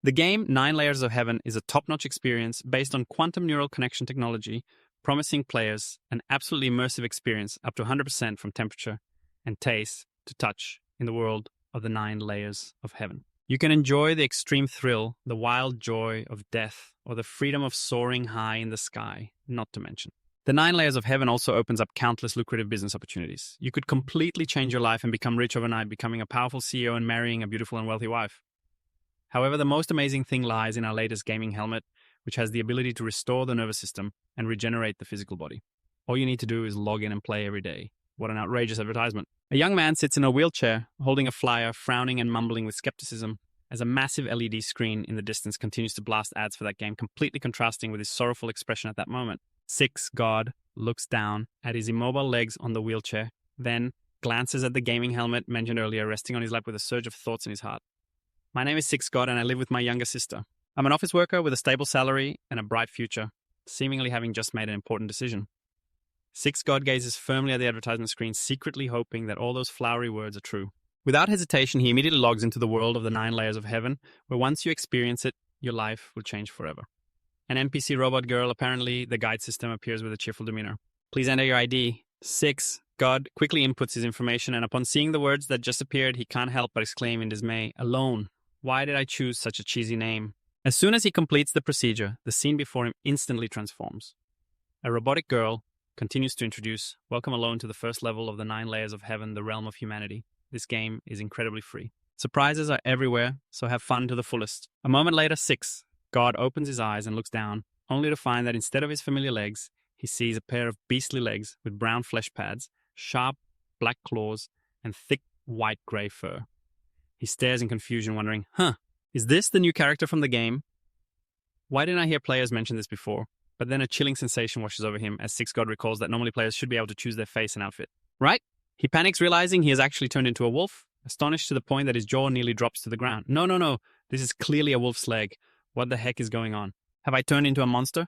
The game Nine Layers of Heaven is a top-notch experience based on quantum neural connection technology, promising players an absolutely immersive experience up to 100% from temperature and taste to touch in the world of the Nine Layers of Heaven. You can enjoy the extreme thrill, the wild joy of death, or the freedom of soaring high in the sky, not to mention. The Nine Layers of Heaven also opens up countless lucrative business opportunities. You could completely change your life and become rich overnight, becoming a powerful CEO and marrying a beautiful and wealthy wife. However, the most amazing thing lies in our latest gaming helmet, which has the ability to restore the nervous system and regenerate the physical body. All you need to do is log in and play every day. What an outrageous advertisement. A young man sits in a wheelchair, holding a flyer, frowning and mumbling with skepticism, as a massive LED screen in the distance continues to blast ads for that game, completely contrasting with his sorrowful expression at that moment. 6 God looks down at his immobile legs on the wheelchair, then glances at the gaming helmet mentioned earlier, resting on his lap with a surge of thoughts in his heart. My name is 6 God and I live with my younger sister. I'm an office worker with a stable salary and a bright future, seemingly having just made an important decision. 6 God gazes firmly at the advertisement screen, secretly hoping that all those flowery words are true. Without hesitation, he immediately logs into the world of the Nine Layers of Heaven, where once you experience it, your life will change forever. An NPC robot girl, apparently the guide system, appears with a cheerful demeanor. Please enter your ID. 6 God quickly inputs his information, and upon seeing the words that just appeared, he can't help but exclaim in dismay, "Alone. Why did I choose such a cheesy name?" As soon as he completes the procedure, the scene before him instantly transforms. A robotic girl continues to introduce, "Welcome alone to the first level of the Nine Layers of Heaven, the realm of humanity. This game is incredibly free. Surprises are everywhere, so have fun to the fullest." A moment later, 6 God opens his eyes and looks down, only to find that instead of his familiar legs, he sees a pair of beastly legs with brown flesh pads, sharp black claws, and thick white-grey fur. He stares in confusion, wondering, is this the new character from the game? Why didn't I hear players mention this before? But then a chilling sensation washes over him as 6 God recalls that normally players should be able to choose their face and outfit. Right? He panics, realizing he has actually turned into a wolf, astonished to the point that his jaw nearly drops to the ground. No. This is clearly a wolf's leg. What the heck is going on? Have I turned into a monster?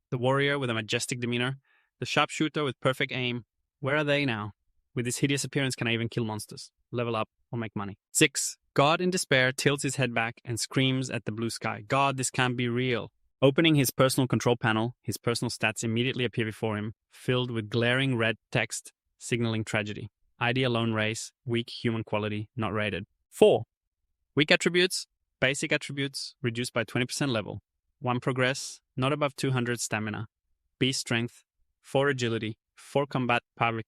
The warrior with a majestic demeanor, the sharpshooter with perfect aim. Where are they now? With this hideous appearance, can I even kill monsters, level up, or make money? 6 God, in despair, tilts his head back and screams at the blue sky. God, this can't be real. Opening his personal control panel, his personal stats immediately appear before him, filled with glaring red text signaling tragedy. ID alone race, weak human quality, not rated. 4 weak attributes, basic attributes, reduced by 20% level. 1 progress, not above 200 stamina. Beast strength, 4 agility, 4 combat power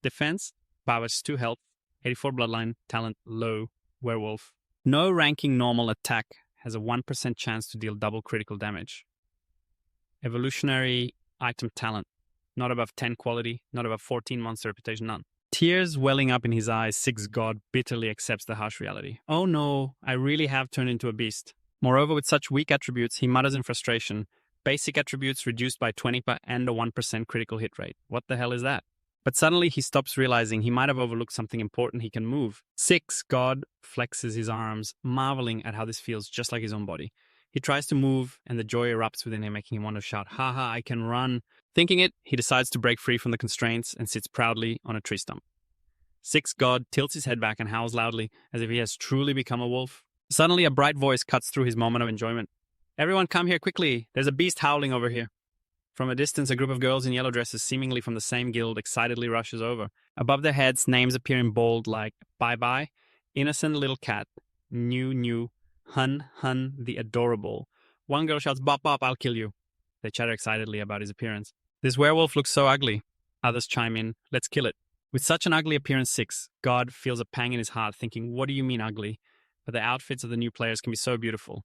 defense, powers 2 health, 84 bloodline, talent low, werewolf. No ranking normal attack has a 1% chance to deal double critical damage. Evolutionary item talent, not above 10 quality, not above 14 monster reputation, none. Tears welling up in his eyes, 6 God bitterly accepts the harsh reality. Oh no, I really have turned into a beast. Moreover, with such weak attributes, he mutters in frustration, basic attributes reduced by 20 and a 1% critical hit rate. What the hell is that? But suddenly he stops, realizing he might have overlooked something important. He can move. 6 God flexes his arms, marveling at how this feels just like his own body. He tries to move, and the joy erupts within him, making him want to shout, "Haha, I can run." Thinking it, he decides to break free from the constraints and sits proudly on a tree stump. 6 God tilts his head back and howls loudly, as if he has truly become a wolf. Suddenly, a bright voice cuts through his moment of enjoyment. "Everyone come here quickly. There's a beast howling over here." From a distance, a group of girls in yellow dresses, seemingly from the same guild, excitedly rushes over. Above their heads, names appear in bold like Bye-Bye, Innocent Little Cat, New, Hun, the Adorable. One girl shouts, "Bop, bop, I'll kill you." They chatter excitedly about his appearance. "This werewolf looks so ugly." Others chime in, "Let's kill it." With such an ugly appearance, 6 God feels a pang in his heart, thinking, what do you mean ugly? But the outfits of the new players can be so beautiful.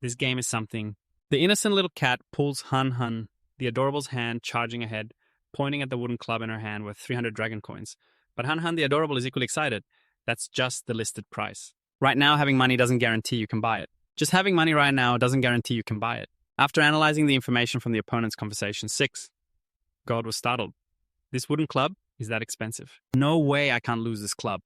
This game is something. The innocent little cat pulls Hun, the adorable's hand, charging ahead, pointing at the wooden club in her hand with 300 dragon coins. But Hun, the adorable, is equally excited. That's just the listed price. Right now, having money doesn't guarantee you can buy it. Just having money right now doesn't guarantee you can buy it. After analyzing the information from the opponent's conversation, 6 God was startled. This wooden club is that expensive. No way I can't lose this club.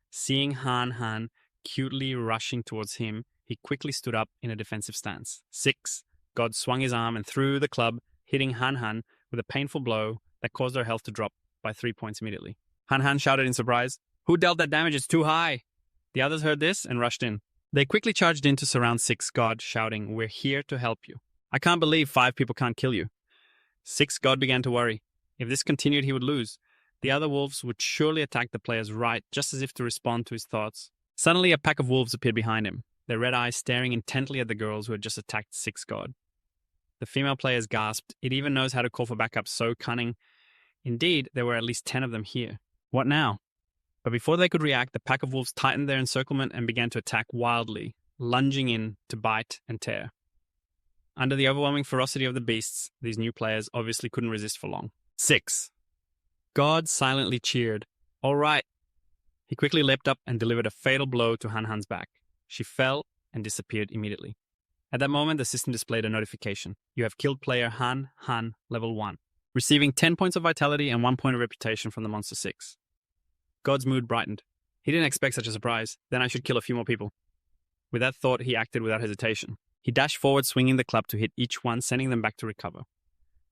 Seeing Han cutely rushing towards him, he quickly stood up in a defensive stance. 6 God swung his arm and threw the club, hitting Han with a painful blow that caused her health to drop by 3 points immediately. Han shouted in surprise, "Who dealt that damage? It's too high." The others heard this and rushed in. They quickly charged in to surround 6 God, shouting, "We're here to help you. I can't believe 5 people can't kill you." 6 God began to worry. If this continued, he would lose. The other wolves would surely attack the player's right, just as if to respond to his thoughts. Suddenly, a pack of wolves appeared behind him, their red eyes staring intently at the girls who had just attacked 6 God. The female players gasped. It even knows how to call for backup, so cunning. Indeed, there were at least 10 of them here. What now? But before they could react, the pack of wolves tightened their encirclement and began to attack wildly, lunging in to bite and tear. Under the overwhelming ferocity of the beasts, these new players obviously couldn't resist for long. 6. God silently cheered. All right. He quickly leapt up and delivered a fatal blow to Han's back. She fell and disappeared immediately. At that moment, the system displayed a notification. You have killed player Han, level 1, receiving 10 points of vitality and 1 point of reputation from the monster 6. God's mood brightened. He didn't expect such a surprise. Then I should kill a few more people. With that thought, he acted without hesitation. He dashed forward, swinging the club to hit each one, sending them back to recover.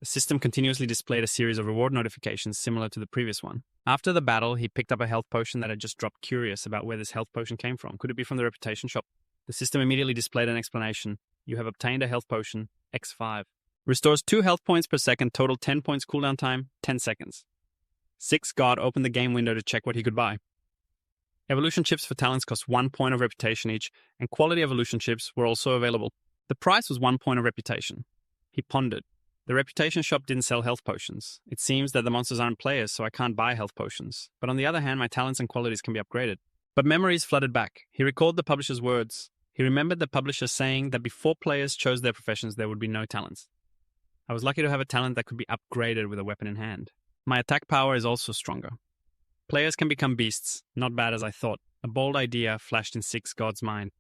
The system continuously displayed a series of reward notifications similar to the previous one. After the battle, he picked up a health potion that had just dropped, curious about where this health potion came from. Could it be from the reputation shop? The system immediately displayed an explanation. You have obtained a health potion, X5. Restores 2 health points per second, total 10 points cooldown time, 10 seconds. 6 God opened the game window to check what he could buy. Evolution chips for talents cost 1 point of reputation each, and quality evolution chips were also available. The price was 1 point of reputation. He pondered. The reputation shop didn't sell health potions. It seems that the monsters aren't players, so I can't buy health potions. But on the other hand, my talents and qualities can be upgraded. But memories flooded back. He recalled the publisher's words. He remembered the publisher saying that before players chose their professions, there would be no talents. I was lucky to have a talent that could be upgraded with a weapon in hand. My attack power is also stronger. Players can become beasts. Not bad as I thought. A bold idea flashed in 6 God's mind.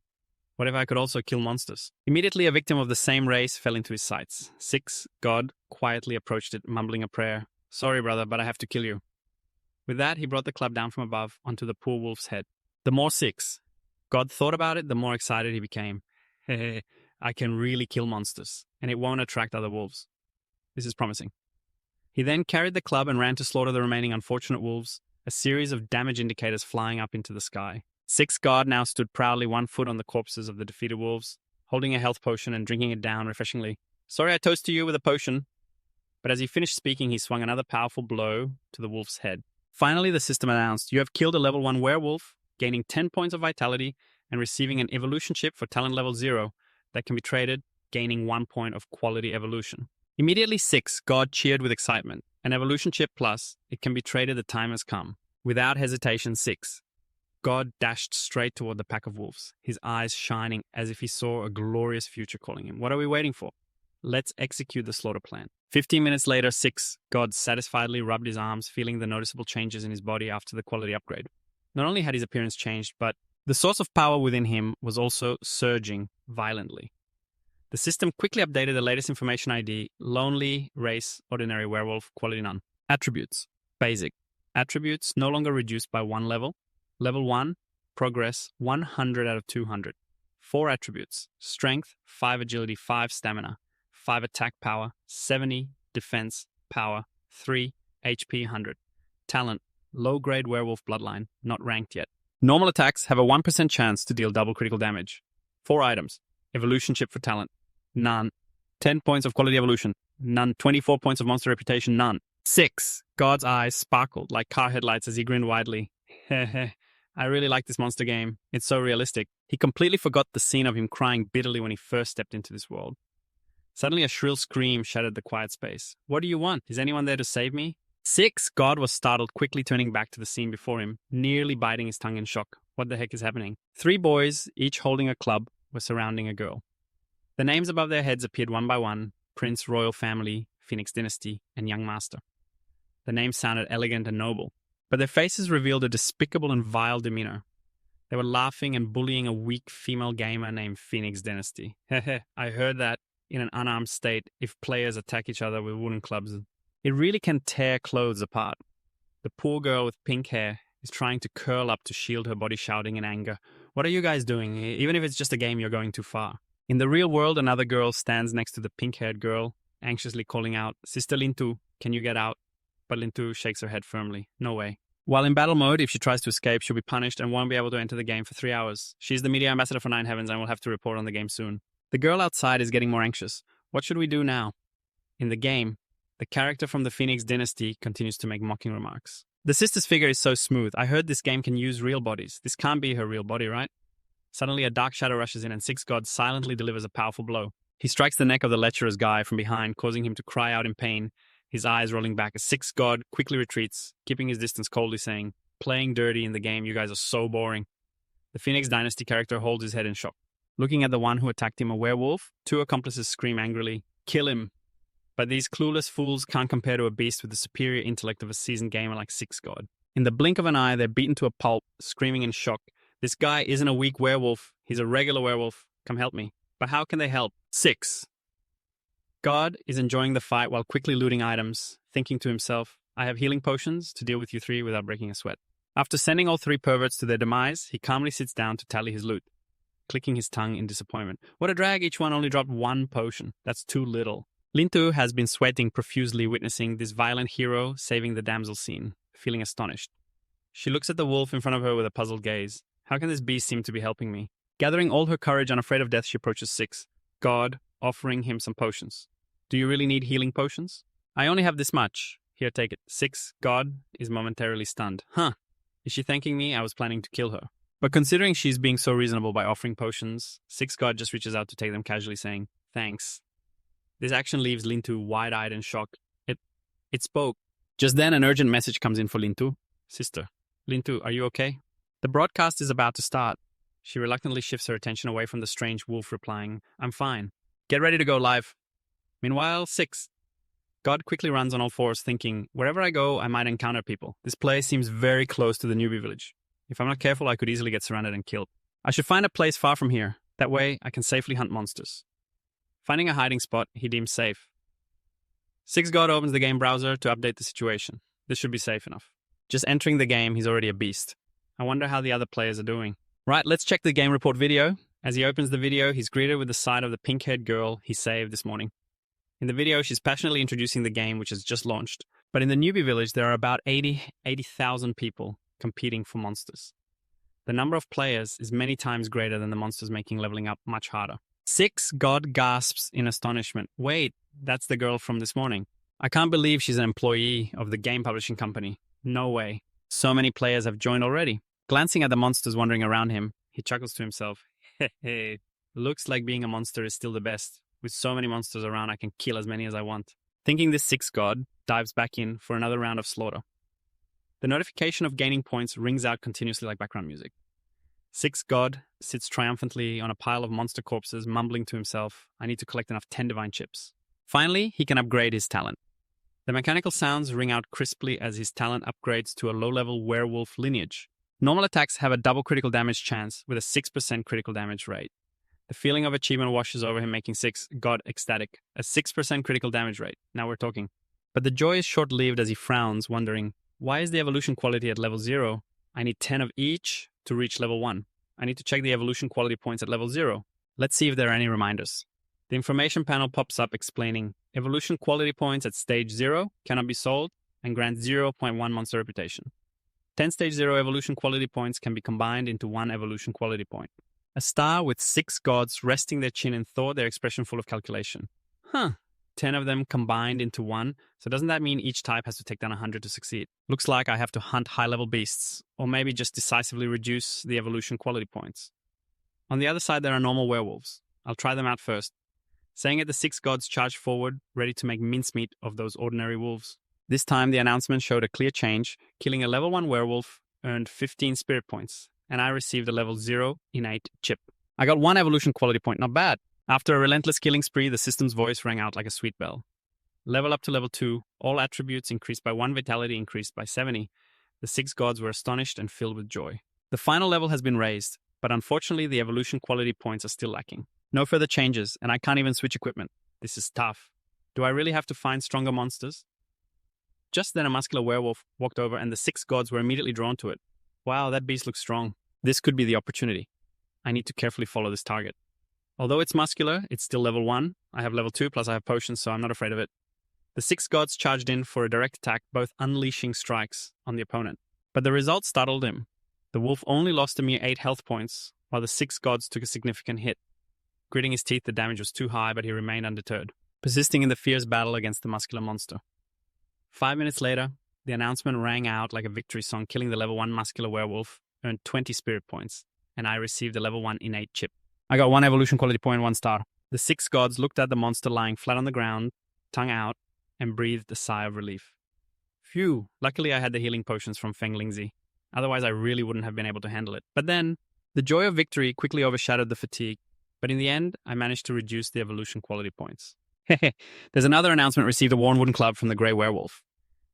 What if I could also kill monsters? Immediately, a victim of the same race fell into his sights. 6 God quietly approached it, mumbling a prayer. Sorry, brother, but I have to kill you. With that, he brought the club down from above onto the poor wolf's head. The more 6 God thought about it, the more excited he became. I can really kill monsters, and it won't attract other wolves. This is promising. He then carried the club and ran to slaughter the remaining unfortunate wolves, a series of damage indicators flying up into the sky. 6 God now stood proudly 1 foot on the corpses of the defeated wolves, holding a health potion and drinking it down refreshingly. Sorry I toast to you with a potion. But as he finished speaking, he swung another powerful blow to the wolf's head. Finally, the system announced, you have killed a level 1 werewolf, gaining 10 points of vitality and receiving an evolution chip for talent level 0 that can be traded, gaining 1 point of quality evolution. Immediately 6 God cheered with excitement. An evolution chip plus, it can be traded, the time has come. Without hesitation, 6 God dashed straight toward the pack of wolves, his eyes shining as if he saw a glorious future calling him. What are we waiting for? Let's execute the slaughter plan. 15 minutes later, 6 God satisfiedly rubbed his arms, feeling the noticeable changes in his body after the quality upgrade. Not only had his appearance changed, but the source of power within him was also surging violently. The system quickly updated the latest information ID, lonely, race, ordinary werewolf, quality none. Attributes, basic. Attributes no longer reduced by 1 level. Level 1, progress 100 out of 200. 4 attributes, strength, 5 agility, 5 stamina, 5 attack power, 70 defense power, 3 HP 100. Talent, low-grade werewolf bloodline, not ranked yet. Normal attacks have a 1% chance to deal double critical damage. 4 items, evolution chip for talent, none. 10 points of quality evolution, none. 24 points of monster reputation, none. 6, God's eyes sparkled like car headlights as he grinned widely. Heh. I really like this monster game. It's so realistic. He completely forgot the scene of him crying bitterly when he first stepped into this world. Suddenly a shrill scream shattered the quiet space. What do you want? Is anyone there to save me? 6, God was startled, quickly turning back to the scene before him, nearly biting his tongue in shock. What the heck is happening? 3 boys, each holding a club, were surrounding a girl. The names above their heads appeared one by one: Prince, Royal Family, Phoenix Dynasty, and Young Master. The names sounded elegant and noble, but their faces revealed a despicable and vile demeanor. They were laughing and bullying a weak female gamer named Phoenix Dynasty. I heard that in an unarmed state, if players attack each other with wooden clubs, it really can tear clothes apart. The poor girl with pink hair is trying to curl up to shield her body, shouting in anger, "What are you guys doing? Even if it's just a game, you're going too far." In the real world, another girl stands next to the pink-haired girl, anxiously calling out, "Sister Lintu, can you get out?" But Lintu shakes her head firmly. "No way. While in battle mode, if she tries to escape, she'll be punished and won't be able to enter the game for 3 hours. She's the media ambassador for Nine Heavens and will have to report on the game soon. The girl outside is getting more anxious. What should we do now? In the game, the character from the Phoenix Dynasty continues to make mocking remarks. The sister's figure is so smooth. I heard this game can use real bodies. This can't be her real body, right? Suddenly, a dark shadow rushes in and Six God silently delivers a powerful blow. He strikes the neck of the lecherous guy from behind, causing him to cry out in pain, his eyes rolling back as Six God quickly retreats, keeping his distance coldly saying, "Playing dirty in the game, you guys are so boring." The Phoenix Dynasty character holds his head in shock. Looking at the one who attacked him, a werewolf, two accomplices scream angrily, "Kill him!" But these clueless fools can't compare to a beast with the superior intellect of a seasoned gamer like Six God. In the blink of an eye, they're beaten to a pulp, screaming in shock. This guy isn't a weak werewolf. He's a regular werewolf. Come help me. But how can they help? 6. God is enjoying the fight while quickly looting items, thinking to himself, I have healing potions to deal with you 3 without breaking a sweat. After sending all 3 perverts to their demise, he calmly sits down to tally his loot, clicking his tongue in disappointment. What a drag, each one only dropped 1 potion. That's too little. Lintu has been sweating profusely witnessing this violent hero saving the damsel scene, feeling astonished. She looks at the wolf in front of her with a puzzled gaze. How can this beast seem to be helping me? Gathering all her courage, unafraid of death, she approaches 6. God, offering him some potions. Do you really need healing potions? I only have this much. Here, take it. 6. God is momentarily stunned. Huh. Is she thanking me? I was planning to kill her. But considering she's being so reasonable by offering potions, 6 God just reaches out to take them casually, saying, thanks. This action leaves Lintu wide-eyed and shocked. It spoke. Just then, an urgent message comes in for Lintu. Sister, Lintu, are you okay? The broadcast is about to start. She reluctantly shifts her attention away from the strange wolf, replying, I'm fine. Get ready to go live. Meanwhile, 6. God quickly runs on all fours, thinking, wherever I go, I might encounter people. This place seems very close to the newbie village. If I'm not careful, I could easily get surrounded and killed. I should find a place far from here. That way, I can safely hunt monsters. Finding a hiding spot, he deems safe. 6 God opens the game browser to update the situation. This should be safe enough. Just entering the game, he's already a beast. I wonder how the other players are doing. Right, let's check the game report video. As he opens the video, he's greeted with the sight of the pink-haired girl he saved this morning. In the video, she's passionately introducing the game, which has just launched. But in the newbie village, there are about 80,000 people competing for monsters. The number of players is many times greater than the monsters, making leveling up much harder. 6 God gasps in astonishment. Wait, that's the girl from this morning. I can't believe she's an employee of the game publishing company. No way. So many players have joined already. Glancing at the monsters wandering around him, he chuckles to himself. Hey, looks like being a monster is still the best. With so many monsters around, I can kill as many as I want. Thinking this 6 God dives back in for another round of slaughter. The notification of gaining points rings out continuously like background music. 6 God sits triumphantly on a pile of monster corpses, mumbling to himself, I need to collect enough 10 divine chips. Finally, he can upgrade his talent. The mechanical sounds ring out crisply as his talent upgrades to a low-level werewolf lineage. Normal attacks have a double critical damage chance with a 6% critical damage rate. The feeling of achievement washes over him, making 6 God ecstatic. A 6% critical damage rate. Now we're talking. But the joy is short-lived as he frowns, wondering, why is the evolution quality at level 0? I need 10 of each to reach level 1. I need to check the evolution quality points at level 0. Let's see if there are any reminders. The information panel pops up explaining, evolution quality points at stage 0 cannot be sold and grant 0.1 monster reputation. 10 stage 0 evolution quality points can be combined into 1 evolution quality point. A star with 6 gods resting their chin in thought, their expression full of calculation. 10 of them combined into 1, so doesn't that mean each type has to take down 100 to succeed? Looks like I have to hunt high-level beasts, or maybe just decisively reduce the evolution quality points. On the other side, there are normal werewolves. I'll try them out first. Saying it, the 6 gods charge forward, ready to make mincemeat of those ordinary wolves. This time, the announcement showed a clear change. Killing a level 1 werewolf earned 15 spirit points, and I received a level 0 innate chip. I got 1 evolution quality point, not bad. After a relentless killing spree, the system's voice rang out like a sweet bell. Level up to level 2, all attributes increased by 1, vitality increased by 70. The 6 gods were astonished and filled with joy. The final level has been raised, but unfortunately the evolution quality points are still lacking. No further changes, and I can't even switch equipment. This is tough. Do I really have to find stronger monsters? Just then a muscular werewolf walked over and the 6 gods were immediately drawn to it. Wow, that beast looks strong. This could be the opportunity. I need to carefully follow this target. Although it's muscular, it's still level 1. I have level 2, plus I have potions, so I'm not afraid of it. The 6 gods charged in for a direct attack, both unleashing strikes on the opponent. But the result startled him. The wolf only lost a mere 8 health points, while the 6 gods took a significant hit. Gritting his teeth, the damage was too high, but he remained undeterred, persisting in the fierce battle against the muscular monster. 5 minutes later, the announcement rang out like a victory song. Killing the level 1 muscular werewolf earned 20 spirit points, and I received a level 1 innate chip. I got 1 evolution quality point, 1 star. The 6 gods looked at the monster lying flat on the ground, tongue out, and breathed a sigh of relief. Phew, luckily I had the healing potions from Feng Lingzi. Otherwise I really wouldn't have been able to handle it. But then, the joy of victory quickly overshadowed the fatigue. But in the end, I managed to reduce the evolution quality points. There's another announcement: received a worn wooden club from the Grey Werewolf.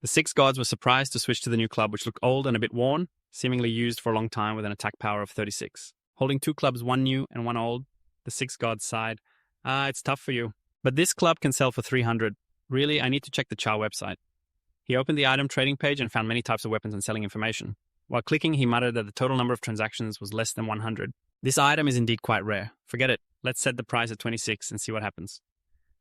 The 6 gods were surprised to switch to the new club, which looked old and a bit worn, seemingly used for a long time with an attack power of 36. Holding 2 clubs, 1 new and 1 old, the 6 gods sighed. It's tough for you. But this club can sell for 300. Really, I need to check the Chow website. He opened the item trading page and found many types of weapons and selling information. While clicking, he muttered that the total number of transactions was less than 100. This item is indeed quite rare. Forget it. Let's set the price at 26 and see what happens.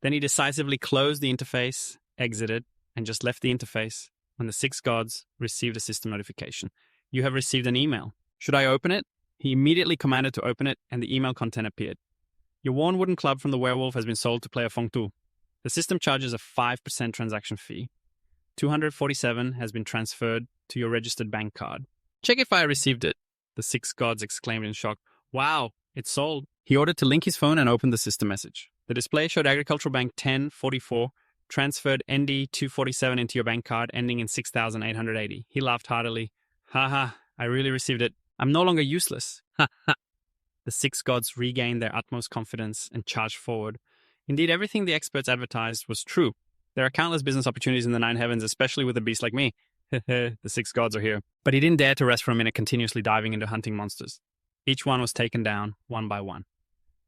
Then he decisively closed the interface, exited, and just left the interface when the 6 gods received a system notification. You have received an email. Should I open it? He immediately commanded to open it, and the email content appeared. Your worn wooden club from the werewolf has been sold to player Feng Tu. The system charges a 5% transaction fee. 247 has been transferred to your registered bank card. Check if I received it, the 6 gods exclaimed in shock. Wow, it's sold. He ordered to link his phone and opened the system message. The display showed Agricultural Bank 1044, transferred ND 247 into your bank card, ending in 6,880. He laughed heartily. Haha, I really received it. I'm no longer useless. Ha ha. The 6 gods regained their utmost confidence and charged forward. Indeed, everything the experts advertised was true. There are countless business opportunities in the 9 heavens, especially with a beast like me. The 6 gods are here. But he didn't dare to rest for a minute, continuously diving into hunting monsters. Each one was taken down, one by one.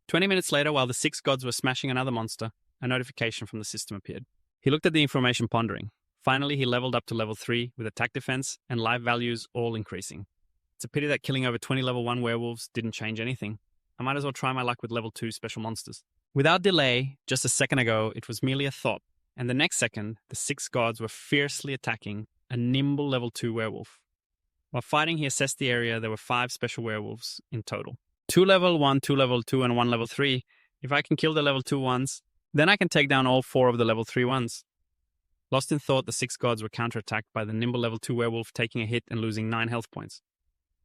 20 minutes later, while the 6 gods were smashing another monster, a notification from the system appeared. He looked at the information, pondering. Finally, he leveled up to level 3, with attack defense and life values all increasing. It's a pity that killing over 20 level 1 werewolves didn't change anything. I might as well try my luck with level 2 special monsters. Without delay, just a second ago, it was merely a thought, and the next second, the 6 gods were fiercely attacking a nimble level 2 werewolf. While fighting, he assessed the area. There were 5 special werewolves in total. 2 level 1, 2 level 2, and 1 level 3. If I can kill the level 2 ones, then I can take down all 4 of the level 3 ones. Lost in thought, the 6 gods were counterattacked by the nimble level 2 werewolf, taking a hit and losing 9 health points.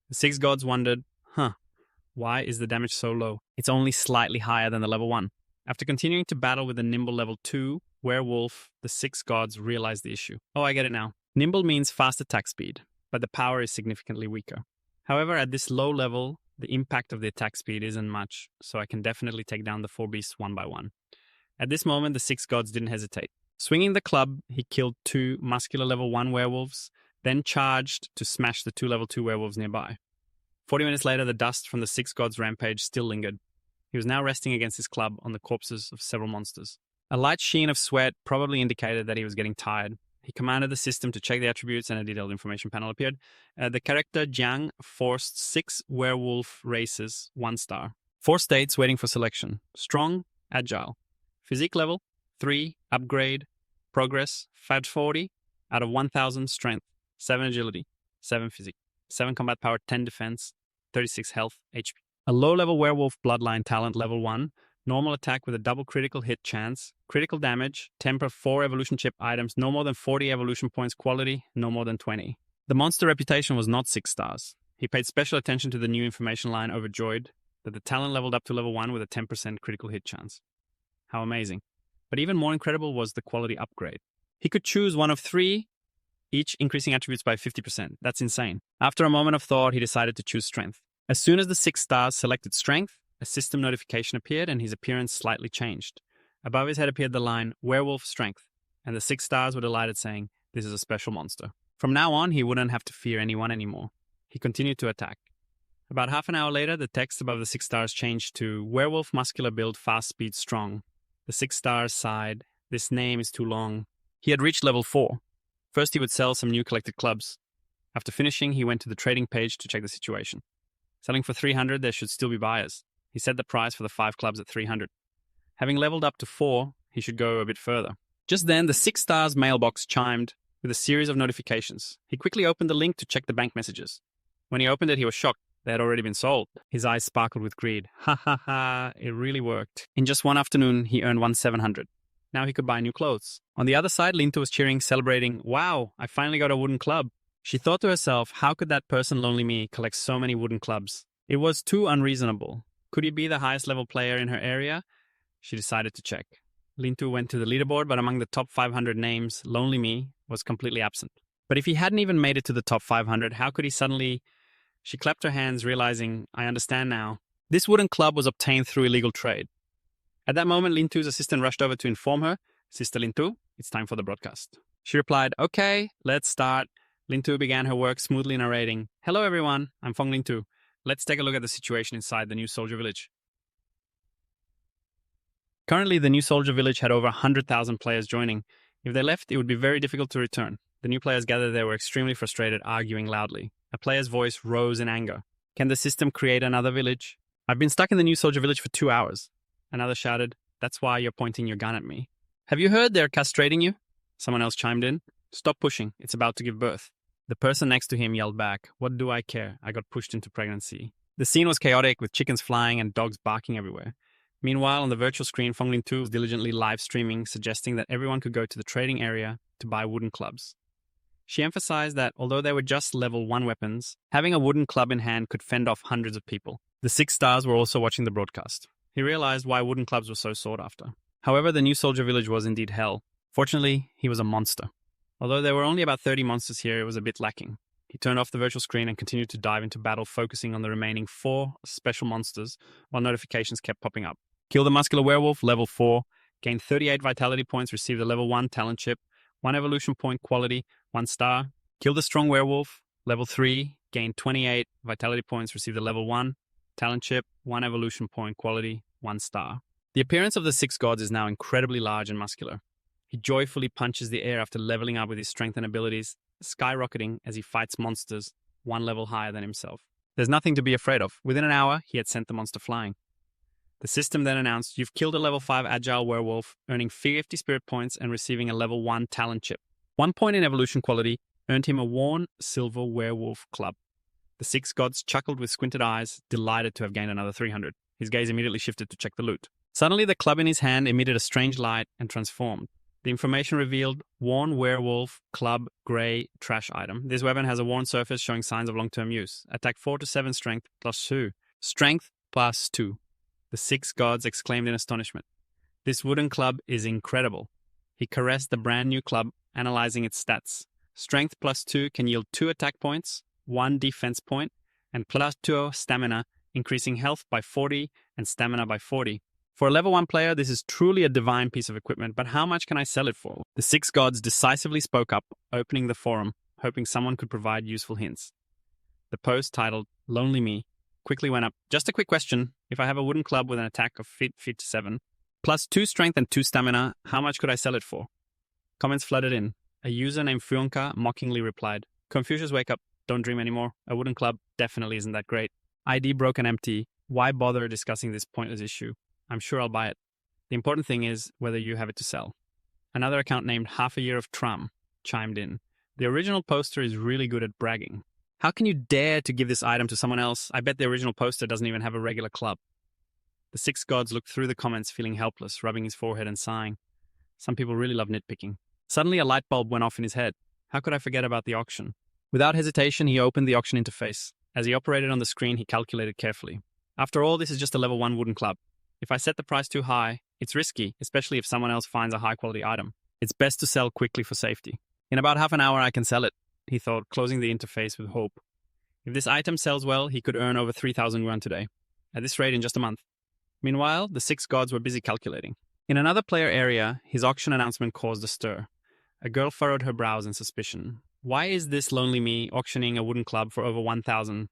The 6 gods wondered, why is the damage so low? It's only slightly higher than the level 1. After continuing to battle with the nimble level 2 werewolf, the 6 gods realized the issue. Oh, I get it now. Nimble means fast attack speed, but the power is significantly weaker. However, at this low level, the impact of the attack speed isn't much, so I can definitely take down the 4 beasts one by one. At this moment, the 6 gods didn't hesitate. Swinging the club, he killed 2 muscular level 1 werewolves, then charged to smash the 2 level 2 werewolves nearby. 40 minutes later, the dust from the 6 gods' rampage still lingered. He was now resting against his club on the corpses of several monsters. A light sheen of sweat probably indicated that he was getting tired. He commanded the system to check the attributes, and a detailed information panel appeared. The character Jiang forced 6 werewolf races, 1 star. 4 states waiting for selection. Strong, agile. Physique level, 3, upgrade. Progress, 540 out of 1,000 strength, 7 agility, 7 physique, 7 combat power, 10 defense, 36 health, HP. A low-level werewolf bloodline talent level 1, normal attack with a double critical hit chance, critical damage, temper 4 evolution chip items, no more than 40 evolution points quality, no more than 20. The monster reputation was not 6 stars. He paid special attention to the new information line, overjoyed that the talent leveled up to level 1 with a 10% critical hit chance. How amazing. But even more incredible was the quality upgrade. He could choose one of 3, each increasing attributes by 50%. That's insane. After a moment of thought, he decided to choose strength. As soon as the 6 stars selected strength, a system notification appeared and his appearance slightly changed. Above his head appeared the line, Werewolf Strength, and the 6 stars were delighted, saying, this is a special monster. From now on, he wouldn't have to fear anyone anymore. He continued to attack. About half an hour later, the text above the 6 stars changed to, Werewolf Muscular Build, Fast Speed, Strong. The 6 stars sighed. This name is too long. He had reached level 4. First, he would sell some new collected clubs. After finishing, he went to the trading page to check the situation. Selling for 300, there should still be buyers. He set the price for the 5 clubs at 300. Having leveled up to 4, he should go a bit further. Just then, the 6 stars mailbox chimed. with a series of notifications. He quickly opened the link to check the bank messages. When he opened it, he was shocked. They had already been sold. His eyes sparkled with greed. Ha ha ha, it really worked. In just one afternoon, he earned 1,700. Now he could buy new clothes. On the other side, Lintu was cheering, celebrating, "Wow, I finally got a wooden club." She thought to herself, how could that person Lonely Me collect so many wooden clubs? It was too unreasonable. Could he be the highest level player in her area? She decided to check. Lintu went to the leaderboard, but among the top 500 names, Lonely Me was completely absent. But if he hadn't even made it to the top 500, how could he suddenly... She clapped her hands, realizing, I understand now. This wooden club was obtained through illegal trade. At that moment, Lintu's assistant rushed over to inform her, Sister Lintu, it's time for the broadcast. She replied, okay, let's start. Lintu began her work smoothly narrating, hello everyone, I'm Fong Lintu. Let's take a look at the situation inside the New Soldier Village. Currently, the New Soldier Village had over 100,000 players joining. If they left, it would be very difficult to return. The new players gathered there were extremely frustrated, arguing loudly. A player's voice rose in anger. Can the system create another village? I've been stuck in the New Soldier Village for 2 hours. Another shouted, that's why you're pointing your gun at me. Have you heard they're castrating you? Someone else chimed in. Stop pushing, it's about to give birth. The person next to him yelled back, what do I care? I got pushed into pregnancy. The scene was chaotic, with chickens flying and dogs barking everywhere. Meanwhile, on the virtual screen, Fong Lin 2 was diligently live streaming, suggesting that everyone could go to the trading area to buy wooden clubs. She emphasized that although they were just level 1 weapons, having a wooden club in hand could fend off hundreds of people. The 6 stars were also watching the broadcast. He realized why wooden clubs were so sought after. However, the New Soldier Village was indeed hell. Fortunately, he was a monster. Although there were only about 30 monsters here, it was a bit lacking. He turned off the virtual screen and continued to dive into battle, focusing on the remaining 4 special monsters, while notifications kept popping up. Kill the Muscular Werewolf, level 4, gained 38 vitality points, received a level 1 talent chip, 1 evolution point quality, 1 star. Kill the Strong Werewolf, level 3, gained 28 vitality points, received a level 1 talent chip, 1 evolution point quality, 1 star. The appearance of the 6 gods is now incredibly large and muscular. He joyfully punches the air after leveling up with his strength and abilities, skyrocketing as he fights monsters 1 level higher than himself. There's nothing to be afraid of. Within an hour, he had sent the monster flying. The system then announced, you've killed a level 5 agile werewolf, earning 50 spirit points and receiving a level 1 talent chip. 1 point in evolution quality earned him a worn silver werewolf club. The 6 gods chuckled with squinted eyes, delighted to have gained another 300. His gaze immediately shifted to check the loot. Suddenly, the club in his hand emitted a strange light and transformed. The information revealed, worn werewolf, club, grey, trash item. This weapon has a worn surface showing signs of long-term use. Attack 4 to 7 strength plus 2. Strength plus 2. The 6 gods exclaimed in astonishment. This wooden club is incredible. He caressed the brand new club, analyzing its stats. Strength plus 2 can yield 2 attack points, 1 defense point, and plus 2 stamina, increasing health by 40 and stamina by 40. For a level 1 player, this is truly a divine piece of equipment, but how much can I sell it for? The 6 gods decisively spoke up, opening the forum, hoping someone could provide useful hints. The post titled, Lonely Me, quickly went up. Just a quick question. If I have a wooden club with an attack of feet 7, plus 2 strength and 2 stamina, how much could I sell it for? Comments flooded in. A user named Fuonka mockingly replied, Confucius, wake up. Don't dream anymore. A wooden club definitely isn't that great. ID broken empty. Why bother discussing this pointless issue? I'm sure I'll buy it. The important thing is whether you have it to sell. Another account named Half a Year of Tram chimed in. The original poster is really good at bragging. How can you dare to give this item to someone else? I bet the original poster doesn't even have a regular club. The 6 gods looked through the comments, feeling helpless, rubbing his forehead and sighing. Some people really love nitpicking. Suddenly a light bulb went off in his head. How could I forget about the auction? Without hesitation, he opened the auction interface. As he operated on the screen, he calculated carefully. After all, this is just a level 1 wooden club. If I set the price too high, it's risky, especially if someone else finds a high-quality item. It's best to sell quickly for safety. In about half an hour, I can sell it, he thought, closing the interface with hope. If this item sells well, he could earn over 3,000 yuan today. At this rate, in just a month. Meanwhile, the 6 gods were busy calculating. In another player area, his auction announcement caused a stir. A girl furrowed her brows in suspicion. Why is this Lonely Me auctioning a wooden club for over 1,000?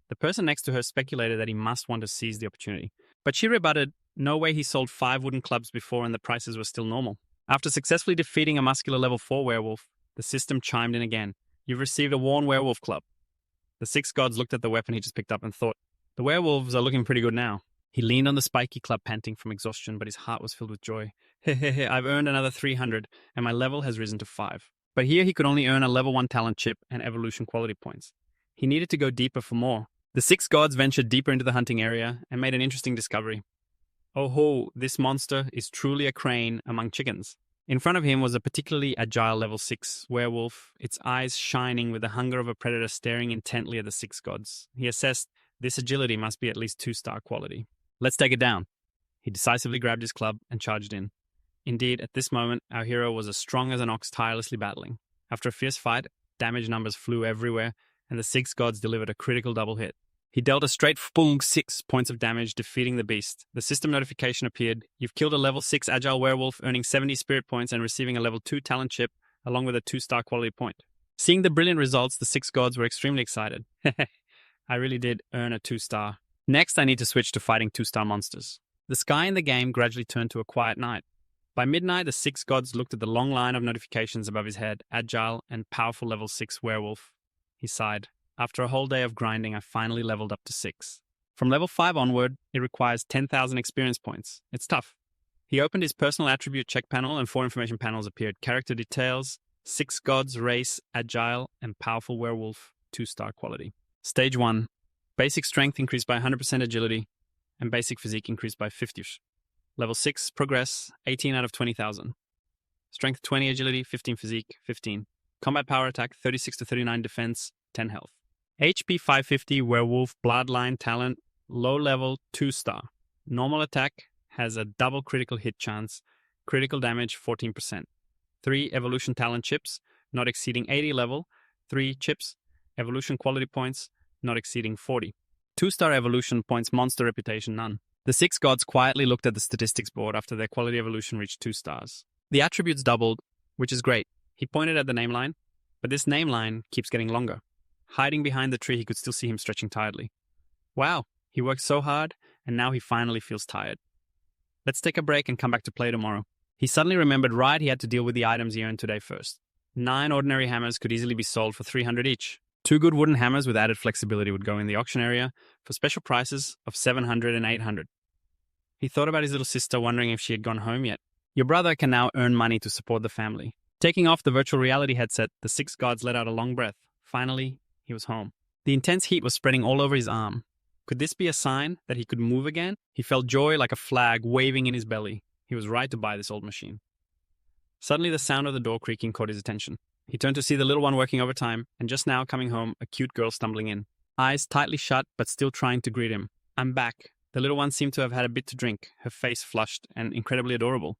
The person next to her speculated that he must want to seize the opportunity. But she rebutted, no way he sold 5 wooden clubs before and the prices were still normal. After successfully defeating a muscular level 4 werewolf, the system chimed in again. You've received a worn werewolf club. The 6 gods looked at the weapon he just picked up and thought, the werewolves are looking pretty good now. He leaned on the spiky club, panting from exhaustion, but his heart was filled with joy. I've earned another 300, and my level has risen to 5. But here he could only earn a level 1 talent chip and evolution quality points. He needed to go deeper for more. The six gods ventured deeper into the hunting area and made an interesting discovery. Oh ho, this monster is truly a crane among chickens. In front of him was a particularly agile level 6 werewolf, its eyes shining with the hunger of a predator staring intently at the six gods. He assessed this agility must be at least 2-star quality. Let's take it down. He decisively grabbed his club and charged in. Indeed, at this moment, our hero was as strong as an ox tirelessly battling. After a fierce fight, damage numbers flew everywhere, and the six gods delivered a critical double hit. He dealt a straight 6 points of damage, defeating the beast. The system notification appeared. You've killed a level 6 agile werewolf, earning 70 spirit points and receiving a level 2 talent chip, along with a 2-star quality point. Seeing the brilliant results, the six gods were extremely excited. I really did earn a 2-star. Next, I need to switch to fighting 2-star monsters. The sky in the game gradually turned to a quiet night. By midnight, the six gods looked at the long line of notifications above his head, agile and powerful level 6 werewolf. He sighed. After a whole day of grinding, I finally leveled up to 6. From level 5 onward, it requires 10,000 experience points. It's tough. He opened his personal attribute check panel and 4 information panels appeared. Character details, 6 gods, race, agile, and powerful werewolf, 2-star quality. Stage 1. Basic strength increased by 100% agility, and basic physique increased by 50. Level 6, progress, 18 out of 20,000. Strength 20 agility, 15 physique, 15. Combat power attack, 36 to 39 defense, 10 health. HP 550, werewolf, bloodline, talent, low level, 2-star. Normal attack has a double critical hit chance, critical damage 14%. 3 evolution talent chips, not exceeding 80 level, 3 chips, evolution quality points, not exceeding 40. 2-star evolution points, monster reputation, none. The six gods quietly looked at the statistics board after their quality evolution reached 2 stars. The attributes doubled, which is great. He pointed at the name line, but this name line keeps getting longer. Hiding behind the tree, he could still see him stretching tiredly. Wow, he worked so hard, and now he finally feels tired. Let's take a break and come back to play tomorrow. He suddenly remembered he had to deal with the items he earned today first. 9 ordinary hammers could easily be sold for 300 each. 2 good wooden hammers with added flexibility would go in the auction area for special prices of 700 and 800. He thought about his little sister, wondering if she had gone home yet. Your brother can now earn money to support the family. Taking off the virtual reality headset, the six gods let out a long breath. Finally, he was home. The intense heat was spreading all over his arm. Could this be a sign that he could move again? He felt joy like a flag waving in his belly. He was right to buy this old machine. Suddenly, the sound of the door creaking caught his attention. He turned to see the little one working overtime, and just now coming home, a cute girl stumbling in. Eyes tightly shut, but still trying to greet him. I'm back. The little one seemed to have had a bit to drink, her face flushed and incredibly adorable.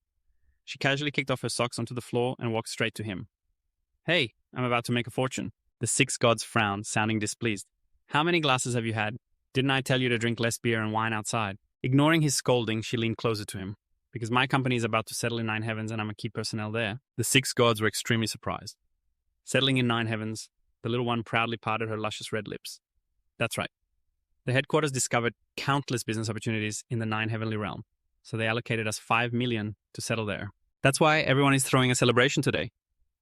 She casually kicked off her socks onto the floor and walked straight to him. Hey, I'm about to make a fortune. The six gods frowned, sounding displeased. How many glasses have you had? Didn't I tell you to drink less beer and wine outside? Ignoring his scolding, she leaned closer to him. Because my company is about to settle in Nine Heavens and I'm a key personnel there. The six gods were extremely surprised. Settling in Nine Heavens, the little one proudly parted her luscious red lips. That's right. The headquarters discovered countless business opportunities in the Nine Heavenly Realm, so they allocated us 5 million to settle there. That's why everyone is throwing a celebration today.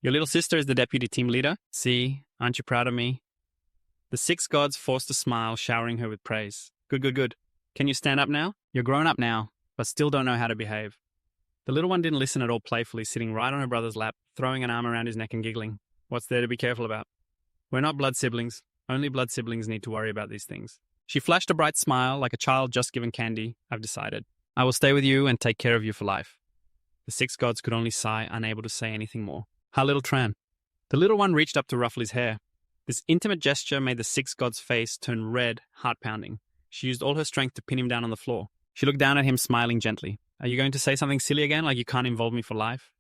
Your little sister is the deputy team leader. See, aren't you proud of me? The six gods forced a smile, showering her with praise. Good, good, good. Can you stand up now? You're grown up now, but still don't know how to behave. The little one didn't listen at all, playfully sitting right on her brother's lap, throwing an arm around his neck and giggling. What's there to be careful about? We're not blood siblings. Only blood siblings need to worry about these things. She flashed a bright smile like a child just given candy. I've decided. I will stay with you and take care of you for life. The six gods could only sigh, unable to say anything more. How little Tran. The little one reached up to ruffle his hair. This intimate gesture made the six gods' face turn red, heart-pounding. She used all her strength to pin him down on the floor. She looked down at him, smiling gently. Are you going to say something silly again, like you can't involve me for life?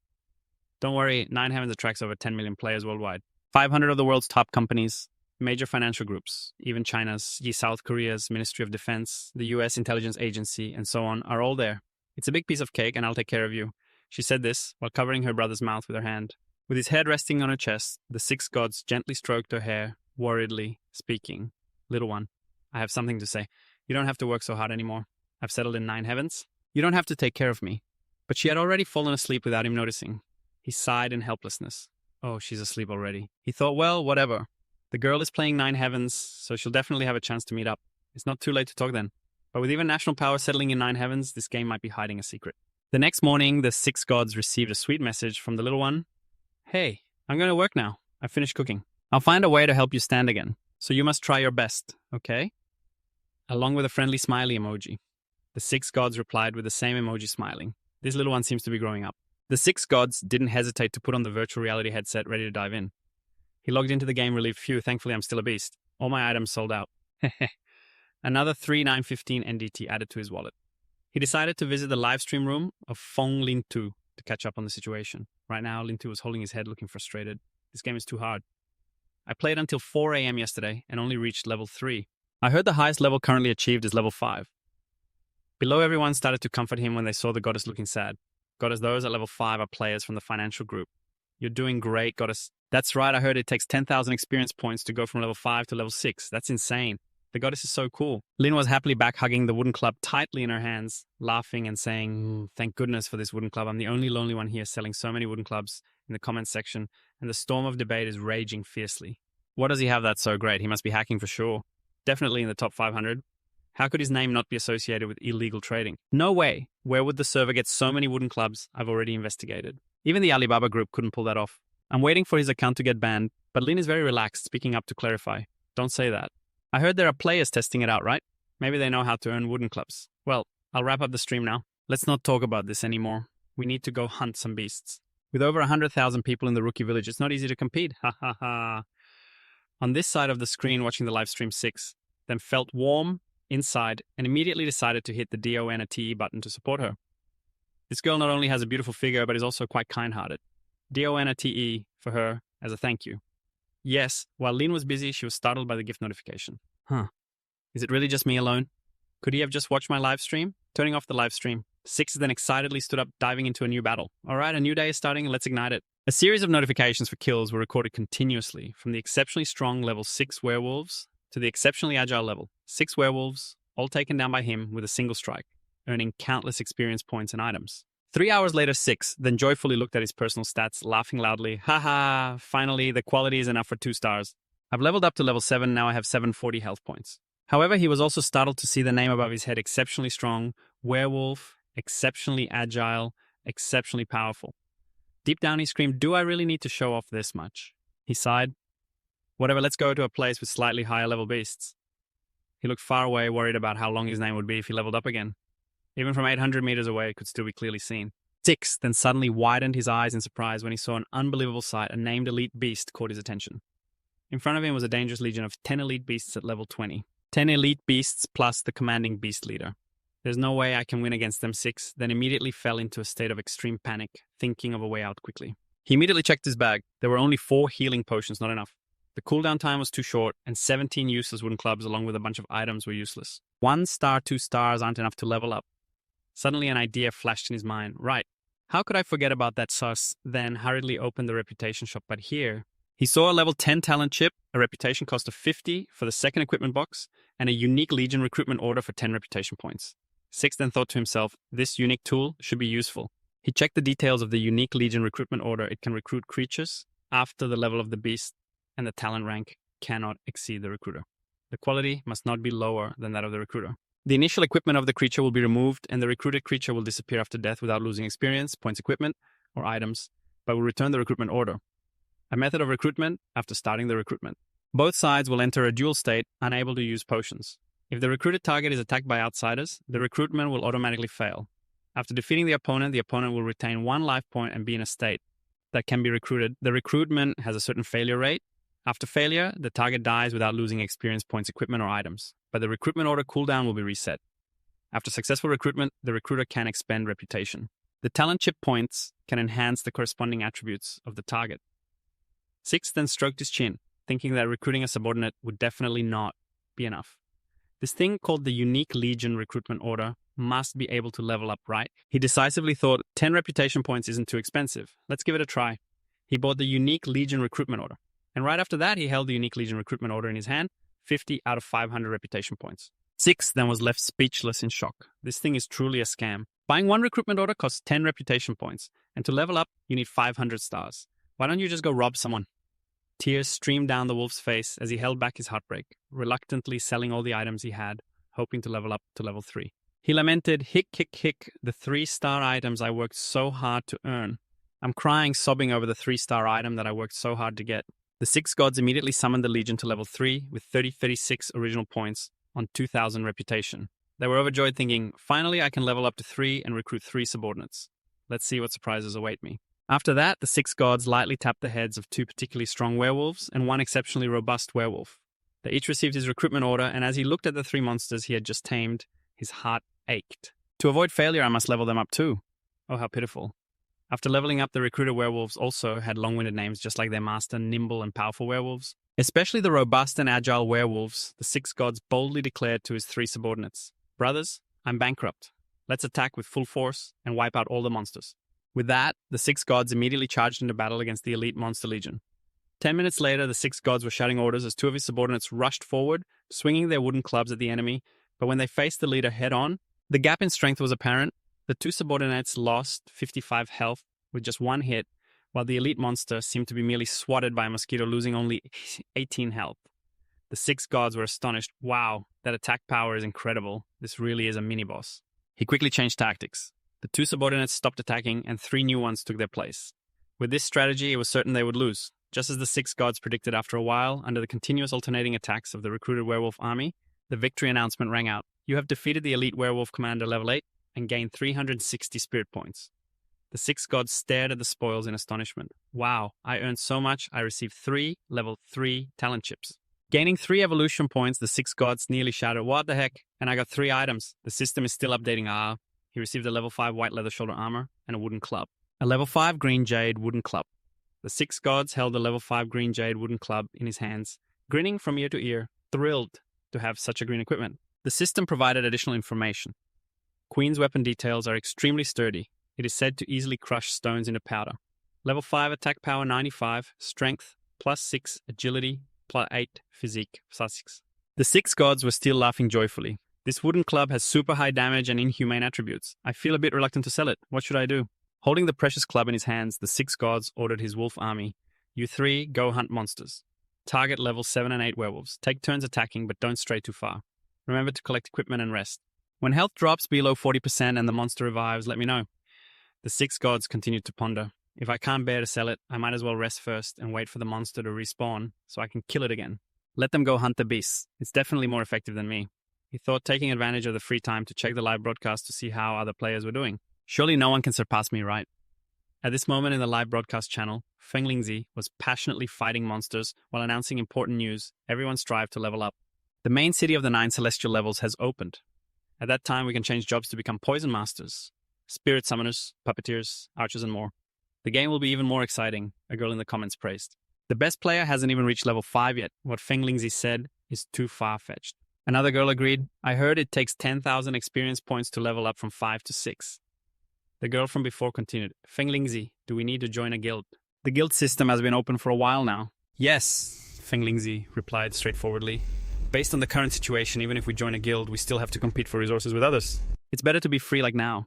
Don't worry, Nine Heavens attracts over 10 million players worldwide. 500 of the world's top companies, major financial groups, even China's, South Korea's Ministry of Defense, the US Intelligence Agency, and so on, are all there. It's a big piece of cake, and I'll take care of you. She said this while covering her brother's mouth with her hand. With his head resting on her chest, the six gods gently stroked her hair, worriedly speaking. Little one, I have something to say. You don't have to work so hard anymore. I've settled in Nine Heavens. You don't have to take care of me. But she had already fallen asleep without him noticing. He sighed in helplessness. Oh, she's asleep already. He thought, well, whatever. The girl is playing Nine Heavens, so she'll definitely have a chance to meet up. It's not too late to talk then. But with even national power settling in Nine Heavens, this game might be hiding a secret. The next morning, the six gods received a sweet message from the little one. Hey, I'm going to work now. I finished cooking. I'll find a way to help you stand again. So you must try your best, okay? Along with a friendly smiley emoji. The 6 gods replied with the same emoji smiling. This little one seems to be growing up. The 6 gods didn't hesitate to put on the virtual reality headset ready to dive in. He logged into the game relieved. Phew, thankfully I'm still a beast. All my items sold out. Another 3915 NDT added to his wallet. He decided to visit the live stream room of Fong Lin Tu to catch up on the situation. Right now, Lin Tu was holding his head looking frustrated. This game is too hard. I played until 4 a.m. yesterday and only reached level 3. I heard the highest level currently achieved is level 5. Below, everyone started to comfort him when they saw the goddess looking sad. Goddess, those at level 5 are players from the financial group. You're doing great, goddess. That's right, I heard it takes 10,000 experience points to go from level 5 to level 6. That's insane. The goddess is so cool. Lin was happily back hugging the wooden club tightly in her hands, laughing and saying, thank goodness for this wooden club. I'm the only lonely one here selling so many wooden clubs in the comments section, and the storm of debate is raging fiercely. What does he have that's so great? He must be hacking for sure. Definitely in the top 500. How could his name not be associated with illegal trading? No way. Where would the server get so many wooden clubs? I've already investigated. Even the Alibaba group couldn't pull that off. I'm waiting for his account to get banned, but Lin is very relaxed, speaking up to clarify. Don't say that. I heard there are players testing it out, right? Maybe they know how to earn wooden clubs. Well, I'll wrap up the stream now. Let's not talk about this anymore. We need to go hunt some beasts. With over 100,000 people in the rookie village, it's not easy to compete. Ha ha ha. On this side of the screen watching the live stream 6, then felt warm inside and immediately decided to hit the DONATE button to support her. This girl not only has a beautiful figure, but is also quite kind-hearted. DONATE for her as a thank you. Yes, while Lin was busy, she was startled by the gift notification. Is it really just me alone? Could he have just watched my live stream? Turning off the live stream, 6 then excitedly stood up, diving into a new battle. All right, a new day is starting, let's ignite it. A series of notifications for kills were recorded continuously, from the exceptionally strong level 6 werewolves to the exceptionally agile level. 6 werewolves, all taken down by him with a single strike, earning countless experience points and items. 3 hours later, 6 then joyfully looked at his personal stats, laughing loudly. Haha, finally, the quality is enough for 2 stars. I've leveled up to level 7, now I have 740 health points. However, he was also startled to see the name above his head, exceptionally strong, werewolf, exceptionally agile, exceptionally powerful. Deep down he screamed, do I really need to show off this much? He sighed. Whatever, let's go to a place with slightly higher level beasts. He looked far away, worried about how long his name would be if he leveled up again. Even from 800 meters away, it could still be clearly seen. 6 then suddenly widened his eyes in surprise when he saw an unbelievable sight. A named elite beast caught his attention. In front of him was a dangerous legion of 10 elite beasts at level 20. 10 elite beasts plus the commanding beast leader. There's no way I can win against them. 6 then immediately fell into a state of extreme panic, thinking of a way out quickly. He immediately checked his bag. There were only 4 healing potions, not enough. The cooldown time was too short, and 17 useless wooden clubs along with a bunch of items were useless. 1 star, 2 stars aren't enough to level up. Suddenly an idea flashed in his mind. Right, how could I forget about that sus? Then hurriedly opened the reputation shop, but here he saw a level 10 talent chip, a reputation cost of 50 for the second equipment box, and a unique legion recruitment order for 10 reputation points. 6 then thought to himself, this unique tool should be useful. He checked the details of the unique legion recruitment order. It can recruit creatures after the level of the beast, and the talent rank cannot exceed the recruiter. The quality must not be lower than that of the recruiter. The initial equipment of the creature will be removed, and the recruited creature will disappear after death without losing experience, points equipment, or items, but will return the recruitment order. A method of recruitment after starting the recruitment. Both sides will enter a dual state, unable to use potions. If the recruited target is attacked by outsiders, the recruitment will automatically fail. After defeating the opponent will retain 1 life point and be in a state that can be recruited. The recruitment has a certain failure rate. After failure, the target dies without losing experience points, equipment, or items, but the recruitment order cooldown will be reset. After successful recruitment, the recruiter can expend reputation. The talent chip points can enhance the corresponding attributes of the target. 6 then stroked his chin, thinking that recruiting a subordinate would definitely not be enough. This thing called the Unique Legion Recruitment Order must be able to level up, right? He decisively thought 10 reputation points isn't too expensive. Let's give it a try. He bought the Unique Legion Recruitment Order. And right after that, he held the Unique Legion Recruitment Order in his hand, 50 out of 500 reputation points. 6 then was left speechless in shock. This thing is truly a scam. Buying 1 recruitment order costs 10 reputation points, and to level up, you need 500 stars. Why don't you just go rob someone? Tears streamed down the wolf's face as he held back his heartbreak, reluctantly selling all the items he had, hoping to level up to level 3. He lamented, hick, hick, hick, the 3-star items I worked so hard to earn. I'm crying, sobbing over the 3-star item that I worked so hard to get. The 6 gods immediately summoned the Legion to level 3 with 36 original points on 2,000 reputation. They were overjoyed, thinking, finally I can level up to 3 and recruit 3 subordinates. Let's see what surprises await me. After that, the 6 gods lightly tapped the heads of 2 particularly strong werewolves and 1 exceptionally robust werewolf. They each received his recruitment order, and as he looked at the 3 monsters he had just tamed, his heart ached. To avoid failure, I must level them up too. Oh, how pitiful. After leveling up, the recruited werewolves also had long-winded names just like their master, nimble and powerful werewolves. Especially the robust and agile werewolves, the 6 gods boldly declared to his 3 subordinates, brothers, I'm bankrupt. Let's attack with full force and wipe out all the monsters. With that, the 6 gods immediately charged into battle against the elite monster legion. 10 minutes later, the 6 gods were shouting orders as 2 of his subordinates rushed forward, swinging their wooden clubs at the enemy, but when they faced the leader head-on, the gap in strength was apparent. The 2 subordinates lost 55 health with just 1 hit, while the elite monster seemed to be merely swatted by a mosquito, losing only 18 health. The 6 gods were astonished. Wow, that attack power is incredible. This really is a mini-boss. He quickly changed tactics. The 2 subordinates stopped attacking, and 3 new ones took their place. With this strategy, it was certain they would lose. Just as the 6 gods predicted after a while, under the continuous alternating attacks of the recruited werewolf army, the victory announcement rang out. You have defeated the elite werewolf commander level 8 and gained 360 spirit points. The 6 gods stared at the spoils in astonishment. Wow, I earned so much, I received 3 level 3 talent chips. Gaining 3 evolution points, the 6 gods nearly shouted, what the heck? And I got 3 items. The system is still updating. He received a level 5 white leather shoulder armor and a wooden club. A level 5 green jade wooden club. The 6 gods held the level 5 green jade wooden club in his hands, grinning from ear to ear, thrilled to have such a green equipment. The system provided additional information. Queen's weapon details are extremely sturdy. It is said to easily crush stones into powder. Level 5 attack power 95, strength plus 6, agility plus 8, physique plus 6. The 6 gods were still laughing joyfully. This wooden club has super high damage and inhumane attributes. I feel a bit reluctant to sell it. What should I do? Holding the precious club in his hands, the 6 gods ordered his wolf army. You 3, go hunt monsters. Target level 7 and 8 werewolves. Take turns attacking, but don't stray too far. Remember to collect equipment and rest. When health drops below 40% and the monster revives, let me know. The 6 gods continued to ponder. If I can't bear to sell it, I might as well rest first and wait for the monster to respawn so I can kill it again. Let them go hunt the beasts. It's definitely more effective than me. He thought, taking advantage of the free time to check the live broadcast to see how other players were doing. Surely no one can surpass me, right? At this moment in the live broadcast channel, Feng Lingzi was passionately fighting monsters while announcing important news. Everyone strive to level up. The main city of the 9 celestial levels has opened. At that time, we can change jobs to become poison masters, spirit summoners, puppeteers, archers, and more. The game will be even more exciting, a girl in the comments praised. The best player hasn't even reached level 5 yet. What Feng Lingzi said is too far-fetched. Another girl agreed, I heard it takes 10,000 experience points to level up from 5 to 6. The girl from before continued, Feng Lingzi, do we need to join a guild? The guild system has been open for a while now. Yes, Feng Lingzi replied straightforwardly. Based on the current situation, even if we join a guild, we still have to compete for resources with others. It's better to be free like now.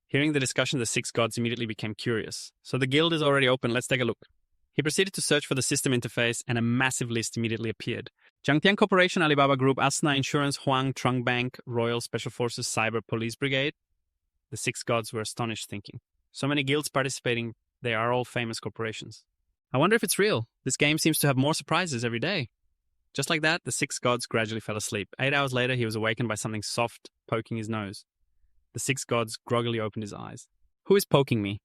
Hearing the discussion, the 6 gods immediately became curious. So the guild is already open, let's take a look. He proceeded to search for the system interface, and a massive list immediately appeared. Jiangtian Corporation, Alibaba Group, Asna Insurance, Huang, Trung Bank, Royal Special Forces, Cyber Police Brigade. The 6 gods were astonished, thinking, so many guilds participating, they are all famous corporations. I wonder if it's real. This game seems to have more surprises every day. Just like that, the 6 gods gradually fell asleep. 8 hours later, he was awakened by something soft poking his nose. The 6 gods groggily opened his eyes. Who is poking me?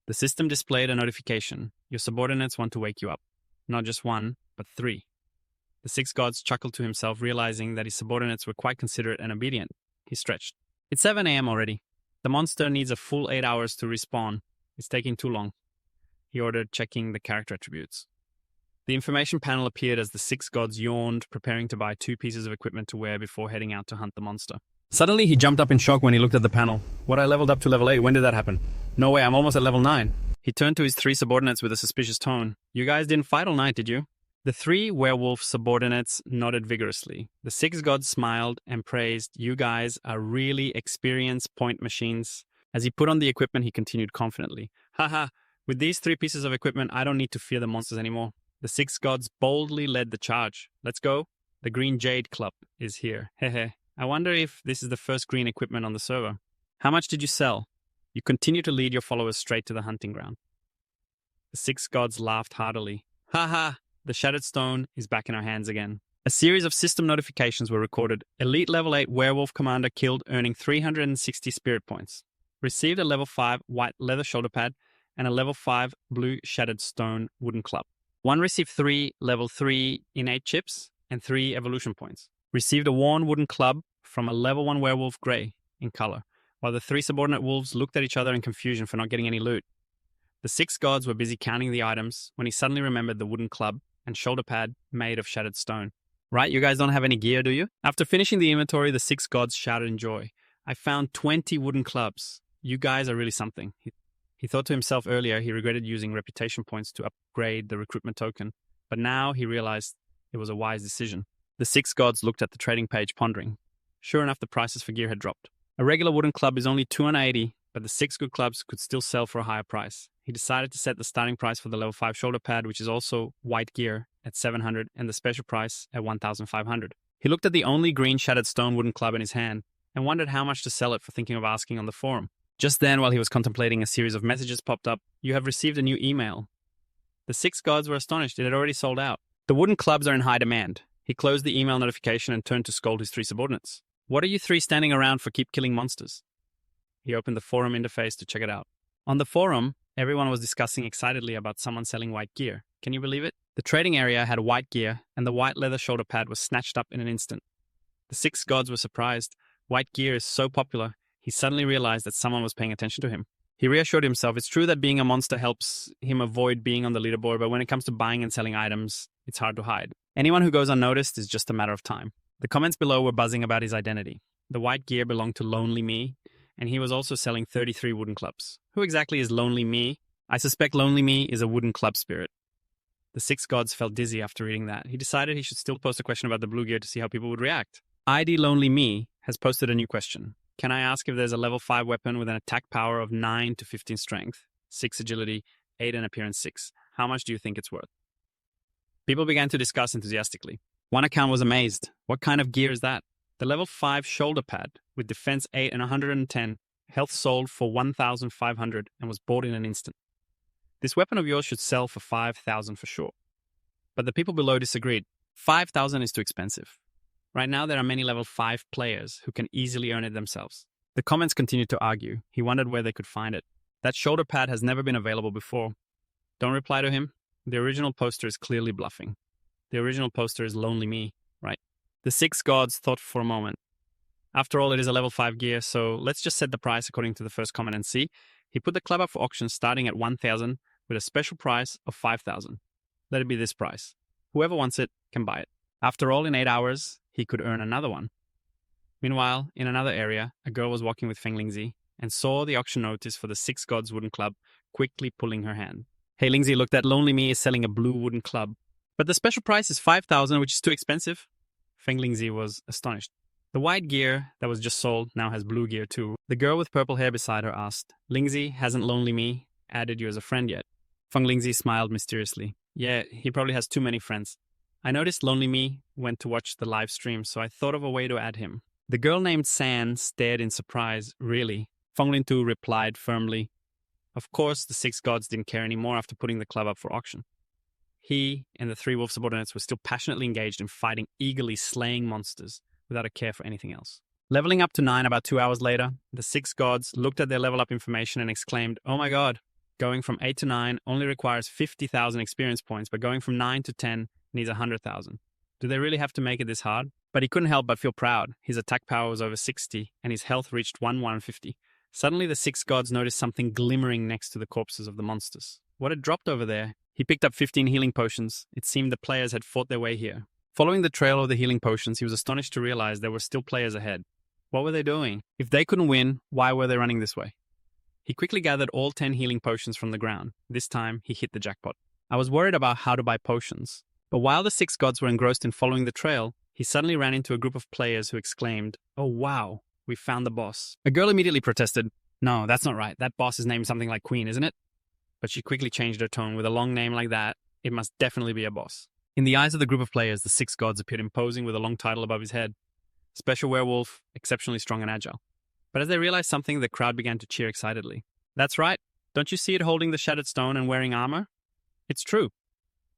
The system displayed a notification. Your subordinates want to wake you up. Not just 1, but 3. The 6 gods chuckled to himself, realizing that his subordinates were quite considerate and obedient. He stretched. It's 7 a.m. already. The monster needs a full 8 hours to respawn. It's taking too long. He ordered, checking the character attributes. The information panel appeared as the 6 gods yawned, preparing to buy 2 pieces of equipment to wear before heading out to hunt the monster. Suddenly, he jumped up in shock when he looked at the panel. What, I leveled up to level 8? When did that happen? No way, I'm almost at level 9. He turned to his 3 subordinates with a suspicious tone. You guys didn't fight all night, did you? The 3 werewolf subordinates nodded vigorously. The 6 gods smiled and praised, you guys are really experienced point machines. As he put on the equipment, he continued confidently. Haha, with these 3 pieces of equipment, I don't need to fear the monsters anymore. The 6 gods boldly led the charge. Let's go. The Green Jade Club is here. Hehe. I wonder if this is the first green equipment on the server. How much did you sell? You continue to lead your followers straight to the hunting ground. The six gods laughed heartily. Ha ha! The shattered stone is back in our hands again. A series of system notifications were recorded. Elite level 8 werewolf commander killed, earning 360 spirit points. Received a level 5 white leather shoulder pad and a level 5 blue shattered stone wooden club. One received 3 level 3 innate chips and 3 evolution points. Received a worn wooden club from a level 1 werewolf grey in color, while the 3 subordinate wolves looked at each other in confusion for not getting any loot. The 6 gods were busy counting the items when he suddenly remembered the wooden club and shoulder pad made of shattered stone. Right, you guys don't have any gear, do you? After finishing the inventory, the 6 gods shouted in joy. I found 20 wooden clubs. You guys are really something. He thought to himself earlier he regretted using reputation points to upgrade the recruitment token, but now he realized it was a wise decision. The 6 gods looked at the trading page, pondering. Sure enough, the prices for gear had dropped. A regular wooden club is only 280, but the 6 good clubs could still sell for a higher price. He decided to set the starting price for the level 5 shoulder pad, which is also white gear, at 700 and the special price at 1,500. He looked at the only green shattered stone wooden club in his hand and wondered how much to sell it for, thinking of asking on the forum. Just then, while he was contemplating, a series of messages popped up. You have received a new email. The 6 gods were astonished. It had already sold out. The wooden clubs are in high demand. He closed the email notification and turned to scold his 3 subordinates. What are you 3 standing around for? Keep killing monsters. He opened the forum interface to check it out. On the forum, everyone was discussing excitedly about someone selling white gear. Can you believe it? The trading area had white gear, and the white leather shoulder pad was snatched up in an instant. The 6 gods were surprised. White gear is so popular, he suddenly realized that someone was paying attention to him. He reassured himself it's true that being a monster helps him avoid being on the leaderboard, but when it comes to buying and selling items, it's hard to hide. Anyone who goes unnoticed is just a matter of time. The comments below were buzzing about his identity. The white gear belonged to Lonely Me, and he was also selling 33 wooden clubs. Who exactly is Lonely Me? I suspect Lonely Me is a wooden club spirit. The 6 gods felt dizzy after reading that. He decided he should still post a question about the blue gear to see how people would react. ID Lonely Me has posted a new question. Can I ask if there's a level 5 weapon with an attack power of 9 to 15 strength, 6 agility, 8 and appearance 6? How much do you think it's worth? People began to discuss enthusiastically. One account was amazed. What kind of gear is that? The level 5 shoulder pad with defense 8 and 110, health sold for 1,500 and was bought in an instant. This weapon of yours should sell for 5,000 for sure. But the people below disagreed. 5,000 is too expensive. Right now there are many level 5 players who can easily earn it themselves. The comments continued to argue. He wondered where they could find it. That shoulder pad has never been available before. Don't reply to him. The original poster is clearly bluffing. The original poster is Lonely Me, right? The 6 gods thought for a moment. After all, it is a level 5 gear, so let's just set the price according to the first comment and see. He put the club up for auction starting at 1,000 with a special price of 5,000. Let it be this price. Whoever wants it can buy it. After all, in 8 hours, he could earn another one. Meanwhile, in another area, a girl was walking with Feng Lingzi and saw the auction notice for the 6 gods wooden club, quickly pulling her hand. Hey, Lingzi looked at Lonely Me is selling a blue wooden club. But the special price is 5,000, which is too expensive. Feng Lingzi was astonished. The white gear that was just sold now has blue gear too. The girl with purple hair beside her asked, Lingzi, hasn't Lonely Me added you as a friend yet? Feng Lingzi smiled mysteriously. Yeah, he probably has too many friends. I noticed Lonely Me went to watch the live stream, so I thought of a way to add him. The girl named San stared in surprise. Really? Feng Lintu replied firmly. Of course, the 6 gods didn't care anymore after putting the club up for auction. He and the 3 wolf subordinates were still passionately engaged in fighting, eagerly slaying monsters without a care for anything else. Leveling up to 9 about 2 hours later, the 6 gods looked at their level up information and exclaimed, oh my god, going from 8 to 9 only requires 50,000 experience points, but going from 9 to 10 needs 100,000. Do they really have to make it this hard? But he couldn't help but feel proud. His attack power was over 60, and his health reached 150. Suddenly, the 6 gods noticed something glimmering next to the corpses of the monsters. What had dropped over there? He picked up 15 healing potions. It seemed the players had fought their way here. Following the trail of the healing potions, he was astonished to realize there were still players ahead. What were they doing? If they couldn't win, why were they running this way? He quickly gathered all 10 healing potions from the ground. This time, he hit the jackpot. I was worried about how to buy potions. But while the 6 gods were engrossed in following the trail, he suddenly ran into a group of players who exclaimed, oh wow, we found the boss. A girl immediately protested, no, that's not right. That boss is named something like Queen, isn't it? But she quickly changed her tone. With a long name like that, it must definitely be a boss. In the eyes of the group of players, the 6 gods appeared imposing with a long title above his head. Special werewolf, exceptionally strong and agile. But as they realized something, the crowd began to cheer excitedly. That's right. Don't you see it holding the shattered stone and wearing armor? It's true.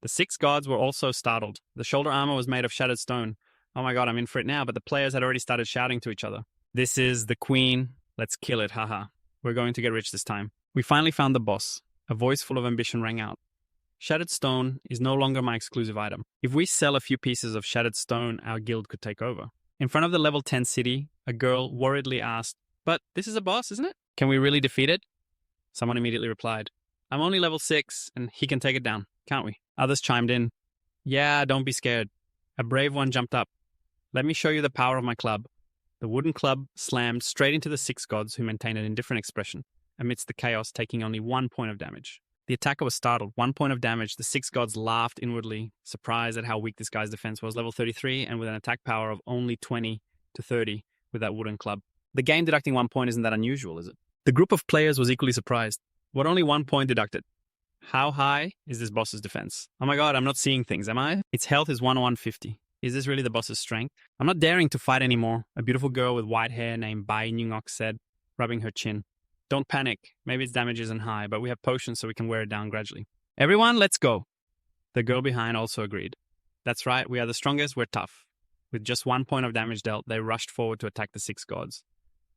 The 6 gods were also startled. The shoulder armor was made of shattered stone. Oh my god, I'm in for it now, but the players had already started shouting to each other. This is the queen. Let's kill it, haha. We're going to get rich this time. We finally found the boss. A voice full of ambition rang out. Shattered stone is no longer my exclusive item. If we sell a few pieces of shattered stone, our guild could take over. In front of the level 10 city, a girl worriedly asked, "But this is a boss, isn't it? Can we really defeat it?" Someone immediately replied, "I'm only level 6, and he can take it down, can't we?" Others chimed in, "Yeah, don't be scared." A brave one jumped up. "Let me show you the power of my club." The wooden club slammed straight into the 6 gods, who maintained an indifferent expression, amidst the chaos, taking only 1 point of damage. The attacker was startled. 1 point of damage. The 6 gods laughed inwardly, surprised at how weak this guy's defense was. Level 33, and with an attack power of only 20 to 30 with that wooden club. The game deducting 1 point isn't that unusual, is it? The group of players was equally surprised. What, only 1 point deducted? How high is this boss's defense? Oh my god, I'm not seeing things, am I? Its health is 10150. Is this really the boss's strength? I'm not daring to fight anymore, a beautiful girl with white hair named Bai Nyungok said, rubbing her chin. Don't panic. Maybe its damage isn't high, but we have potions so we can wear it down gradually. Everyone, let's go. The girl behind also agreed. That's right, we are the strongest, we're tough. With just 1 point of damage dealt, they rushed forward to attack the 6 gods.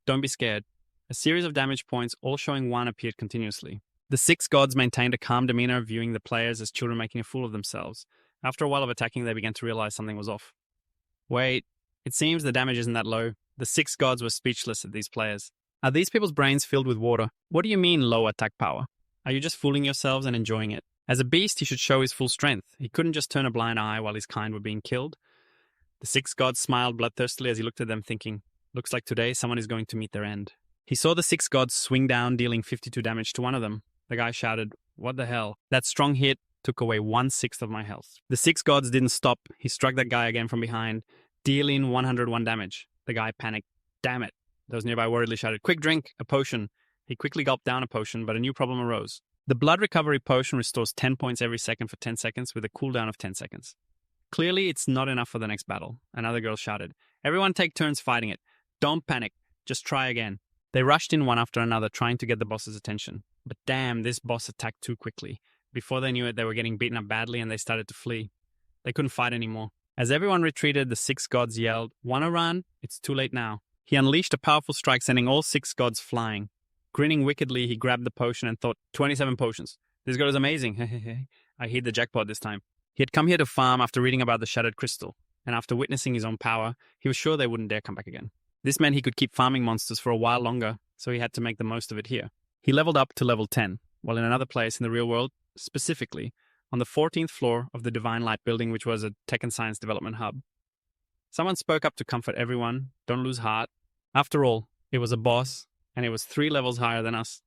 Don't be scared. A series of damage points, all showing 1, appeared continuously. The 6 gods maintained a calm demeanor, viewing the players as children making a fool of themselves. After a while of attacking, they began to realize something was off. Wait, it seems the damage isn't that low. The 6 gods were speechless at these players. Are these people's brains filled with water? What do you mean low attack power? Are you just fooling yourselves and enjoying it? As a beast, he should show his full strength. He couldn't just turn a blind eye while his kind were being killed. The 6 gods smiled bloodthirstily as he looked at them, thinking, looks like today someone is going to meet their end. He saw the 6 gods swing down, dealing 52 damage to one of them. The guy shouted, "What the hell? That strong hit took away 1/6 of my health." The 6 gods didn't stop. He struck that guy again from behind, dealing 101 damage. The guy panicked. Damn it. Those nearby worriedly shouted, "Quick drink, a potion." He quickly gulped down a potion, but a new problem arose. The blood recovery potion restores 10 points every second for 10 seconds with a cooldown of 10 seconds. Clearly, it's not enough for the next battle. Another girl shouted, "Everyone take turns fighting it. Don't panic. Just try again." They rushed in one after another, trying to get the boss's attention. But damn, this boss attacked too quickly. Before they knew it, they were getting beaten up badly and they started to flee. They couldn't fight anymore. As everyone retreated, the 6 gods yelled, "Wanna run? It's too late now." He unleashed a powerful strike, sending all 6 gods flying. Grinning wickedly, he grabbed the potion and thought, 27 potions. This girl is amazing. I hit the jackpot this time. He had come here to farm after reading about the shattered crystal, and after witnessing his own power, he was sure they wouldn't dare come back again. This meant he could keep farming monsters for a while longer, so he had to make the most of it here. He leveled up to level 10, while in another place in the real world, specifically on the 14th floor of the Divine Light building, which was a tech and science development hub. Someone spoke up to comfort everyone. Don't lose heart. After all, it was a boss, and it was 3 levels higher than us.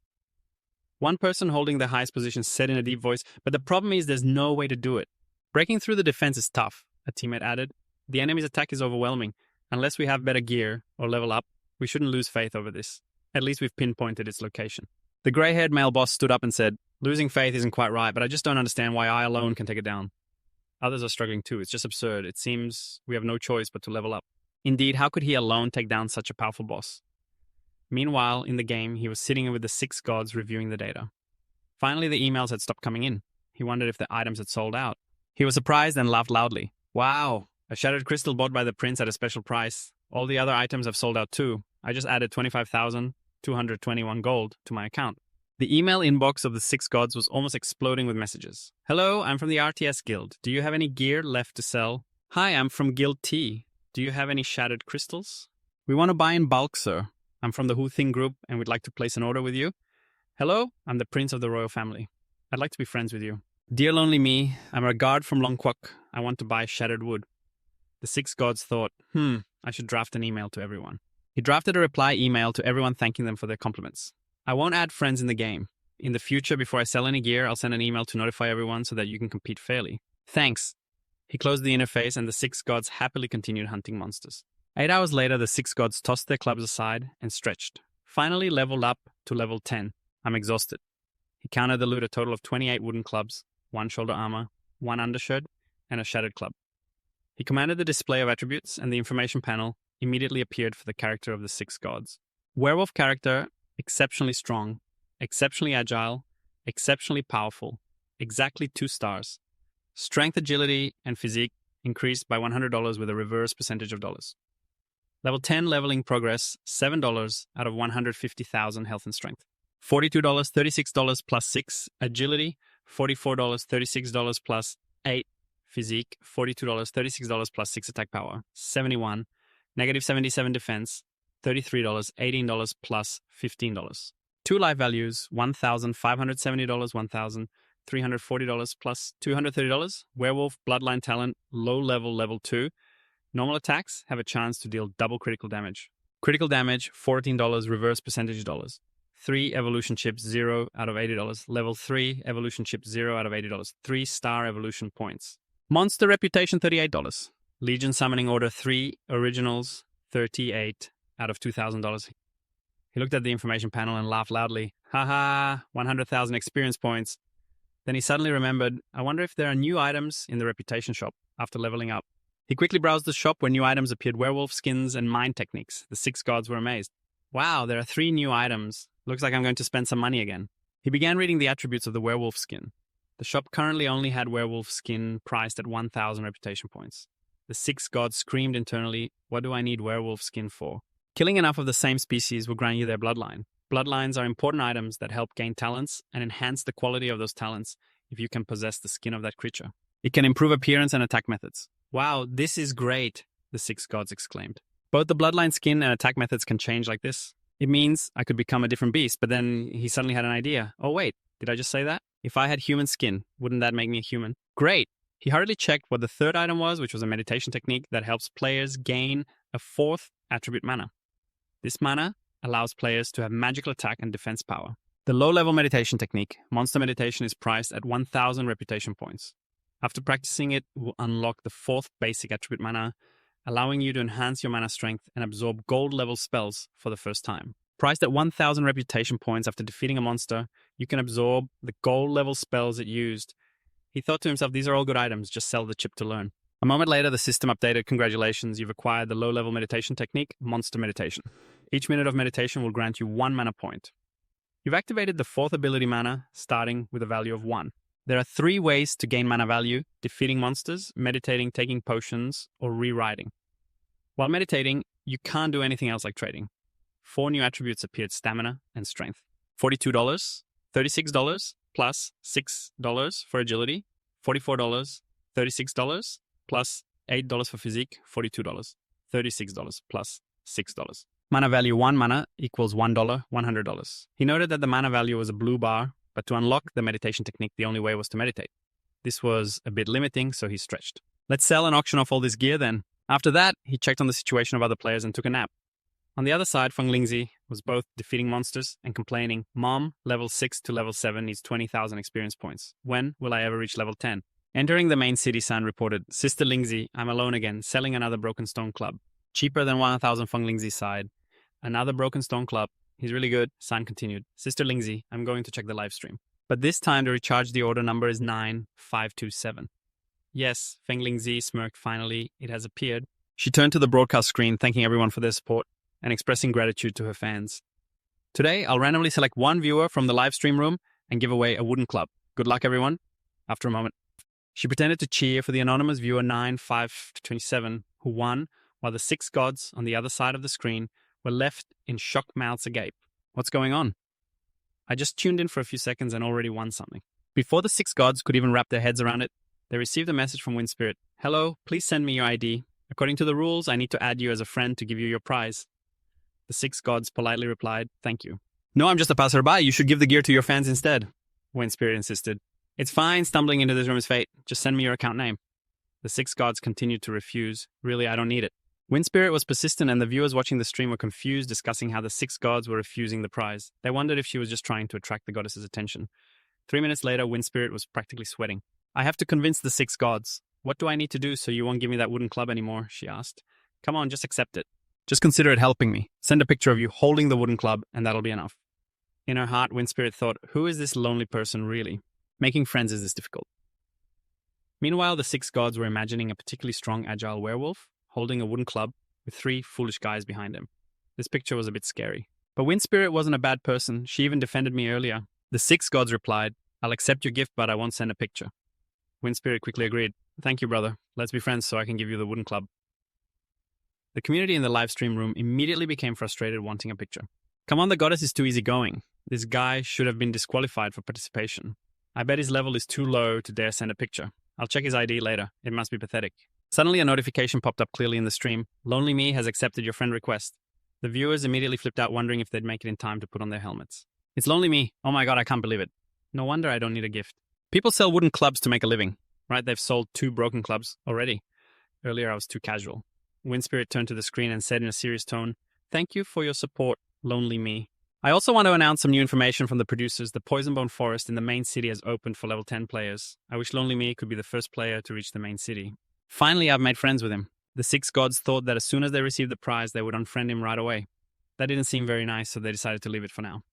One person holding the highest position said in a deep voice, "But the problem is there's no way to do it. Breaking through the defense is tough," a teammate added. "The enemy's attack is overwhelming. Unless we have better gear or level up, we shouldn't lose faith over this. At least we've pinpointed its location." The grey-haired male boss stood up and said, "Losing faith isn't quite right, but I just don't understand why I alone can take it down. Others are struggling too. It's just absurd. It seems we have no choice but to level up." Indeed, how could he alone take down such a powerful boss? Meanwhile, in the game, he was sitting with the 6 gods reviewing the data. Finally, the emails had stopped coming in. He wondered if the items had sold out. He was surprised and laughed loudly. "Wow, a shattered crystal bought by the prince at a special price. All the other items have sold out too. I just added 25,221 gold to my account." The email inbox of the 6 gods was almost exploding with messages. "Hello, I'm from the RTS Guild. Do you have any gear left to sell?" "Hi, I'm from Guild T. Do you have any shattered crystals?" "We want to buy in bulk, sir. I'm from the Who Thing group and we'd like to place an order with you." "Hello, I'm the prince of the royal family. I'd like to be friends with you." "Dear lonely me, I'm a guard from Longquok. I want to buy shattered wood." The 6 gods thought, I should draft an email to everyone. He drafted a reply email to everyone thanking them for their compliments. "I won't add friends in the game. In the future, before I sell any gear, I'll send an email to notify everyone so that you can compete fairly. Thanks." He closed the interface and the 6 gods happily continued hunting monsters. 8 hours later, the 6 gods tossed their clubs aside and stretched. Finally leveled up to level 10. "I'm exhausted." He counted the loot, a total of 28 wooden clubs, 1 shoulder armor, 1 undershirt, and a shattered club. He commanded the display of attributes, and the information panel immediately appeared for the character of the 6 gods. Werewolf character, exceptionally strong, exceptionally agile, exceptionally powerful, exactly 2 stars. Strength, agility, and physique increased by $100 with a reverse percentage of dollars. Level 10 leveling progress, $7 out of 150,000 health and strength. $42, $36 plus 6 agility, $44, $36 plus 8 physique, $42, $36 plus 6 attack power, 71, negative 77 defense, $33, $18 plus $15. 2 life values, $1,570, $1,340 plus $230. Werewolf bloodline talent, low level, level 2. Normal attacks have a chance to deal double critical damage. Critical damage, $14, reverse percentage dollars. 3 evolution chips, 0 out of $80. Level 3 evolution chips, 0 out of $80. 3 star evolution points. Monster reputation, $38. Legion summoning order 3 originals, 38 out of $2,000. He looked at the information panel and laughed loudly. Haha, 100,000 experience points. Then he suddenly remembered, I wonder if there are new items in the reputation shop after leveling up. He quickly browsed the shop where new items appeared: werewolf skins and mind techniques. The 6 gods were amazed. Wow, there are 3 new items. Looks like I'm going to spend some money again. He began reading the attributes of the werewolf skin. The shop currently only had werewolf skin priced at 1,000 reputation points. The 6 gods screamed internally, what do I need werewolf skin for? Killing enough of the same species will grant you their bloodline. Bloodlines are important items that help gain talents and enhance the quality of those talents if you can possess the skin of that creature. It can improve appearance and attack methods. Wow, this is great, the 6 gods exclaimed. Both the bloodline skin and attack methods can change like this. It means I could become a different beast, but then he suddenly had an idea. Oh wait, did I just say that? If I had human skin, wouldn't that make me a human? Great! He hurriedly checked what the 3rd item was, which was a meditation technique that helps players gain a 4th attribute mana. This mana allows players to have magical attack and defense power. The low-level meditation technique, Monster Meditation, is priced at 1,000 reputation points. After practicing it, will unlock the 4th basic attribute mana, allowing you to enhance your mana strength and absorb gold-level spells for the first time. Priced at 1,000 reputation points after defeating a monster, you can absorb the gold-level spells it used. He thought to himself, these are all good items, just sell the chip to learn. A moment later, the system updated, congratulations, you've acquired the low-level meditation technique, Monster Meditation. Each minute of meditation will grant you 1 mana point. You've activated the 4th ability mana, starting with a value of 1. There are 3 ways to gain mana value: defeating monsters, meditating, taking potions, or rewriting. While meditating, you can't do anything else like trading. 4 new attributes appeared: stamina and strength. $42, $36 plus $6 for agility, $44, $36 plus $8 for physique, $42, $36 plus $6. Mana value 1 mana equals $1, $100. He noted that the mana value was a blue bar, but to unlock the meditation technique, the only way was to meditate. This was a bit limiting, so he stretched. Let's sell and auction off all this gear then. After that, he checked on the situation of other players and took a nap. On the other side, Feng Lingzi was both defeating monsters and complaining, Mom, level 6 to level 7 needs 20,000 experience points. When will I ever reach level 10? Entering the main city, San reported, Sister Lingzi, I'm alone again, selling another broken stone club. Cheaper than 1,000 Feng Lingzi's side. Another broken stone club. He's really good. San continued, Sister Lingzi, I'm going to check the live stream. But this time to recharge the order number is 9527. Yes, Feng Lingzi smirked finally. It has appeared. She turned to the broadcast screen, thanking everyone for their support and expressing gratitude to her fans. Today, I'll randomly select 1 viewer from the live stream room and give away a wooden club. Good luck, everyone. After a moment, she pretended to cheer for the anonymous viewer 9527, who won, while the 6 gods on the other side of the screen were left in shocked mouths agape. What's going on? I just tuned in for a few seconds and already won something. Before the 6 gods could even wrap their heads around it, they received a message from Wind Spirit. Hello, please send me your ID. According to the rules, I need to add you as a friend to give you your prize. The 6 gods politely replied, thank you. No, I'm just a passerby. You should give the gear to your fans instead, Wind Spirit insisted. It's fine, stumbling into this room is fate. Just send me your account name. The 6 gods continued to refuse. Really, I don't need it. Wind Spirit was persistent, and the viewers watching the stream were confused, discussing how the 6 gods were refusing the prize. They wondered if she was just trying to attract the goddess's attention. 3 minutes later, Wind Spirit was practically sweating. I have to convince the 6 gods. What do I need to do so you won't give me that wooden club anymore? She asked. Come on, just accept it. Just consider it helping me. Send a picture of you holding the wooden club, and that'll be enough. In her heart, Wind Spirit thought, who is this lonely person really? Making friends is this difficult. Meanwhile, the 6 gods were imagining a particularly strong, agile werewolf holding a wooden club with 3 foolish guys behind him. This picture was a bit scary. But Wind Spirit wasn't a bad person. She even defended me earlier. The 6 gods replied, I'll accept your gift, but I won't send a picture. Wind Spirit quickly agreed. Thank you, brother. Let's be friends so I can give you the wooden club. The community in the live stream room immediately became frustrated, wanting a picture. Come on, the goddess is too easygoing. This guy should have been disqualified for participation. I bet his level is too low to dare send a picture. I'll check his ID later. It must be pathetic. Suddenly, a notification popped up clearly in the stream. Lonely Me has accepted your friend request. The viewers immediately flipped out, wondering if they'd make it in time to put on their helmets. It's Lonely Me. Oh my god, I can't believe it. No wonder I don't need a gift. People sell wooden clubs to make a living, right? They've sold 2 broken clubs already. Earlier, I was too casual. Wind Spirit turned to the screen and said in a serious tone, "Thank you for your support, Lonely Me. I also want to announce some new information from the producers. The Poisonbone Forest in the main city has opened for level 10 players. I wish Lonely Me could be the first player to reach the main city." Finally, I've made friends with him. The 6 gods thought that as soon as they received the prize, they would unfriend him right away. That didn't seem very nice, so they decided to leave it for now.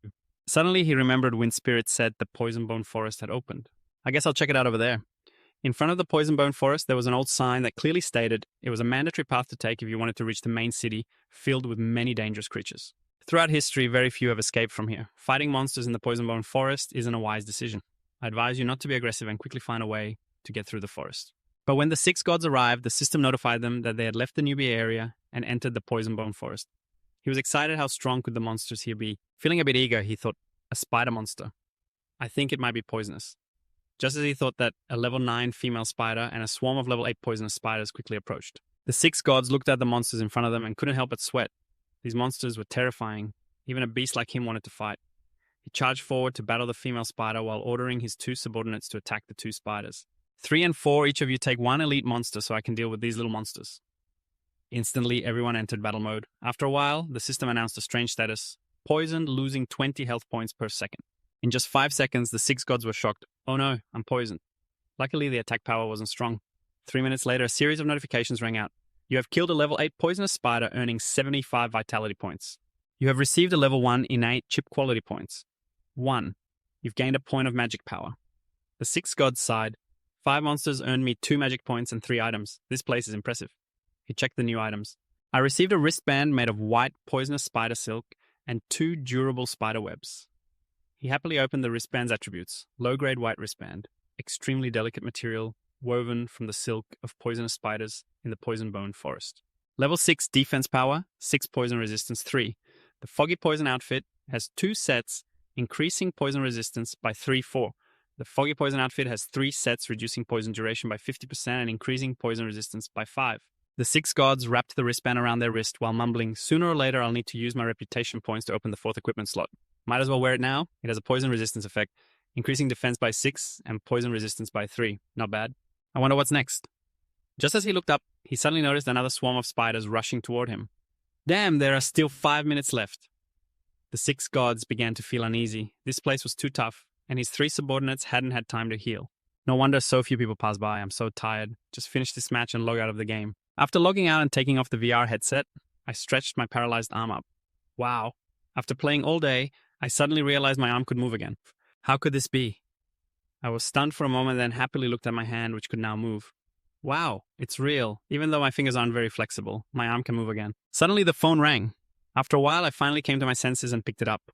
Suddenly, he remembered Wind Spirit said the Poisonbone Forest had opened. I guess I'll check it out over there. In front of the Poisonbone Forest, there was an old sign that clearly stated it was a mandatory path to take if you wanted to reach the main city, filled with many dangerous creatures. Throughout history, very few have escaped from here. Fighting monsters in the Poisonbone Forest isn't a wise decision. I advise you not to be aggressive and quickly find a way to get through the forest. But when the 6 gods arrived, the system notified them that they had left the newbie area and entered the Poisonbone Forest. He was excited how strong could the monsters here be. Feeling a bit eager, he thought, a spider monster. I think it might be poisonous. Just as he thought that, a level 9 female spider and a swarm of level 8 poisonous spiders quickly approached. The 6 gods looked at the monsters in front of them and couldn't help but sweat. These monsters were terrifying. Even a beast like him wanted to fight. He charged forward to battle the female spider while ordering his 2 subordinates to attack the 2 spiders. 3 and 4, each of you take 1 elite monster so I can deal with these little monsters. Instantly, everyone entered battle mode. After a while, the system announced a strange status. Poisoned, losing 20 health points per second. In just 5 seconds, the 6 gods were shocked. Oh no, I'm poisoned. Luckily, the attack power wasn't strong. 3 minutes later, a series of notifications rang out. You have killed a level 8 poisonous spider, earning 75 vitality points. You have received a level 1 innate chip quality points. 1. You've gained a point of magic power. The 6 gods sighed. 5 monsters earned me 2 magic points and 3 items. This place is impressive. He checked the new items. I received a wristband made of white poisonous spider silk and 2 durable spider webs. He happily opened the wristband's attributes. Low-grade white wristband. Extremely delicate material, woven from the silk of poisonous spiders in the Poisonbone Forest. Level 6 defense power, 6 poison resistance 3. The Foggy Poison outfit has 2 sets, increasing poison resistance by 3-4. The Foggy Poison outfit has 3 sets, reducing poison duration by 50% and increasing poison resistance by 5. The 6 gods wrapped the wristband around their wrist while mumbling, "Sooner or later I'll need to use my reputation points to open the 4th equipment slot. Might as well wear it now. It has a poison resistance effect, increasing defense by 6 and poison resistance by 3. Not bad. I wonder what's next." Just as he looked up, he suddenly noticed another swarm of spiders rushing toward him. Damn, there are still 5 minutes left. The 6 gods began to feel uneasy. This place was too tough, and his 3 subordinates hadn't had time to heal. No wonder so few people pass by. I'm so tired. Just finish this match and log out of the game. After logging out and taking off the VR headset, I stretched my paralyzed arm up. Wow. After playing all day, I suddenly realized my arm could move again. How could this be? I was stunned for a moment, then happily looked at my hand, which could now move. Wow, it's real. Even though my fingers aren't very flexible, my arm can move again. Suddenly the phone rang. After a while, I finally came to my senses and picked it up.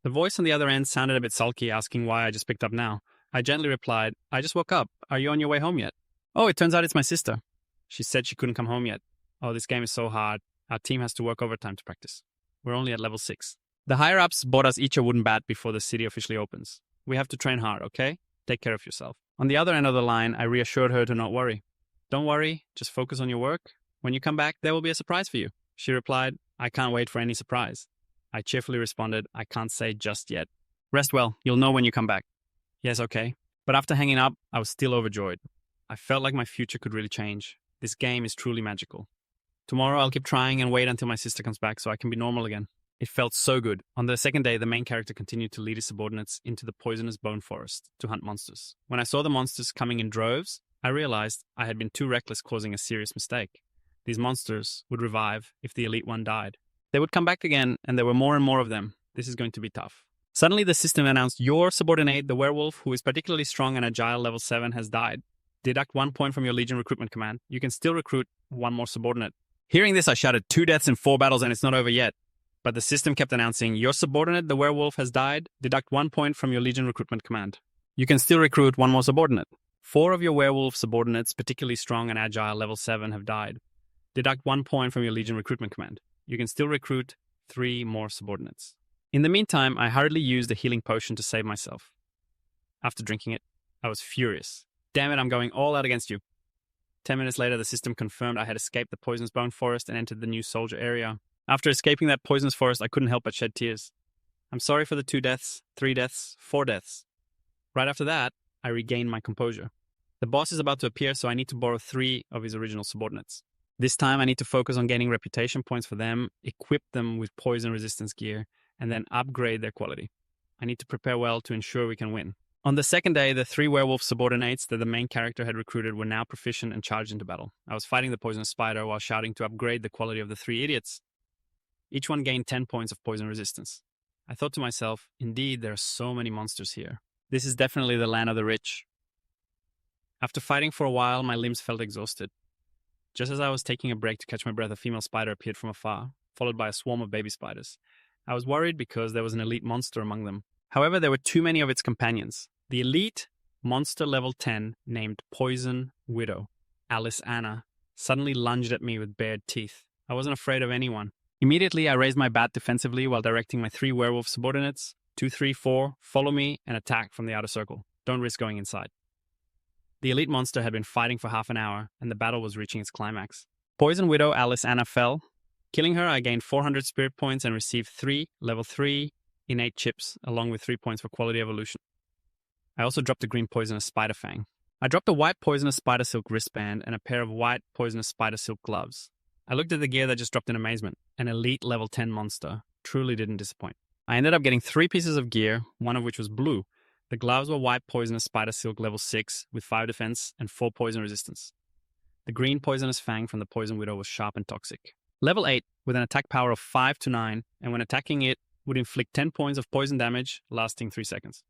The voice on the other end sounded a bit sulky, asking why I just picked up now. I gently replied, "I just woke up. Are you on your way home yet?" "Oh, it turns out it's my sister. She said she couldn't come home yet. Oh, this game is so hard. Our team has to work overtime to practice. We're only at level 6. The higher-ups bought us each a wooden bat before the city officially opens. We have to train hard, okay? Take care of yourself." On the other end of the line, I reassured her to not worry. "Don't worry, just focus on your work. When you come back, there will be a surprise for you." She replied, "I can't wait for any surprise." I cheerfully responded, "I can't say just yet." "Rest well, you'll know when you come back." "Yes, okay." But after hanging up, I was still overjoyed. I felt like my future could really change. This game is truly magical. Tomorrow I'll keep trying and wait until my sister comes back so I can be normal again. It felt so good. On the second day, the main character continued to lead his subordinates into the poisonous bone forest to hunt monsters. When I saw the monsters coming in droves, I realized I had been too reckless, causing a serious mistake. These monsters would revive if the elite one died. They would come back again, and there were more and more of them. This is going to be tough. Suddenly, the system announced your subordinate, the werewolf, who is particularly strong and agile level 7, has died. Deduct 1 point from your Legion recruitment command. You can still recruit 1 more subordinate. Hearing this, I shouted, 2 deaths in 4 battles and it's not over yet. But the system kept announcing, your subordinate, the werewolf, has died. Deduct 1 point from your Legion recruitment command. You can still recruit one more subordinate. 4 of your werewolf subordinates, particularly strong and agile, level 7, have died. Deduct 1 point from your Legion recruitment command. You can still recruit 3 more subordinates. In the meantime, I hurriedly used a healing potion to save myself. After drinking it, I was furious. Damn it, I'm going all out against you. 10 minutes later, the system confirmed I had escaped the poisonous bone forest and entered the new soldier area. After escaping that poisonous forest, I couldn't help but shed tears. I'm sorry for the 2 deaths, 3 deaths, 4 deaths. Right after that, I regained my composure. The boss is about to appear, so I need to borrow 3 of his original subordinates. This time, I need to focus on gaining reputation points for them, equip them with poison resistance gear, and then upgrade their quality. I need to prepare well to ensure we can win. On the second day, the 3 werewolf subordinates that the main character had recruited were now proficient and charged into battle. I was fighting the poisonous spider while shouting to upgrade the quality of the 3 idiots. Each one gained 10 points of poison resistance. I thought to myself, indeed, there are so many monsters here. This is definitely the land of the rich. After fighting for a while, my limbs felt exhausted. Just as I was taking a break to catch my breath, a female spider appeared from afar, followed by a swarm of baby spiders. I was worried because there was an elite monster among them. However, there were too many of its companions. The elite monster level 10, named Poison Widow, Alice Anna, suddenly lunged at me with bared teeth. I wasn't afraid of anyone. Immediately, I raised my bat defensively while directing my 3 werewolf subordinates, 2, 3, 4, follow me and attack from the outer circle. Don't risk going inside. The elite monster had been fighting for half an hour, and the battle was reaching its climax. Poison Widow Alice Anna fell. Killing her, I gained 400 spirit points and received 3 level 3 innate chips, along with 3 points for quality evolution. I also dropped a green poisonous spider fang. I dropped a white poisonous spider silk wristband and a pair of white poisonous spider silk gloves. I looked at the gear that just dropped in amazement. An elite level 10 monster. Truly didn't disappoint. I ended up getting 3 pieces of gear, one of which was blue. The gloves were white poisonous spider silk level 6 with 5 defense and 4 poison resistance. The green poisonous fang from the Poison Widow was sharp and toxic. Level 8 with an attack power of 5 to 9, and when attacking it, would inflict 10 points of poison damage, lasting 3 seconds.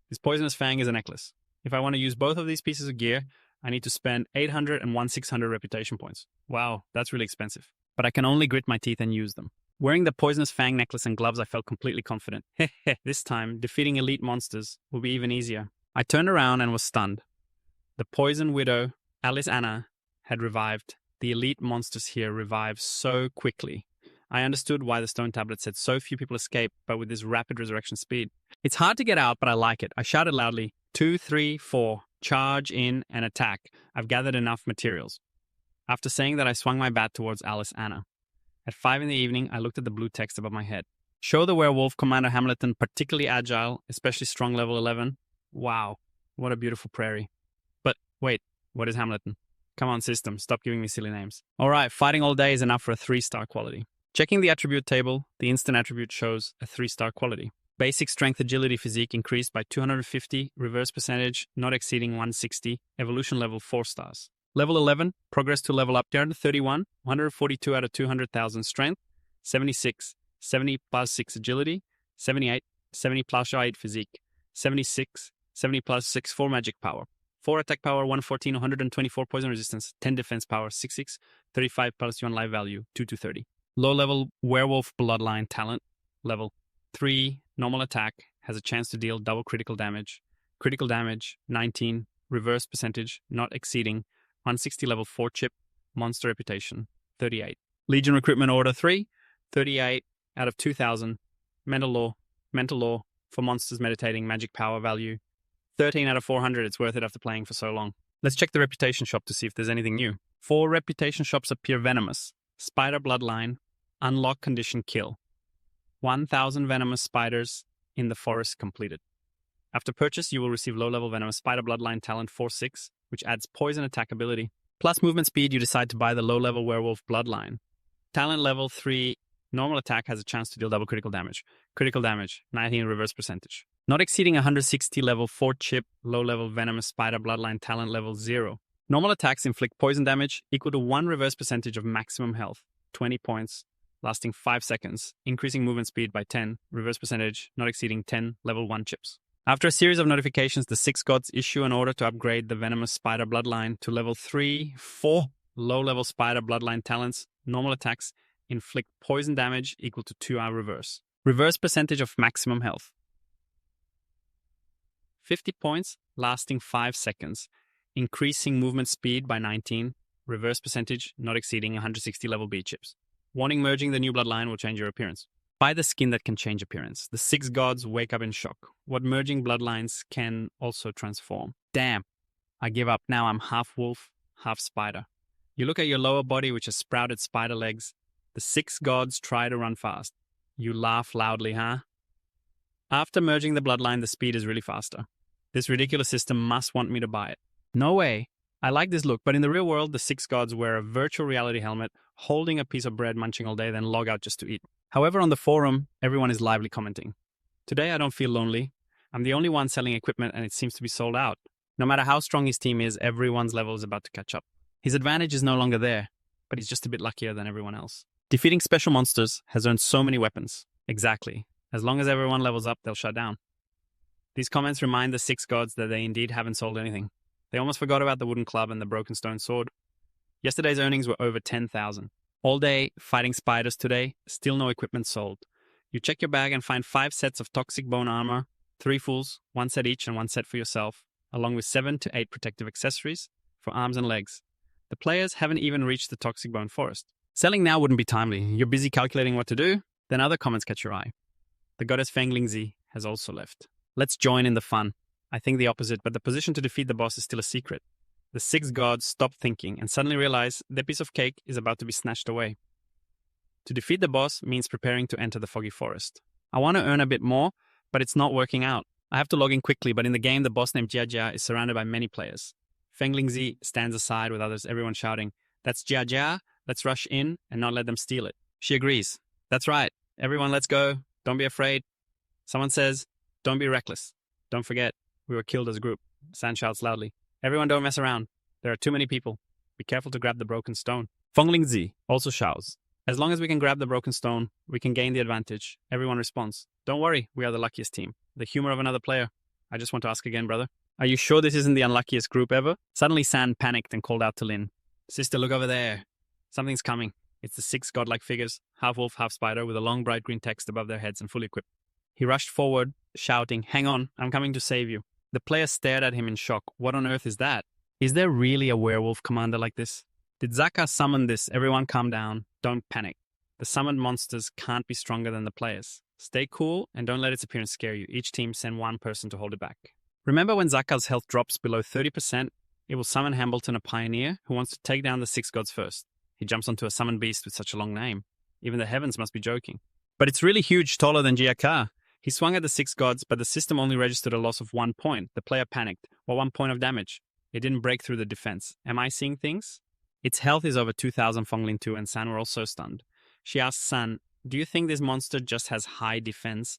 This poisonous fang is a necklace. If I want to use both of these pieces of gear, I need to spend 800 and 1,600 reputation points. Wow, that's really expensive. But I can only grit my teeth and use them. Wearing the poisonous fang necklace and gloves, I felt completely confident. This time, defeating elite monsters will be even easier. I turned around and was stunned. The Poison Widow, Alice Anna, had revived. The elite monsters here revived so quickly. I understood why the stone tablet said so few people escape, but with this rapid resurrection speed. It's hard to get out, but I like it. I shouted loudly, 2, 3, 4, charge in and attack. I've gathered enough materials. After saying that, I swung my bat towards Alice Anna. At 5 in the evening, I looked at the blue text above my head. Show the werewolf Commander Hamilton particularly agile, especially strong level 11. Wow, what a beautiful prairie. But wait, what is Hamilton? Come on, system, stop giving me silly names. Alright, fighting all day is enough for a 3-star quality. Checking the attribute table, the instant attribute shows a 3-star quality. Basic strength agility physique increased by 250, reverse percentage not exceeding 160, evolution level 4 stars. Level 11, progress to level up 231, 142 out of 200,000 strength, 76, 70 plus 6 agility, 78, 70 plus 8 physique, 76, 70 plus 6 4 magic power, 4 attack power, 114, 124 poison resistance, 10 defense power, 66, 35 plus 1 life value, 2 to 30. Low level werewolf bloodline talent, level 3, normal attack, has a chance to deal double critical damage, 19, reverse percentage not exceeding 160 level 4 chip, monster reputation, 38. Legion recruitment order 3, 38 out of 2,000, mental law for monsters meditating, magic power value, 13 out of 400, it's worth it after playing for so long. Let's check the reputation shop to see if there's anything new. 4 reputation shops appear venomous, spider bloodline, unlock condition kill. 1,000 venomous spiders in the forest completed. After purchase, you will receive low-level venomous spider bloodline talent 4/6, which adds poison attack ability. Plus movement speed, you decide to buy the low-level werewolf bloodline. Talent level 3, normal attack has a chance to deal double critical damage. Critical damage, 19 reverse percentage. Not exceeding 160 level 4 chip, low-level venomous spider bloodline talent level 0. Normal attacks inflict poison damage equal to 1 reverse percentage of maximum health, 20 points, lasting 5 seconds, increasing movement speed by 10, reverse percentage not exceeding 10 level 1 chips. After a series of notifications, the 6 gods issue an order to upgrade the venomous spider bloodline to level 3, 4 low-level spider bloodline talents. Normal attacks inflict poison damage equal to 2 hour reverse. Reverse percentage of maximum health, 50 points, lasting 5 seconds, increasing movement speed by 19, reverse percentage not exceeding 160 level B chips. Warning, merging the new bloodline will change your appearance. By the skin that can change appearance, the 6 gods wake up in shock. What merging bloodlines can also transform. Damn, I give up. Now I'm half wolf, half spider. You look at your lower body, which has sprouted spider legs. The 6 gods try to run fast. You laugh loudly, huh? After merging the bloodline, the speed is really faster. This ridiculous system must want me to buy it. No way. I like this look, but in the real world, the 6 gods wear a virtual reality helmet, holding a piece of bread, munching all day, then log out just to eat. However, on the forum, everyone is lively commenting. Today, I don't feel lonely. I'm the only one selling equipment, and it seems to be sold out. No matter how strong his team is, everyone's level is about to catch up. His advantage is no longer there, but he's just a bit luckier than everyone else. Defeating special monsters has earned so many weapons. Exactly. As long as everyone levels up, they'll shut down. These comments remind the 6 gods that they indeed haven't sold anything. They almost forgot about the wooden club and the broken stone sword. Yesterday's earnings were over 10,000. All day, fighting spiders today, still no equipment sold. You check your bag and find 5 sets of toxic bone armor, 3 fulls, 1 set each and 1 set for yourself, along with 7 to 8 protective accessories for arms and legs. The players haven't even reached the toxic bone forest. Selling now wouldn't be timely. You're busy calculating what to do, then other comments catch your eye. The goddess Fenglingzi has also left. Let's join in the fun. I think the opposite, but the position to defeat the boss is still a secret. The 6 gods stop thinking and suddenly realize their piece of cake is about to be snatched away. To defeat the boss means preparing to enter the foggy forest. I want to earn a bit more, but it's not working out. I have to log in quickly, but in the game, the boss named Jia Jia is surrounded by many players. Fenglingzi stands aside with others, everyone shouting, "That's Jia Jia, let's rush in and not let them steal it." She agrees. "That's right. Everyone, let's go. Don't be afraid." Someone says, "Don't be reckless. Don't forget, we were killed as a group." San shouts loudly, "Everyone don't mess around. There are too many people. Be careful to grab the broken stone." Fenglingzi also shouts, "As long as we can grab the broken stone, we can gain the advantage." Everyone responds, "Don't worry, we are the luckiest team." The humor of another player. "I just want to ask again, brother. Are you sure this isn't the unluckiest group ever?" Suddenly San panicked and called out to Lin, "Sister, look over there. Something's coming." It's the 6 godlike figures, half wolf, half spider, with a long bright green text above their heads and fully equipped. He rushed forward, shouting, "Hang on, I'm coming to save you." The players stared at him in shock. What on earth is that? Is there really a werewolf commander like this? Did Zaka summon this? Everyone calm down. Don't panic. The summoned monsters can't be stronger than the players. Stay cool and don't let its appearance scare you. Each team send 1 person to hold it back. Remember when Zaka's health drops below 30%, it will summon Hambleton, a pioneer, who wants to take down the 6 gods first. He jumps onto a summoned beast with such a long name. Even the heavens must be joking. But it's really huge, taller than Jiaka. He swung at the 6 gods, but the system only registered a loss of 1 point. The player panicked. Well, 1 point of damage. It didn't break through the defense. Am I seeing things? Its health is over 2,000. Fenglin 2 and San were also stunned. She asked San, "Do you think this monster just has high defense?"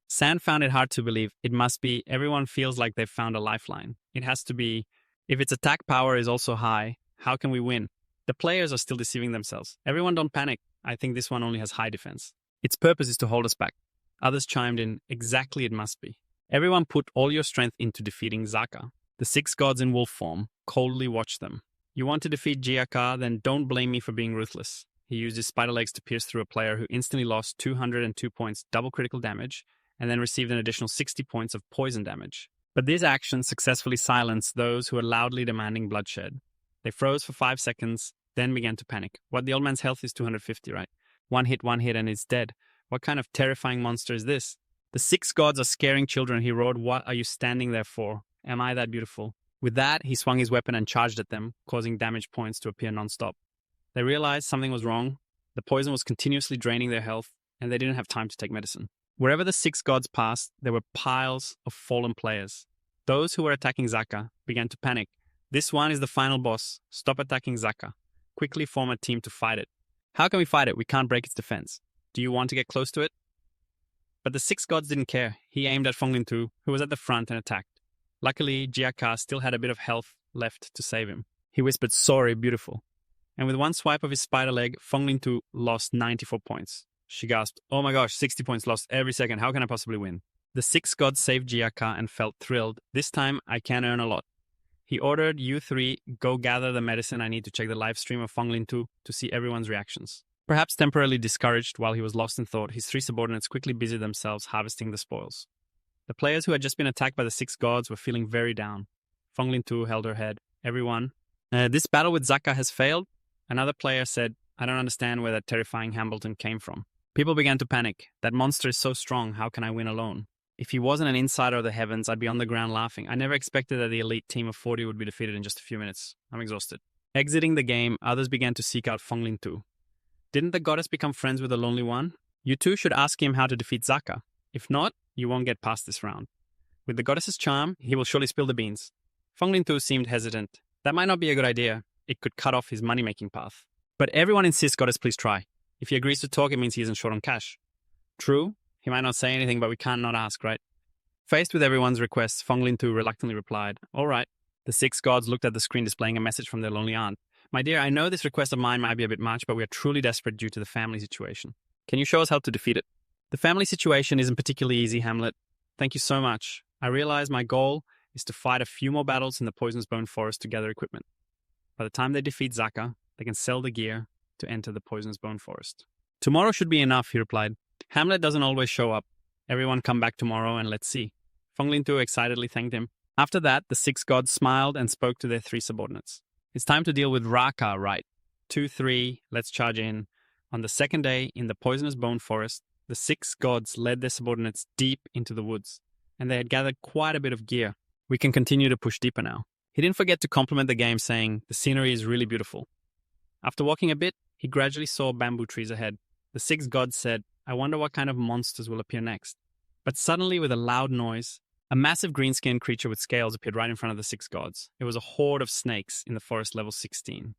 San found it hard to believe. It must be. Everyone feels like they've found a lifeline. It has to be. If its attack power is also high, how can we win? The players are still deceiving themselves. Everyone don't panic. I think this one only has high defense. Its purpose is to hold us back. Others chimed in, "Exactly, it must be." Everyone put all your strength into defeating Zaka. The 6 gods in wolf form coldly watched them. You want to defeat Jiaka, then don't blame me for being ruthless. He used his spider legs to pierce through a player who instantly lost 202 points double critical damage and then received an additional 60 points of poison damage. But this action successfully silenced those who were loudly demanding bloodshed. They froze for 5 seconds, then began to panic. What, the old man's health is 250, right? One hit, and it's dead. What kind of terrifying monster is this? The 6 gods are scaring children, he roared. What are you standing there for? Am I that beautiful? With that, he swung his weapon and charged at them, causing damage points to appear non-stop. They realized something was wrong. The poison was continuously draining their health, and they didn't have time to take medicine. Wherever the 6 gods passed, there were piles of fallen players. Those who were attacking Zaka began to panic. "This one is the final boss. Stop attacking Zaka. Quickly form a team to fight it." "How can we fight it? We can't break its defense." "Do you want to get close to it?" But the 6 gods didn't care. He aimed at Fenglin 2, who was at the front, and attacked. Luckily, Jiaka still had a bit of health left to save him. He whispered, "Sorry, beautiful." And with one swipe of his spider leg, Fenglin 2 lost 94 points. She gasped, "Oh my gosh, 60 points lost every second. How can I possibly win?" The 6 gods saved Jiaka and felt thrilled. "This time, I can earn a lot." He ordered you 3, "Go gather the medicine. I need to check the live stream of Fenglin 2 to see everyone's reactions." Perhaps temporarily discouraged while he was lost in thought, his 3 subordinates quickly busied themselves harvesting the spoils. The players who had just been attacked by the six gods were feeling very down. Fenglin Tu held her head. Everyone, this battle with Zaka has failed. Another player said, I don't understand where that terrifying Hambleton came from. People began to panic. That monster is so strong, how can I win alone? If he wasn't an insider of the heavens, I'd be on the ground laughing. I never expected that the elite team of 40 would be defeated in just a few minutes. I'm exhausted. Exiting the game, others began to seek out Fenglin Tu. Didn't the goddess become friends with the Lonely One? You two should ask him how to defeat Zaka. If not, you won't get past this round. With the goddess's charm, he will surely spill the beans. Fenglin Tu seemed hesitant. That might not be a good idea. It could cut off his money-making path. But everyone insists goddess please try. If he agrees to talk, it means he isn't short on cash. True, he might not say anything, but we can't not ask, right? Faced with everyone's requests, Fenglin Tu reluctantly replied, all right. The six gods looked at the screen displaying a message from their lonely aunt. My dear, I know this request of mine might be a bit much, but we are truly desperate due to the family situation. Can you show us how to defeat it? The family situation isn't particularly easy, Hamlet. Thank you so much. I realize my goal is to fight a few more battles in the Poisonous Bone Forest to gather equipment. By the time they defeat Zaka, they can sell the gear to enter the Poisonous Bone Forest. Tomorrow should be enough, he replied. Hamlet doesn't always show up. Everyone come back tomorrow and let's see. Fenglin Tu excitedly thanked him. After that, the six gods smiled and spoke to their three subordinates. It's time to deal with Raka, right? 2-3, let's charge in. On the second day, in the Poisonous Bone Forest, the six gods led their subordinates deep into the woods, and they had gathered quite a bit of gear. We can continue to push deeper now. He didn't forget to compliment the game, saying, the scenery is really beautiful. After walking a bit, he gradually saw bamboo trees ahead. The six gods said, I wonder what kind of monsters will appear next. But suddenly, with a loud noise, a massive green-skinned creature with scales appeared right in front of the six gods. It was a horde of snakes in the forest level 16.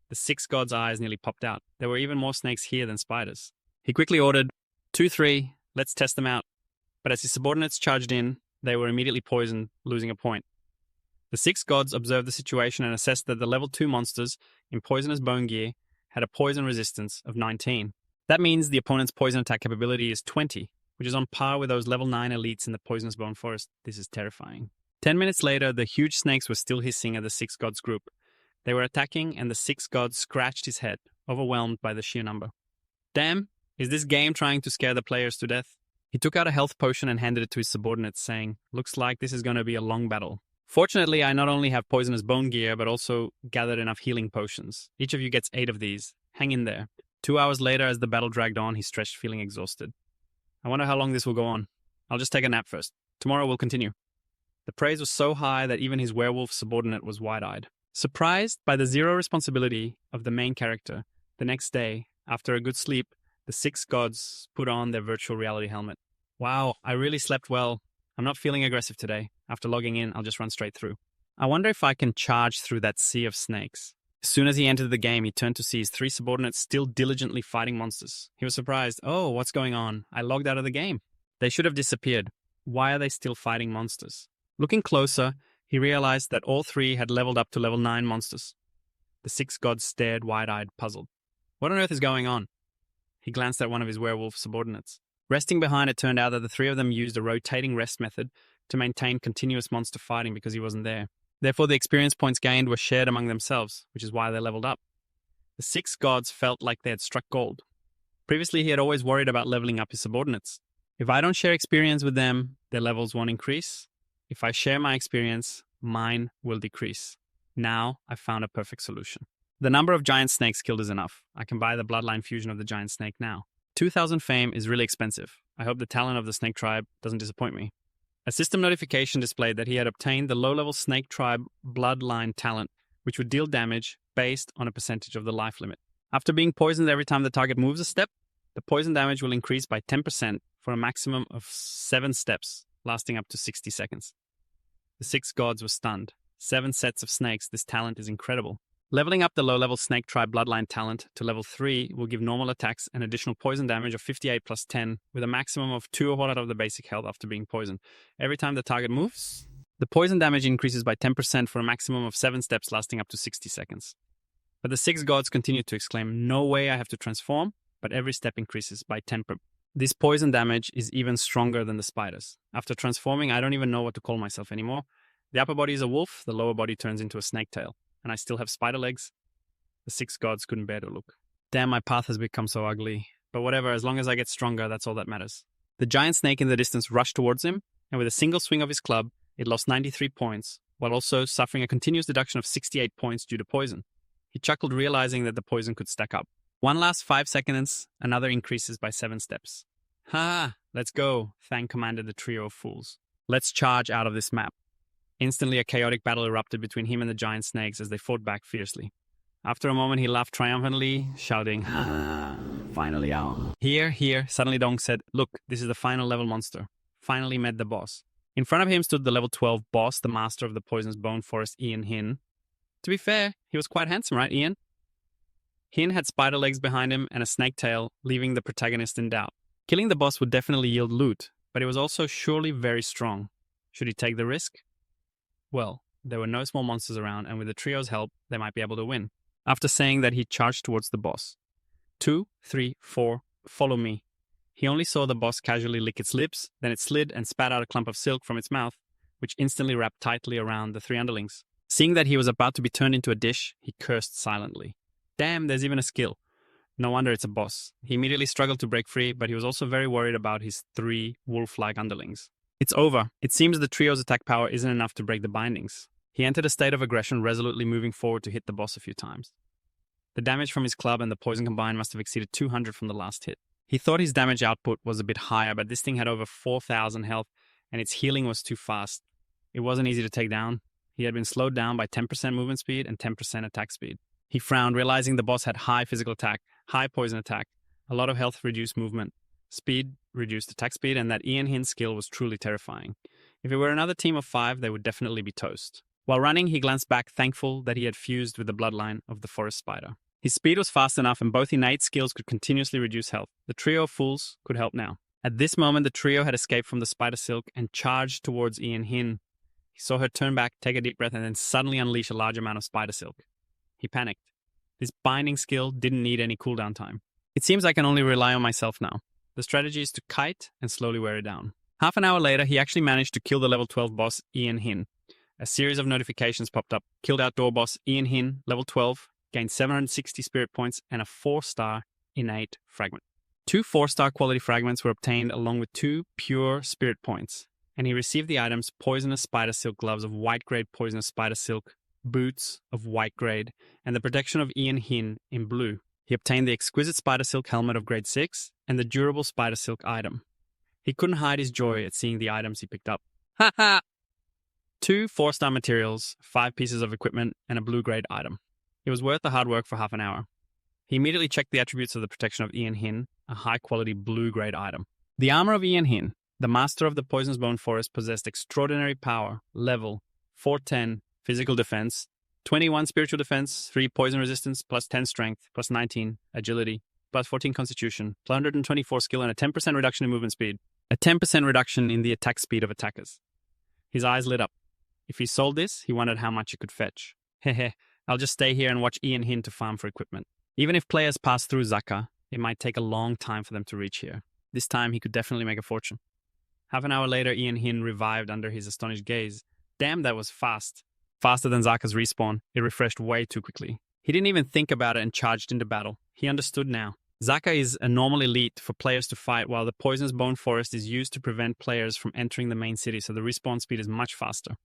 The six gods' eyes nearly popped out. There were even more snakes here than spiders. He quickly ordered, 2-3, let's test them out. But as his subordinates charged in, they were immediately poisoned, losing a point. The six gods observed the situation and assessed that the level 2 monsters in Poisonous Bone Gear had a poison resistance of 19. That means the opponent's poison attack capability is 20, which is on par with those level 9 elites in the Poisonous Bone Forest. This is terrifying. 10 minutes later, the huge snakes were still hissing at the six gods group. They were attacking, and the six gods scratched his head, overwhelmed by the sheer number. Damn, is this game trying to scare the players to death? He took out a health potion and handed it to his subordinates, saying, looks like this is going to be a long battle. Fortunately, I not only have Poisonous Bone Gear, but also gathered enough healing potions. Each of you gets 8 of these. Hang in there. 2 hours later, as the battle dragged on, he stretched, feeling exhausted. I wonder how long this will go on. I'll just take a nap first. Tomorrow we'll continue. The praise was so high that even his werewolf subordinate was wide-eyed. Surprised by the zero responsibility of the main character, the next day, after a good sleep, the six gods put on their virtual reality helmet. Wow, I really slept well. I'm not feeling aggressive today. After logging in, I'll just run straight through. I wonder if I can charge through that sea of snakes. As soon as he entered the game, he turned to see his 3 subordinates still diligently fighting monsters. He was surprised. Oh, what's going on? I logged out of the game. They should have disappeared. Why are they still fighting monsters? Looking closer, he realized that all 3 had leveled up to level 9 monsters. The 6 gods stared wide-eyed, puzzled. What on earth is going on? He glanced at one of his werewolf subordinates. Resting behind, it turned out that the 3 of them used a rotating rest method to maintain continuous monster fighting because he wasn't there. Therefore, the experience points gained were shared among themselves, which is why they leveled up. The 6 gods felt like they had struck gold. Previously, he had always worried about leveling up his subordinates. If I don't share experience with them, their levels won't increase. If I share my experience, mine will decrease. Now, I've found a perfect solution. The number of giant snakes killed is enough. I can buy the bloodline fusion of the giant snake now. 2,000 fame is really expensive. I hope the talent of the snake tribe doesn't disappoint me. A system notification displayed that he had obtained the low-level snake tribe bloodline talent, which would deal damage based on a percentage of the life limit. After being poisoned every time the target moves a step, the poison damage will increase by 10% for a maximum of 7 steps, lasting up to 60 seconds. The 6 gods were stunned. 7 sets of snakes, this talent is incredible. Leveling up the low-level Snake Tribe Bloodline talent to level 3 will give normal attacks an additional poison damage of 58 plus 10, with a maximum of 2 out of the basic health after being poisoned. Every time the target moves, the poison damage increases by 10% for a maximum of 7 steps lasting up to 60 seconds. But the 6 gods continued to exclaim, no way I have to transform, but every step increases by 10 per. This poison damage is even stronger than the spiders. After transforming, I don't even know what to call myself anymore. The upper body is a wolf, the lower body turns into a snake tail. And I still have spider legs. The 6 gods couldn't bear to look. Damn, my path has become so ugly. But whatever, as long as I get stronger, that's all that matters. The giant snake in the distance rushed towards him, and with a single swing of his club, it lost 93 points, while also suffering a continuous deduction of 68 points due to poison. He chuckled, realizing that the poison could stack up. One last 5 seconds, another increases by 7 steps. Ha! Let's go, Fang commanded the trio of fools. Let's charge out of this map. Instantly, a chaotic battle erupted between him and the giant snakes as they fought back fiercely. After a moment, he laughed triumphantly, shouting, "Ha! Finally out." Here, suddenly Dong said, "Look, this is the final level monster. Finally met the boss." In front of him stood the level 12 boss, the master of the poisonous bone forest, Ian Hin. To be fair, he was quite handsome, right, Ian? Hin had spider legs behind him and a snake tail, leaving the protagonist in doubt. Killing the boss would definitely yield loot, but it was also surely very strong. Should he take the risk? Well, there were no small monsters around, and with the trio's help, they might be able to win. After saying that, he charged towards the boss. 2, 3, 4, follow me. He only saw the boss casually lick its lips, then it slid and spat out a clump of silk from its mouth, which instantly wrapped tightly around the 3 underlings. Seeing that he was about to be turned into a dish, he cursed silently. Damn, there's even a skill. No wonder it's a boss. He immediately struggled to break free, but he was also very worried about his 3 wolf-like underlings. It's over. It seems the trio's attack power isn't enough to break the bindings. He entered a state of aggression, resolutely moving forward to hit the boss a few times. The damage from his club and the poison combined must have exceeded 200 from the last hit. He thought his damage output was a bit higher, but this thing had over 4,000 health, and its healing was too fast. It wasn't easy to take down. He had been slowed down by 10% movement speed and 10% attack speed. He frowned, realizing the boss had high physical attack, high poison attack, a lot of health reduced movement, speed reduced attack speed, and that Ian Hin's skill was truly terrifying. If it were another team of 5, they would definitely be toast. While running, he glanced back, thankful that he had fused with the bloodline of the forest spider. His speed was fast enough, and both innate skills could continuously reduce health. The trio of fools could help now. At this moment, the trio had escaped from the spider silk and charged towards Ian Hin. He saw her turn back, take a deep breath, and then suddenly unleash a large amount of spider silk. He panicked. This binding skill didn't need any cooldown time. It seems I can only rely on myself now. The strategy is to kite and slowly wear it down. Half an hour later, he actually managed to kill the level 12 boss, Ian Hin. A series of notifications popped up. Killed outdoor boss, Ian Hin, level 12, gained 760 spirit points and a 4-star innate fragment. 2 4-star quality fragments were obtained along with 2 pure spirit points, and he received the items Poisonous Spider Silk Gloves of white grade Poisonous Spider Silk, Boots of white grade, and the protection of Ian Hin in blue. He obtained the Exquisite Spider Silk Helmet of grade 6 and the Durable Spider Silk item. He couldn't hide his joy at seeing the items he picked up. Ha ha! 2 4-star materials, 5 pieces of equipment, and a blue grade item. It was worth the hard work for half an hour. He immediately checked the attributes of the protection of Ian Hin, a high-quality blue-grade item. The armor of Ian Hin, the master of the Poisonous Bone Forest, possessed extraordinary power, level 410, physical defense, 21 spiritual defense, 3 poison resistance, plus 10 strength, plus 19 agility, plus 14 constitution, plus 124 skill, and a 10% reduction in movement speed. A 10% reduction in the attack speed of attackers. His eyes lit up. If he sold this, he wondered how much it could fetch. Hehe. I'll just stay here and watch Ian Hin to farm for equipment. Even if players pass through Zaka, it might take a long time for them to reach here. This time, he could definitely make a fortune. Half an hour later, Ian Hin revived under his astonished gaze. Damn, that was fast. Faster than Zaka's respawn. It refreshed way too quickly. He didn't even think about it and charged into battle. He understood now. Zaka is a normal elite for players to fight, while the Poisonous Bone Forest is used to prevent players from entering the main city, so the respawn speed is much faster.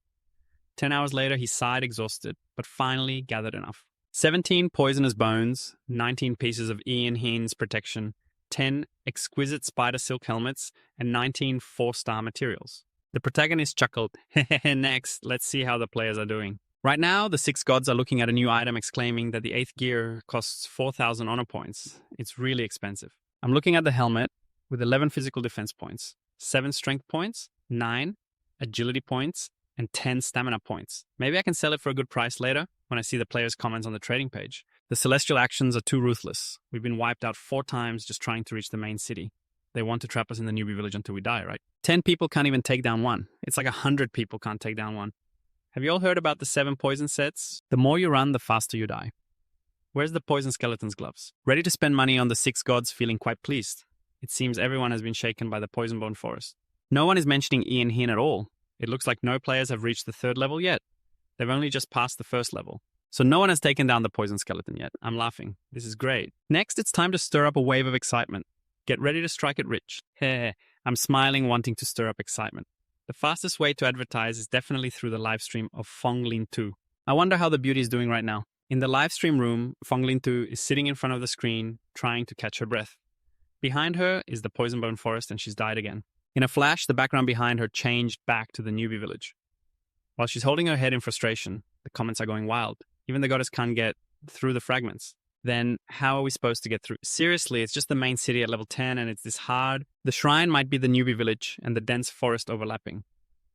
10 hours later, he sighed exhausted, but finally gathered enough. 17 poisonous bones, 19 pieces of Ian Hin's protection, 10 exquisite spider silk helmets, and 19 4-star materials. The protagonist chuckled, "Hehehe, next, let's see how the players are doing." Right now, the 6 gods are looking at a new item exclaiming that the 8th gear costs 4,000 honor points. It's really expensive. I'm looking at the helmet with 11 physical defense points, 7 strength points, 9 agility points, and 10 stamina points. Maybe I can sell it for a good price later when I see the players' comments on the trading page. The celestial actions are too ruthless. We've been wiped out 4 times just trying to reach the main city. They want to trap us in the newbie village until we die, right? 10 people can't even take down 1. It's like 100 people can't take down 1. Have you all heard about the 7 poison sets? The more you run, the faster you die. Where's the poison skeleton's gloves? Ready to spend money on the 6 gods, feeling quite pleased. It seems everyone has been shaken by the poison bone forest. No one is mentioning Ian Hin at all. It looks like no players have reached the 3rd level yet. They've only just passed the 1st level. So no one has taken down the poison skeleton yet. I'm laughing. This is great. Next, it's time to stir up a wave of excitement. Get ready to strike it rich. Heh, I'm smiling, wanting to stir up excitement. The fastest way to advertise is definitely through the live stream of Fonglin 2. I wonder how the beauty is doing right now. In the live stream room, Fonglin 2 is sitting in front of the screen, trying to catch her breath. Behind her is the Poisonbone Forest, and she's died again. In a flash, the background behind her changed back to the newbie village. While she's holding her head in frustration, the comments are going wild. Even the goddess can't get through the fragments. Then how are we supposed to get through? Seriously, it's just the main city at level 10 and it's this hard. The shrine might be the newbie village and the dense forest overlapping.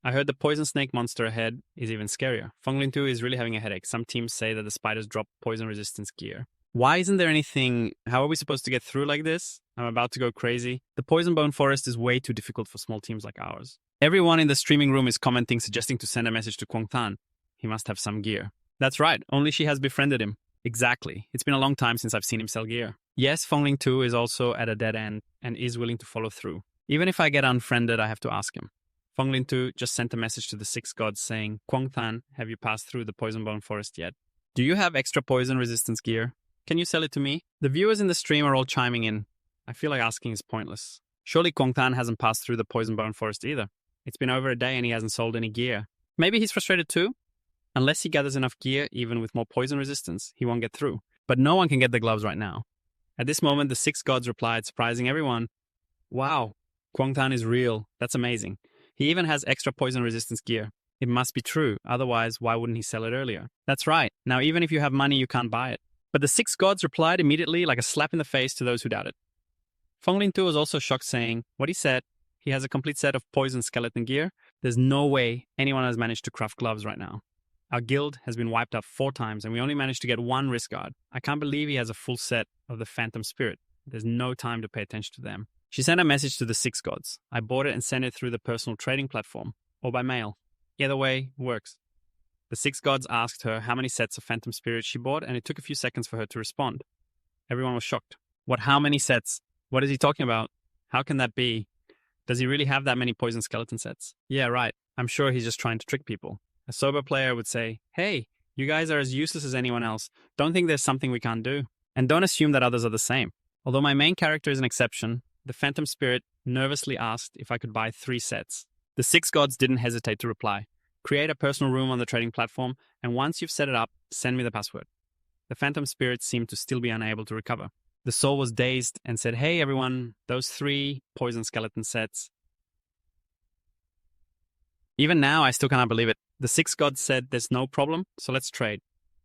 I heard the poison snake monster ahead is even scarier. Fonglin 2 is really having a headache. Some teams say that the spiders drop poison resistance gear. Why isn't there anything? How are we supposed to get through like this? I'm about to go crazy. The Poisonbone Forest is way too difficult for small teams like ours. Everyone in the streaming room is commenting, suggesting to send a message to Kwong Tan. He must have some gear. That's right, only she has befriended him. Exactly. It's been a long time since I've seen him sell gear. Yes, Fonglin 2 is also at a dead end and is willing to follow through. Even if I get unfriended, I have to ask him. Fonglin 2 just sent a message to the 6 gods saying, Kwong Tan, have you passed through the Poisonbone Forest yet? Do you have extra poison resistance gear? Can you sell it to me? The viewers in the stream are all chiming in. I feel like asking is pointless. Surely Kwong Tan hasn't passed through the Poisonbone Forest either. It's been over a day and he hasn't sold any gear. Maybe he's frustrated too? Unless he gathers enough gear, even with more poison resistance, he won't get through. But no one can get the gloves right now. At this moment, the 6 gods replied, surprising everyone. Wow, Kwong Tan is real. That's amazing. He even has extra poison resistance gear. It must be true. Otherwise, why wouldn't he sell it earlier? That's right. Now, even if you have money, you can't buy it. But the 6 gods replied immediately like a slap in the face to those who doubted. Fonglin 2 was also shocked, saying, what he said, he has a complete set of poison skeleton gear. There's no way anyone has managed to craft gloves right now. Our guild has been wiped out 4 times and we only managed to get 1 wrist guard. I can't believe he has a full set of the Phantom Spirit. There's no time to pay attention to them. She sent a message to the 6 gods. I bought it and sent it through the personal trading platform or by mail. Either way works. The 6 gods asked her how many sets of Phantom Spirit she bought, and it took a few seconds for her to respond. Everyone was shocked. What, how many sets? What is he talking about? How can that be? Does he really have that many poison skeleton sets? Yeah, right. I'm sure he's just trying to trick people. A sober player would say, hey, you guys are as useless as anyone else. Don't think there's something we can't do. And don't assume that others are the same. Although my main character is an exception, the Phantom Spirit nervously asked if I could buy 3 sets. The 6 gods didn't hesitate to reply. Create a personal room on the trading platform, and once you've set it up, send me the password. The Phantom Spirit seemed to still be unable to recover. The soul was dazed and said, hey everyone, those 3 poison skeleton sets. Even now, I still cannot believe it. The 6 gods said there's no problem, so let's trade.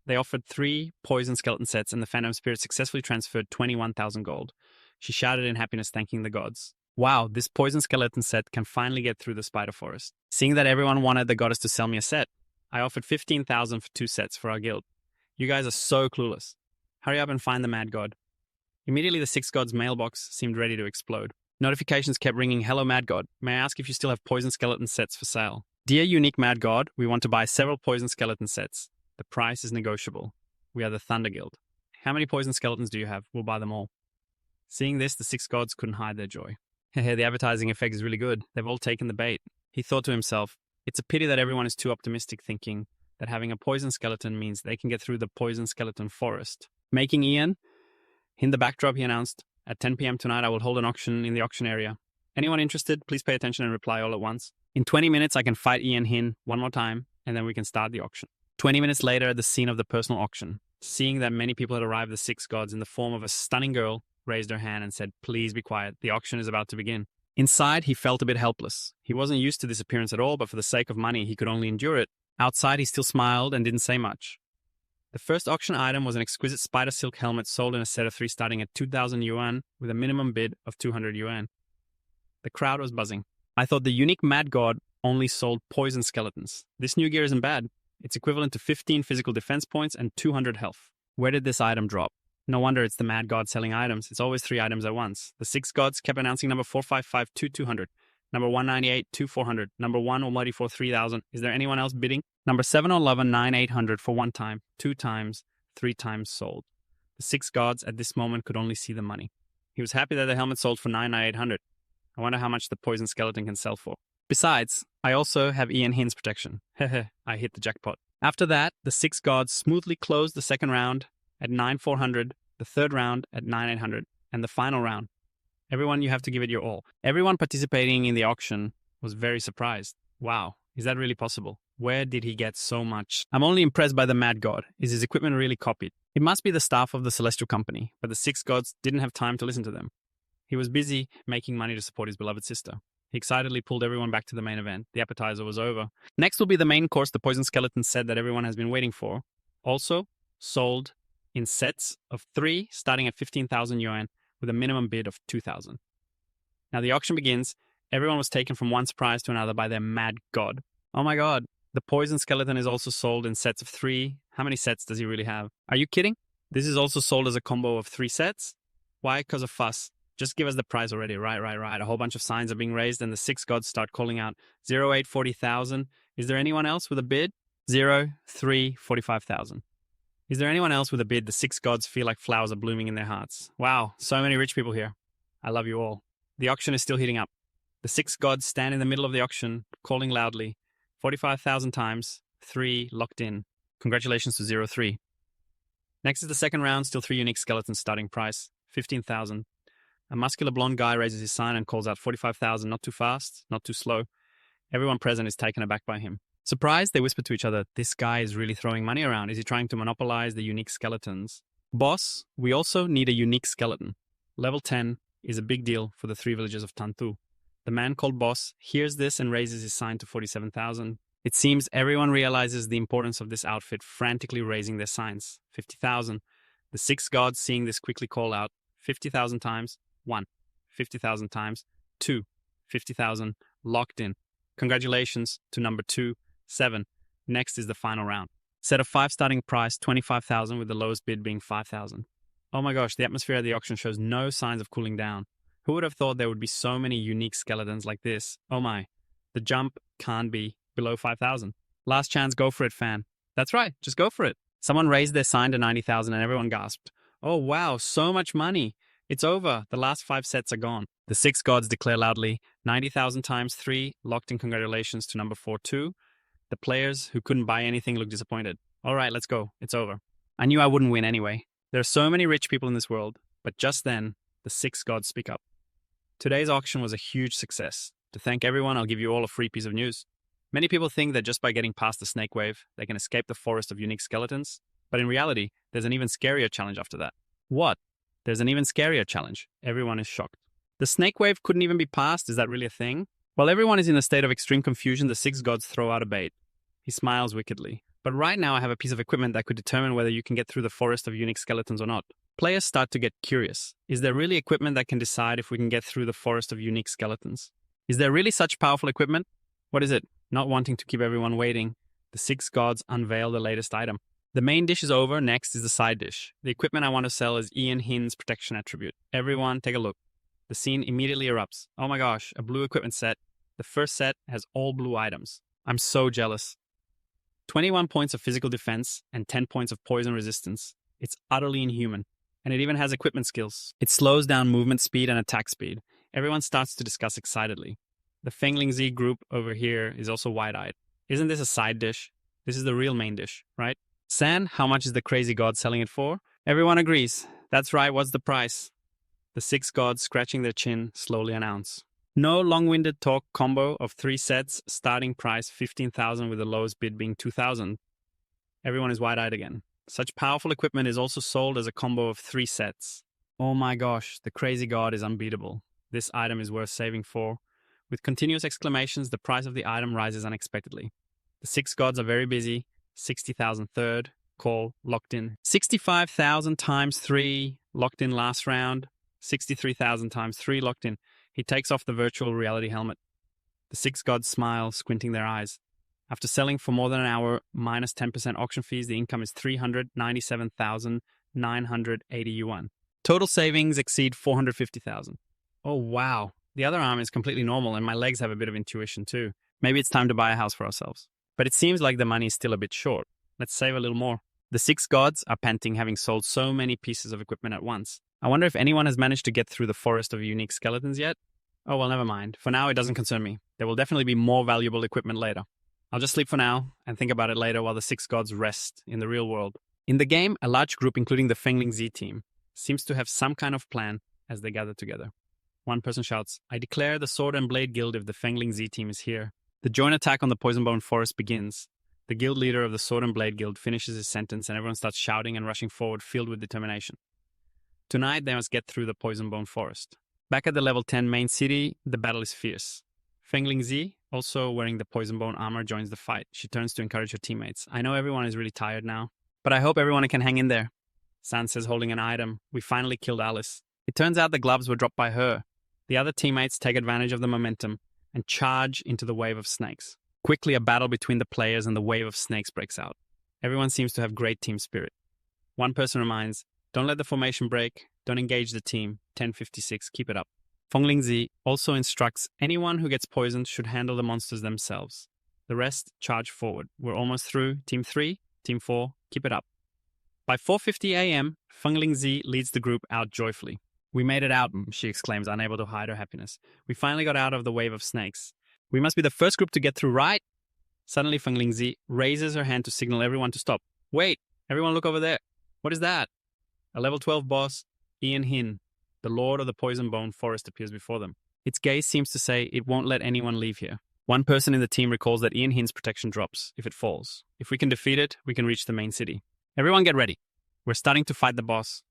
They offered 3 poison skeleton sets and the Phantom Spirit successfully transferred 21,000 gold. She shouted in happiness, thanking the gods. Wow, this poison skeleton set can finally get through the spider forest. Seeing that everyone wanted the goddess to sell me a set, I offered 15,000 for 2 sets for our guild. You guys are so clueless. Hurry up and find the mad god. Immediately the 6 gods' mailbox seemed ready to explode. Notifications kept ringing, hello mad god. May I ask if you still have poison skeleton sets for sale? Dear unique mad god, we want to buy several poison skeleton sets. The price is negotiable. We are the Thunder Guild. How many poison skeletons do you have? We'll buy them all. Seeing this, the 6 gods couldn't hide their joy. The advertising effect is really good. They've all taken the bait. He thought to himself, it's a pity that everyone is too optimistic, thinking that having a poison skeleton means they can get through the poison skeleton forest. Making Ian, in the backdrop he announced, at 10 p.m. tonight I will hold an auction in the auction area. Anyone interested, please pay attention and reply all at once. In 20 minutes I can fight Ian Hin one more time, and then we can start the auction. 20 minutes later at the scene of the personal auction. Seeing that many people had arrived, the 6 gods in the form of a stunning girl raised her hand and said, please be quiet, the auction is about to begin. Inside, he felt a bit helpless. He wasn't used to this appearance at all, but for the sake of money, he could only endure it. Outside, he still smiled and didn't say much. The first auction item was an exquisite spider silk helmet sold in a set of 3 starting at 2,000 yuan with a minimum bid of 200 yuan. The crowd was buzzing. I thought the unique mad god only sold poison skeletons. This new gear isn't bad. It's equivalent to 15 physical defense points and 200 health. Where did this item drop? No wonder it's the mad god selling items. It's always 3 items at once. The 6 gods kept announcing number 455 200, number 198 400, number 1 almighty for 3,000. Is there anyone else bidding? Number 711 800 for 1 time, 2 times, 3 times sold. The 6 gods at this moment could only see the money. He was happy that the helmet sold for 9,800. I wonder how much the poison skeleton can sell for. Besides, I also have Ian Hin's protection. I hit the jackpot. After that, the 6 gods smoothly closed the second round at 9,400, the third round at 9,800, and the final round. Everyone, you have to give it your all. Everyone participating in the auction was very surprised. Wow, is that really possible? Where did he get so much? I'm only impressed by the Mad God. Is his equipment really copied? It must be the staff of the Celestial Company, but the six gods didn't have time to listen to them. He was busy making money to support his beloved sister. He excitedly pulled everyone back to the main event. The appetizer was over. Next will be the main course, the poison skeleton set that everyone has been waiting for. Also sold in sets of 3, starting at 15,000 yuan, with a minimum bid of 2,000. Now the auction begins. Everyone was taken from one surprise to another by their mad god. Oh my god. The poison skeleton is also sold in sets of 3. How many sets does he really have? Are you kidding? This is also sold as a combo of 3 sets. Why? Because of fuss. Just give us the price already. Right. A whole bunch of signs are being raised and the 6 gods start calling out 08, 40,000. Is there anyone else with a bid? 0, 3, 45,000. Is there anyone else with a bid? The 6 gods feel like flowers are blooming in their hearts. Wow, so many rich people here. I love you all. The auction is still heating up. The 6 gods stand in the middle of the auction, calling loudly. 45,000 times, 3 locked in. Congratulations to 03. Next is the second round, still 3 unique skeletons, starting price 15,000. A muscular blonde guy raises his sign and calls out 45,000, not too fast, not too slow. Everyone present is taken aback by him. Surprised, they whisper to each other, this guy is really throwing money around. Is he trying to monopolize the unique skeletons? Boss, we also need a unique skeleton. Level 10 is a big deal for the 3 villages of Tantu. The man called Boss hears this and raises his sign to 47,000. It seems everyone realizes the importance of this outfit, frantically raising their signs. 50,000. The 6 gods, seeing this, quickly call out 50,000 times, 1. 50,000 times, 2. 50,000, locked in. Congratulations to number 2, 7. Next is the final round. Set of 5 starting price, 25,000, with the lowest bid being 5,000. Oh my gosh, the atmosphere at the auction shows no signs of cooling down. Who would have thought there would be so many unique skeletons like this? Oh my. The jump can't be below 5,000. Last chance, go for it, fan. That's right, just go for it. Someone raised their sign to 90,000 and everyone gasped. Oh wow, so much money. It's over. The last 5 sets are gone. The 6 gods declare loudly, 90,000 times 3, locked in. Congratulations to number 4, 2. The players who couldn't buy anything look disappointed. All right, let's go. It's over. I knew I wouldn't win anyway. There are so many rich people in this world, but just then, the 6 gods speak up. Today's auction was a huge success. To thank everyone, I'll give you all a free piece of news. Many people think that just by getting past the snake wave, they can escape the forest of unique skeletons. But in reality, there's an even scarier challenge after that. What? There's an even scarier challenge. Everyone is shocked. The snake wave couldn't even be passed? Is that really a thing? While everyone is in a state of extreme confusion, the 6 gods throw out a bait. He smiles wickedly. But right now I have a piece of equipment that could determine whether you can get through the forest of unique skeletons or not. Players start to get curious. Is there really equipment that can decide if we can get through the forest of unique skeletons? Is there really such powerful equipment? What is it? Not wanting to keep everyone waiting, the 6 gods unveil the latest item. The main dish is over, next is the side dish. The equipment I want to sell is Ian Hin's protection attribute. Everyone take a look. The scene immediately erupts. Oh my gosh, a blue equipment set. The first set has all blue items. I'm so jealous. 21 points of physical defense and 10 points of poison resistance. It's utterly inhuman. And it even has equipment skills. It slows down movement speed and attack speed. Everyone starts to discuss excitedly. The Fengling Z group over here is also wide-eyed. Isn't this a side dish? This is the real main dish, right? San, how much is the crazy god selling it for? Everyone agrees. That's right, what's the price? The 6 gods, scratching their chin, slowly announce. No long-winded talk, combo of 3 sets, starting price 15,000 with the lowest bid being 2,000. Everyone is wide-eyed again. Such powerful equipment is also sold as a combo of 3 sets. Oh my gosh, the crazy god is unbeatable. This item is worth saving for. With continuous exclamations, the price of the item rises unexpectedly. The 6 gods are very busy. 60,000 third, call, locked in. 65,000 times 3, locked in last round. 63,000 times 3, locked in. He takes off the virtual reality helmet. The 6 gods smile, squinting their eyes. After selling for more than an hour, minus 10% auction fees, the income is 397,980 yuan. Total savings exceed 450,000. Oh wow. The other arm is completely normal and my legs have a bit of intuition too. Maybe it's time to buy a house for ourselves. But it seems like the money is still a bit short. Let's save a little more. The 6 gods are panting, having sold so many pieces of equipment at once. I wonder if anyone has managed to get through the forest of unique skeletons yet? Oh well, never mind. For now, it doesn't concern me. There will definitely be more valuable equipment later. I'll just sleep for now and think about it later while the 6 gods rest in the real world. In the game, a large group, including the Fengling Z team, seems to have some kind of plan as they gather together. One person shouts, I declare the Sword and Blade Guild if the Fengling Z team is here. The joint attack on the Poisonbone Forest begins. The guild leader of the Sword and Blade Guild finishes his sentence and everyone starts shouting and rushing forward, filled with determination. Tonight, they must get through the Poisonbone Forest. Back at the level 10 main city, the battle is fierce. Fengling Zi, also wearing the Poisonbone armor, joins the fight. She turns to encourage her teammates. I know everyone is really tired now, but I hope everyone can hang in there. San says, holding an item. We finally killed Alice. It turns out the gloves were dropped by her. The other teammates take advantage of the momentum and charge into the wave of snakes. Quickly, a battle between the players and the wave of snakes breaks out. Everyone seems to have great team spirit. One person reminds, don't let the formation break, don't engage the team, 1056, keep it up. Fengling Zi also instructs anyone who gets poisoned should handle the monsters themselves. The rest charge forward. We're almost through. Team 3, Team 4, keep it up. By 4:50 a.m., Fengling Zi leads the group out joyfully. We made it out, she exclaims, unable to hide her happiness. We finally got out of the wave of snakes. We must be the first group to get through, right? Suddenly, Fengling Zi raises her hand to signal everyone to stop. Wait, everyone look over there. What is that? A level 12 boss, Ian Hin, the lord of the Poisonbone Forest, appears before them. Its gaze seems to say it won't let anyone leave here. One person in the team recalls that Ian Hin's protection drops if it falls. If we can defeat it, we can reach the main city. Everyone get ready. We're starting to fight the boss.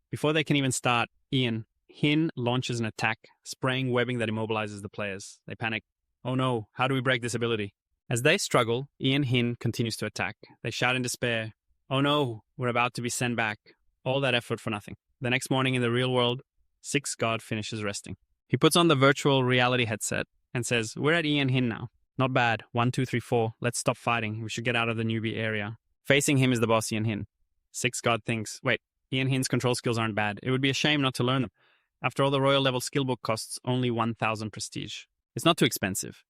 Before they can even start, Ian Hin launches an attack, spraying webbing that immobilizes the players. They panic. Oh no, how do we break this ability? As they struggle, Ian Hin continues to attack. They shout in despair. Oh no, we're about to be sent back. All that effort for nothing. The next morning in the real world, Six God finishes resting. He puts on the virtual reality headset and says, we're at Ian Hin now. Not bad. 1, 2, 3, 4. Let's stop fighting. We should get out of the newbie area. Facing him is the boss Ian Hin. Six God thinks, wait, Ian Hin's control skills aren't bad. It would be a shame not to learn them. After all, the royal level skill book costs only 1,000 prestige. It's not too expensive.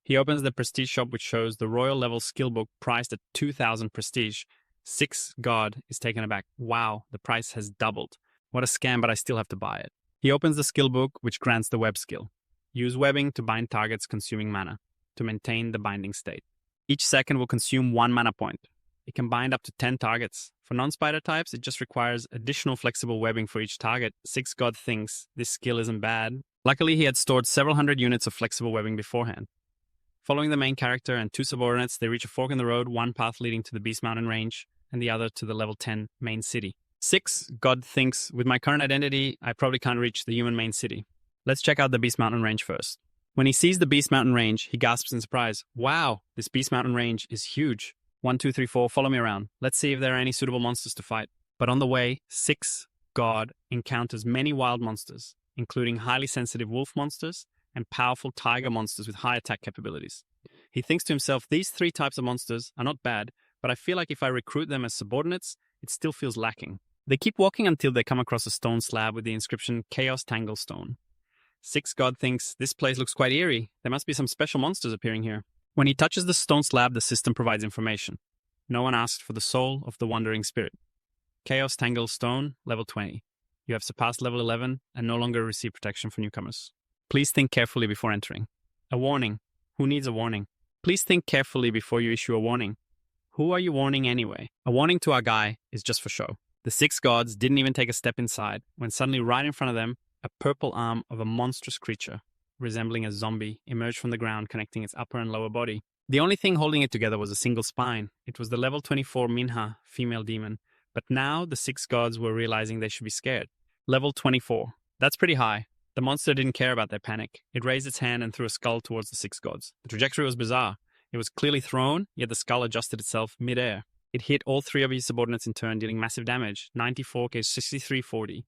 He opens the prestige shop, which shows the royal level skill book priced at 2,000 prestige. Six God is taken aback. Wow, the price has doubled. What a scam, but I still have to buy it. He opens the skill book, which grants the web skill. Use webbing to bind targets consuming mana, to maintain the binding state. Each second will consume 1 mana point. It can bind up to 10 targets. For non-spider types, it just requires additional flexible webbing for each target. Six God thinks this skill isn't bad. Luckily, he had stored several hundred units of flexible webbing beforehand. Following the main character and 2 subordinates, they reach a fork in the road, one path leading to the Beast Mountain range, and the other to the level 10 main city. Six God thinks, with my current identity, I probably can't reach the human main city. Let's check out the Beast Mountain range first. When he sees the Beast Mountain range, he gasps in surprise. Wow, this Beast Mountain range is huge. 1, 2, 3, 4, follow me around. Let's see if there are any suitable monsters to fight. But on the way, Six God encounters many wild monsters, including highly sensitive wolf monsters and powerful tiger monsters with high attack capabilities. He thinks to himself, these 3 types of monsters are not bad, but I feel like if I recruit them as subordinates, it still feels lacking. They keep walking until they come across a stone slab with the inscription Chaos Tangle Stone. Six God thinks, this place looks quite eerie. There must be some special monsters appearing here. When he touches the stone slab, the system provides information. No one asked for the soul of the wandering spirit. Chaos Tangle Stone, level 20. You have surpassed level 11 and no longer receive protection for newcomers. Please think carefully before entering. A warning. Who needs a warning? Please think carefully before you issue a warning. Who are you warning anyway? A warning to our guy is just for show. The 6 gods didn't even take a step inside when suddenly right in front of them, a purple arm of a monstrous creature, resembling a zombie, emerged from the ground connecting its upper and lower body. The only thing holding it together was a single spine. It was the level 24 Minha, female demon. But now the 6 gods were realizing they should be scared. Level 24. That's pretty high. The monster didn't care about their panic. It raised its hand and threw a skull towards the 6 gods. The trajectory was bizarre. It was clearly thrown, yet the skull adjusted itself mid-air. It hit all 3 of his subordinates in turn, dealing massive damage, 94 against 6340.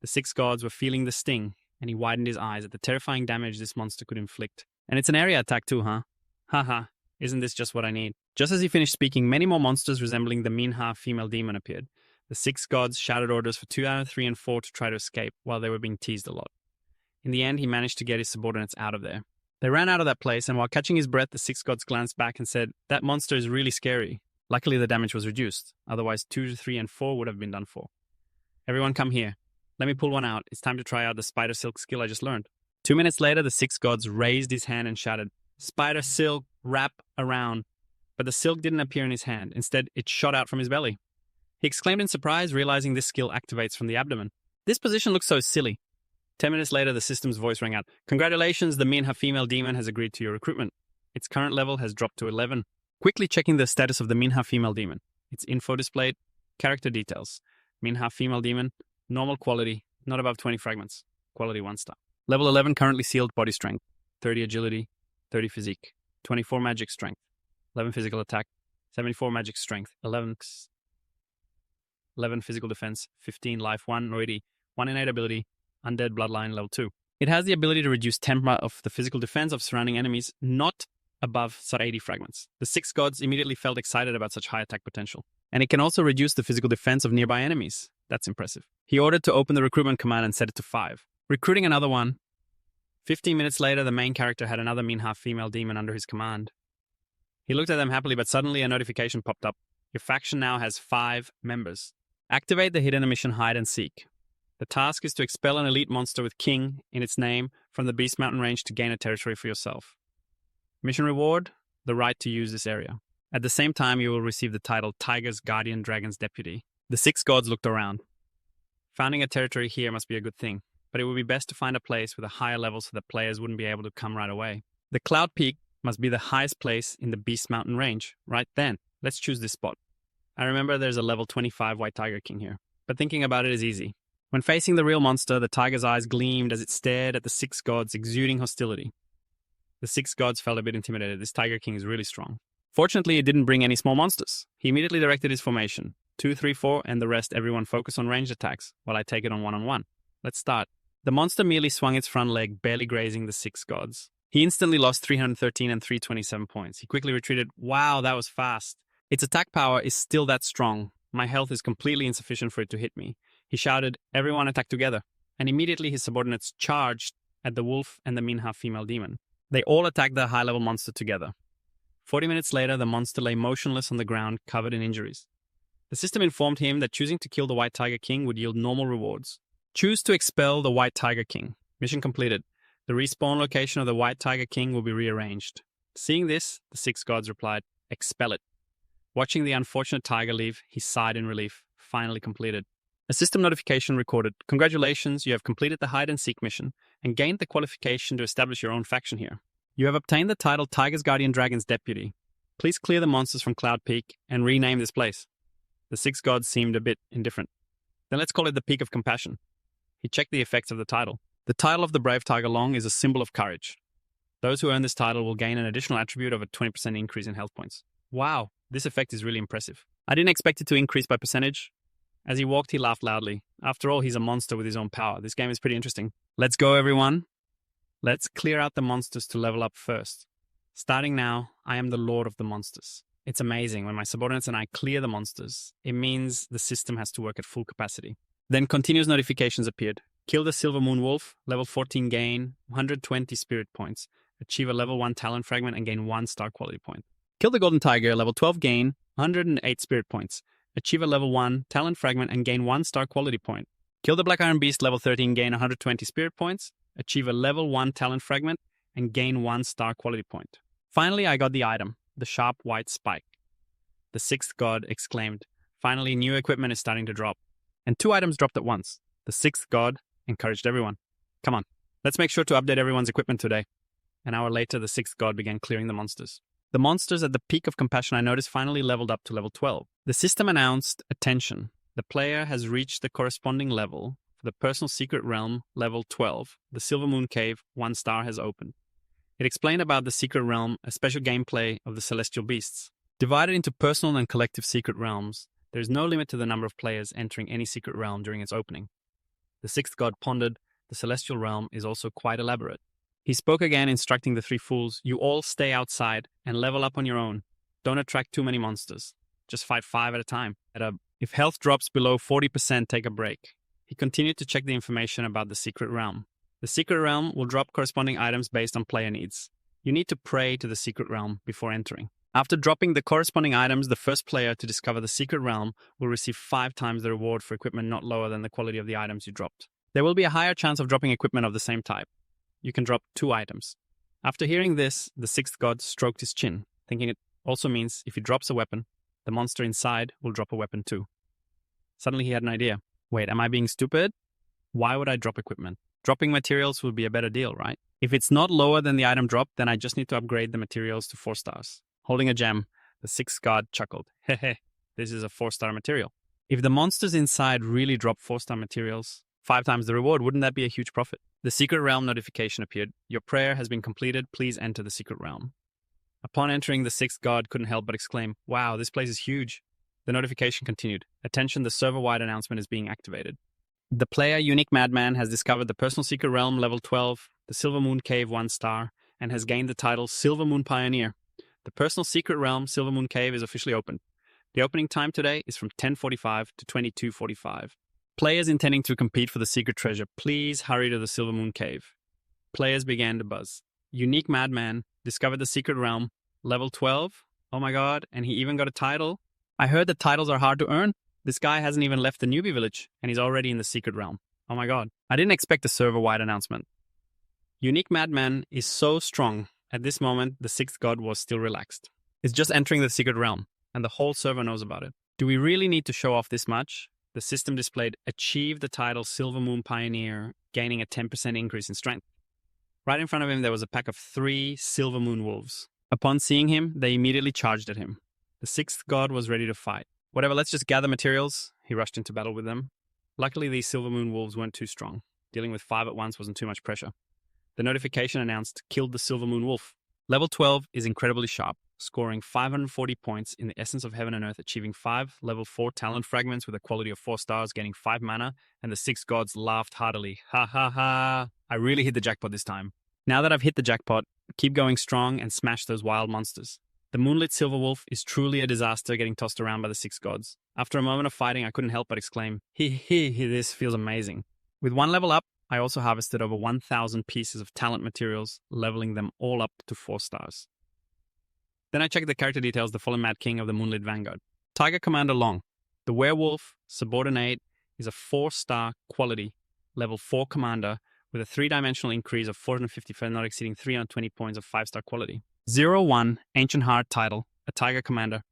The 6 gods were feeling the sting, and he widened his eyes at the terrifying damage this monster could inflict. And it's an area attack too, huh? Haha, isn't this just what I need? Just as he finished speaking, many more monsters resembling the Minha female demon appeared. The 6 gods shouted orders for 2 out of 3 and 4 to try to escape, while they were being teased a lot. In the end, he managed to get his subordinates out of there. They ran out of that place, and while catching his breath, the 6 gods glanced back and said, "That monster is really scary." Luckily, the damage was reduced. Otherwise, 2, 3, and 4 would have been done for. Everyone come here. Let me pull one out. It's time to try out the spider silk skill I just learned. 2 minutes later, the 6 gods raised his hand and shouted, "Spider silk, wrap around." But the silk didn't appear in his hand. Instead, it shot out from his belly. He exclaimed in surprise, realizing this skill activates from the abdomen. This position looks so silly. 10 minutes later, the system's voice rang out. "Congratulations, the Minha female demon has agreed to your recruitment. Its current level has dropped to 11. Quickly checking the status of the Manhua female demon. Its info displayed, character details. Manhua female demon, normal quality, not above 20 fragments, quality 1 star. Level 11 currently sealed body strength, 30 agility, 30 physique, 24 magic strength, 11 physical attack, 74 magic strength, 11 physical defense, 15 life, 1 already, 1 innate ability, undead bloodline level 2. It has the ability to reduce 10 of the physical defense of surrounding enemies, not above 80 fragments. The 6 gods immediately felt excited about such high attack potential. And it can also reduce the physical defense of nearby enemies. That's impressive. He ordered to open the recruitment command and set it to 5. Recruiting another one. 15 minutes later, the main character had another Manhua female demon under his command. He looked at them happily, but suddenly a notification popped up. Your faction now has 5 members. Activate the hidden mission Hide and Seek. The task is to expel an elite monster with King in its name from the Beast Mountain range to gain a territory for yourself. Mission reward, the right to use this area. At the same time, you will receive the title Tiger's Guardian Dragon's Deputy. The 6 gods looked around. Founding a territory here must be a good thing, but it would be best to find a place with a higher level so that players wouldn't be able to come right away. The Cloud Peak must be the highest place in the Beast Mountain range. Right then, let's choose this spot. I remember there's a level 25 White Tiger King here, but thinking about it is easy. When facing the real monster, the tiger's eyes gleamed as it stared at the 6 gods, exuding hostility. The 6 gods felt a bit intimidated. This Tiger King is really strong. Fortunately, it didn't bring any small monsters. He immediately directed his formation. 2, 3, 4, and the rest everyone focus on ranged attacks, while I take it on one-on-one. Let's start. The monster merely swung its front leg, barely grazing the 6 gods. He instantly lost 313 and 327 points. He quickly retreated. Wow, that was fast. Its attack power is still that strong. My health is completely insufficient for it to hit me. He shouted, everyone attack together. And immediately his subordinates charged at the wolf and the Manhua female demon. They all attacked the high-level monster together. 40 minutes later, the monster lay motionless on the ground, covered in injuries. The system informed him that choosing to kill the White Tiger King would yield normal rewards. Choose to expel the White Tiger King. Mission completed. The respawn location of the White Tiger King will be rearranged. Seeing this, the 6 gods replied, expel it. Watching the unfortunate tiger leave, he sighed in relief. Finally completed. A system notification recorded, congratulations, you have completed the hide and seek mission and gained the qualification to establish your own faction here. You have obtained the title Tiger's Guardian Dragon's Deputy. Please clear the monsters from Cloud Peak and rename this place. The 6 gods seemed a bit indifferent. Then let's call it the Peak of Compassion. He checked the effects of the title. The title of the Brave Tiger Long is a symbol of courage. Those who earn this title will gain an additional attribute of a 20% increase in health points. Wow, this effect is really impressive. I didn't expect it to increase by percentage. As he walked, he laughed loudly. After all, he's a monster with his own power. This game is pretty interesting. Let's go, everyone. Let's clear out the monsters to level up first. Starting now, I am the Lord of the Monsters. It's amazing. When my subordinates and I clear the monsters, it means the system has to work at full capacity. Then continuous notifications appeared. Kill the Silver Moon Wolf, level 14 gain 120 spirit points. Achieve a level 1 talent fragment and gain 1 star quality point. Kill the Golden Tiger, level 12 gain 108 spirit points. Achieve a level 1 talent fragment and gain 1 star quality point. Kill the Black Iron Beast, level 13 gain 120 spirit points. Achieve a level 1 talent fragment and gain 1 star quality point. Finally, I got the item, the sharp white spike. The 6th god exclaimed, finally new equipment is starting to drop. And 2 items dropped at once. The 6th god encouraged everyone. Come on, let's make sure to update everyone's equipment today. An hour later, the 6th god began clearing the monsters. The monsters at the Peak of Compassion I noticed finally leveled up to level 12. The system announced, attention, the player has reached the corresponding level for the Personal Secret Realm, level 12. The Silver Moon Cave, 1 star has opened. It explained about the Secret Realm, a special gameplay of the Celestial Beasts. Divided into personal and collective secret realms, there is no limit to the number of players entering any secret realm during its opening. The 6th god pondered, the Celestial Realm is also quite elaborate. He spoke again, instructing the 3 fools, you all stay outside and level up on your own. Don't attract too many monsters. Just fight 5 at a time. If health drops below 40%, take a break. He continued to check the information about the Secret Realm. The Secret Realm will drop corresponding items based on player needs. You need to pray to the Secret Realm before entering. After dropping the corresponding items, the first player to discover the Secret Realm will receive 5 times the reward for equipment not lower than the quality of the items you dropped. There will be a higher chance of dropping equipment of the same type. You can drop 2 items. After hearing this, the 6th god stroked his chin, thinking it also means if he drops a weapon, the monster inside will drop a weapon too. Suddenly he had an idea. Wait, am I being stupid? Why would I drop equipment? Dropping materials would be a better deal, right? If it's not lower than the item drop, then I just need to upgrade the materials to 4 stars. Holding a gem, the sixth god chuckled. Hehe, this is a 4-star material. If the monsters inside really drop 4-star materials, 5 times the reward, wouldn't that be a huge profit? The secret realm notification appeared. Your prayer has been completed. Please enter the secret realm. Upon entering, the sixth god couldn't help but exclaim, wow, this place is huge. The notification continued. Attention, the server-wide announcement is being activated. The player, Unique Madman, has discovered the personal secret realm level 12, the Silver Moon Cave 1 star, and has gained the title Silver Moon Pioneer. The personal secret realm, Silver Moon Cave, is officially open. The opening time today is from 10:45 to 22:45. Players intending to compete for the secret treasure, please hurry to the Silver Moon Cave. Players began to buzz. Unique Madman discovered the secret realm, level 12. Oh my god, and he even got a title. I heard that titles are hard to earn. This guy hasn't even left the newbie village, and he's already in the secret realm. Oh my god. I didn't expect a server-wide announcement. Unique Madman is so strong. At this moment, the sixth god was still relaxed. It's just entering the secret realm, and the whole server knows about it. Do we really need to show off this much? The system displayed achieve the title Silver Moon Pioneer, gaining a 10% increase in strength. Right in front of him, there was a pack of 3 Silver Moon Wolves. Upon seeing him, they immediately charged at him. The sixth god was ready to fight. Whatever, let's just gather materials. He rushed into battle with them. Luckily, these Silver Moon Wolves weren't too strong. Dealing with 5 at once wasn't too much pressure. The notification announced, killed the Silver Moon Wolf. Level 12 is incredibly sharp, scoring 540 points in the Essence of Heaven and Earth, achieving 5 level 4 talent fragments with a quality of 4 stars, gaining 5 mana, and the 6 gods laughed heartily. Ha ha ha! I really hit the jackpot this time. Now that I've hit the jackpot, keep going strong and smash those wild monsters. The Moonlit Silver Wolf is truly a disaster, getting tossed around by the 6 gods. After a moment of fighting, I couldn't help but exclaim, this feels amazing. With 1 level up, I also harvested over 1,000 pieces of talent materials, leveling them all up to 4 stars. Then I checked the character details, the fallen Mad King of the Moonlit Vanguard. Tiger Commander Long. The Werewolf, Subordinate, is a 4-star quality, level 4 commander with a 3-dimensional increase of 450 for not exceeding 320 points of 5-star quality. 0-1, Ancient Heart title, a Tiger Commander.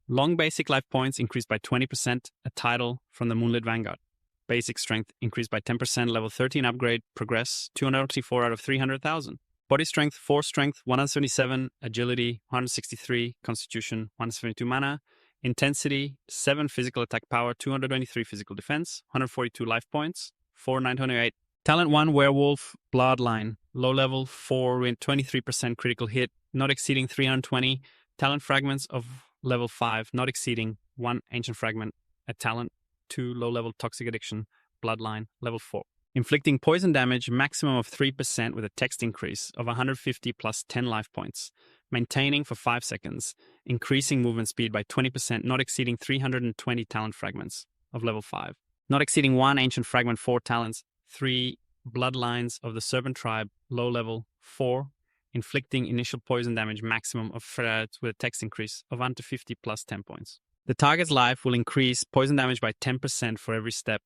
Long basic life points increased by 20%, a title from the Moonlit Vanguard. Basic strength increased by 10%, level 13 upgrade, progress 284 out of 300,000. Body strength 4 strength, 177, agility 163, constitution 172 mana, intensity 7 physical attack power, 223 physical defense, 142 life points, 4928. Talent 1 Werewolf, Bloodline, low level 4 with 23% critical hit, not exceeding 320, talent fragments of level 5, not exceeding 1 ancient fragment, a talent 2 low-level toxic addiction, bloodline, level 4. Inflicting poison damage, maximum of 3% with a text increase of 150 plus 10 life points. Maintaining for 5 seconds. Increasing movement speed by 20%, not exceeding 320 talent fragments of level 5. Not exceeding 1 ancient fragment, 4 talents, 3 bloodlines of the serpent tribe, low level, 4. Inflicting initial poison damage, maximum of threats with a text increase of 150 plus 10 points. The target's life will increase poison damage by 10% for every step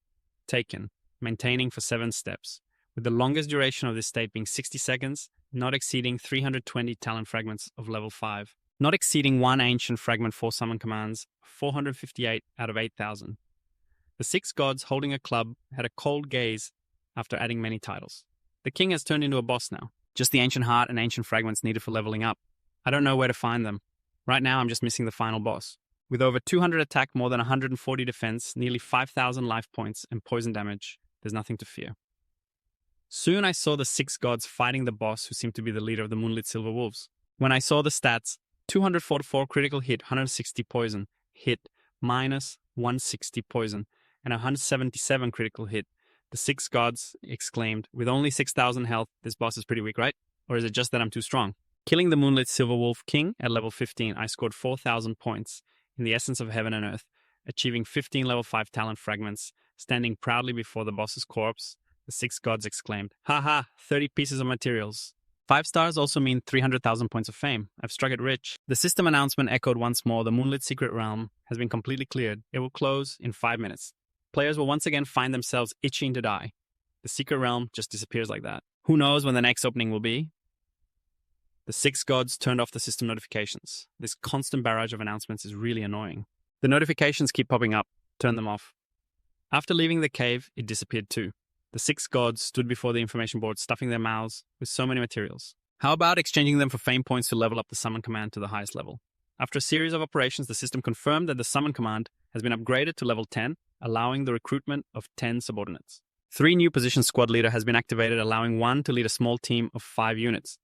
taken, maintaining for 7 steps, with the longest duration of this state being 60 seconds, not exceeding 320 talent fragments of level 5, not exceeding 1 ancient fragment 4 summon commands, 458 out of 8,000. The 6 gods holding a club had a cold gaze after adding many titles. The king has turned into a boss now. Just the ancient heart and ancient fragments needed for leveling up. I don't know where to find them. Right now I'm just missing the final boss. With over 200 attack, more than 140 defense, nearly 5,000 life points, and poison damage, there's nothing to fear. Soon I saw the 6 gods fighting the boss who seemed to be the leader of the Moonlit Silver Wolves. When I saw the stats, 244 critical hit, 160 poison, hit, minus 160 poison, and 177 critical hit, the 6 gods exclaimed, with only 6,000 health, this boss is pretty weak, right? Or is it just that I'm too strong? Killing the Moonlit Silver Wolf King at level 15, I scored 4,000 points in the Essence of Heaven and Earth, achieving 15 level 5 talent fragments. Standing proudly before the boss's corpse, the 6 gods exclaimed, haha, 30 pieces of materials. 5 stars also mean 300,000 points of fame. I've struck it rich. The system announcement echoed once more, the Moonlit Secret Realm has been completely cleared. It will close in 5 minutes. Players will once again find themselves itching to die. The Secret Realm just disappears like that. Who knows when the next opening will be? The 6 gods turned off the system notifications. This constant barrage of announcements is really annoying. The notifications keep popping up. Turn them off. After leaving the cave, it disappeared too. The 6 gods stood before the information board, stuffing their mouths with so many materials. How about exchanging them for fame points to level up the summon command to the highest level? After a series of operations, the system confirmed that the summon command has been upgraded to level 10, allowing the recruitment of 10 subordinates. 3 new position squad leader has been activated, allowing one to lead a small team of 5 units.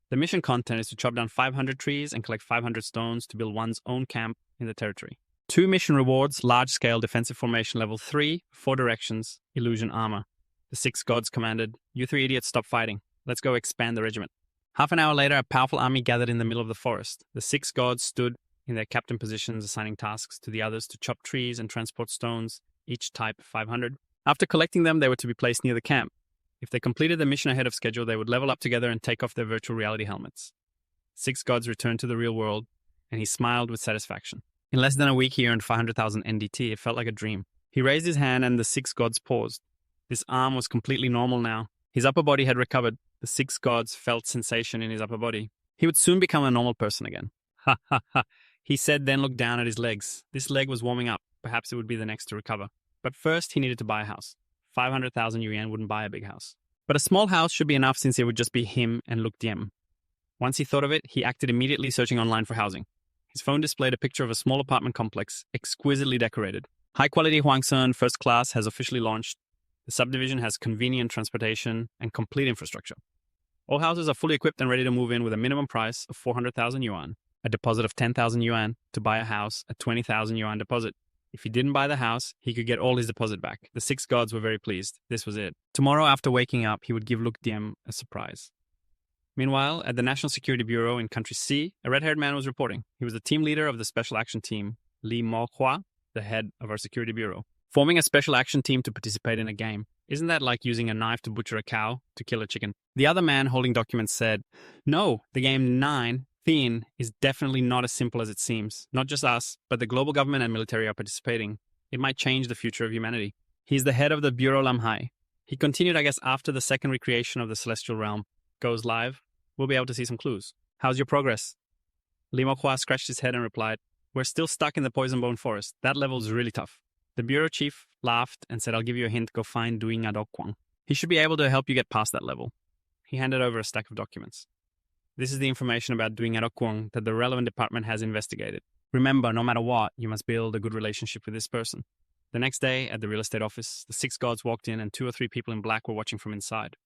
The mission content is to chop down 500 trees and collect 500 stones to build one's own camp in the territory. 2 mission rewards, large-scale defensive formation level 3, 4 directions, illusion armor. The 6 gods commanded, "You 3 idiots stop fighting. Let's go expand the regiment." Half an hour later, a powerful army gathered in the middle of the forest. The 6 gods stood in their captain positions, assigning tasks to the others to chop trees and transport stones, each type 500. After collecting them, they were to be placed near the camp. If they completed the mission ahead of schedule, they would level up together and take off their virtual reality helmets. 6 gods returned to the real world, and he smiled with satisfaction. In less than a week, he earned 500,000 NDT. It felt like a dream. He raised his hand, and the 6 gods paused. His arm was completely normal now. His upper body had recovered. The 6 gods felt sensation in his upper body. He would soon become a normal person again. Ha ha ha, he said, then looked down at his legs. This leg was warming up. Perhaps it would be the next to recover. But first, he needed to buy a house. 500,000 yuan wouldn't buy a big house. But a small house should be enough since it would just be him and Luke Diem. Once he thought of it, he acted immediately, searching online for housing. His phone displayed a picture of a small apartment complex, exquisitely decorated. High-quality Huangsun First Class has officially launched. The subdivision has convenient transportation and complete infrastructure. All houses are fully equipped and ready to move in with a minimum price of 400,000 yuan, a deposit of 10,000 yuan to buy a house, a 20,000 yuan deposit. If he didn't buy the house, he could get all his deposit back. The 6 gods were very pleased. This was it. Tomorrow, after waking up, he would give Luke Diem a surprise. Meanwhile, at the National Security Bureau in Country C, a red-haired man was reporting. He was the team leader of the Special Action Team, Manhua, the head of our security bureau. Forming a special action team to participate in a game. Isn't that like using a knife to butcher a cow to kill a chicken? The other man holding documents said, "No, the game 9, Thin, is definitely not as simple as it seems. Not just us, but the global government and military are participating. It might change the future of humanity." He's the head of the Bureau Lamhai. He continued, I guess, after the second recreation of the Celestial Realm goes live, we'll be able to see some clues. How's your progress? Limo Hua scratched his head and replied, "We're still stuck in the Poison Bone Forest. That level's really tough." The bureau chief laughed and said, "I'll give you a hint. Go find Doing Adokwang. He should be able to help you get past that level." He handed over a stack of documents. This is the information about Doing Adokwang that the relevant department has investigated. Remember, no matter what, you must build a good relationship with this person. The next day, at the real estate office, the 6 gods walked in and 2 or 3 people in black were watching from inside.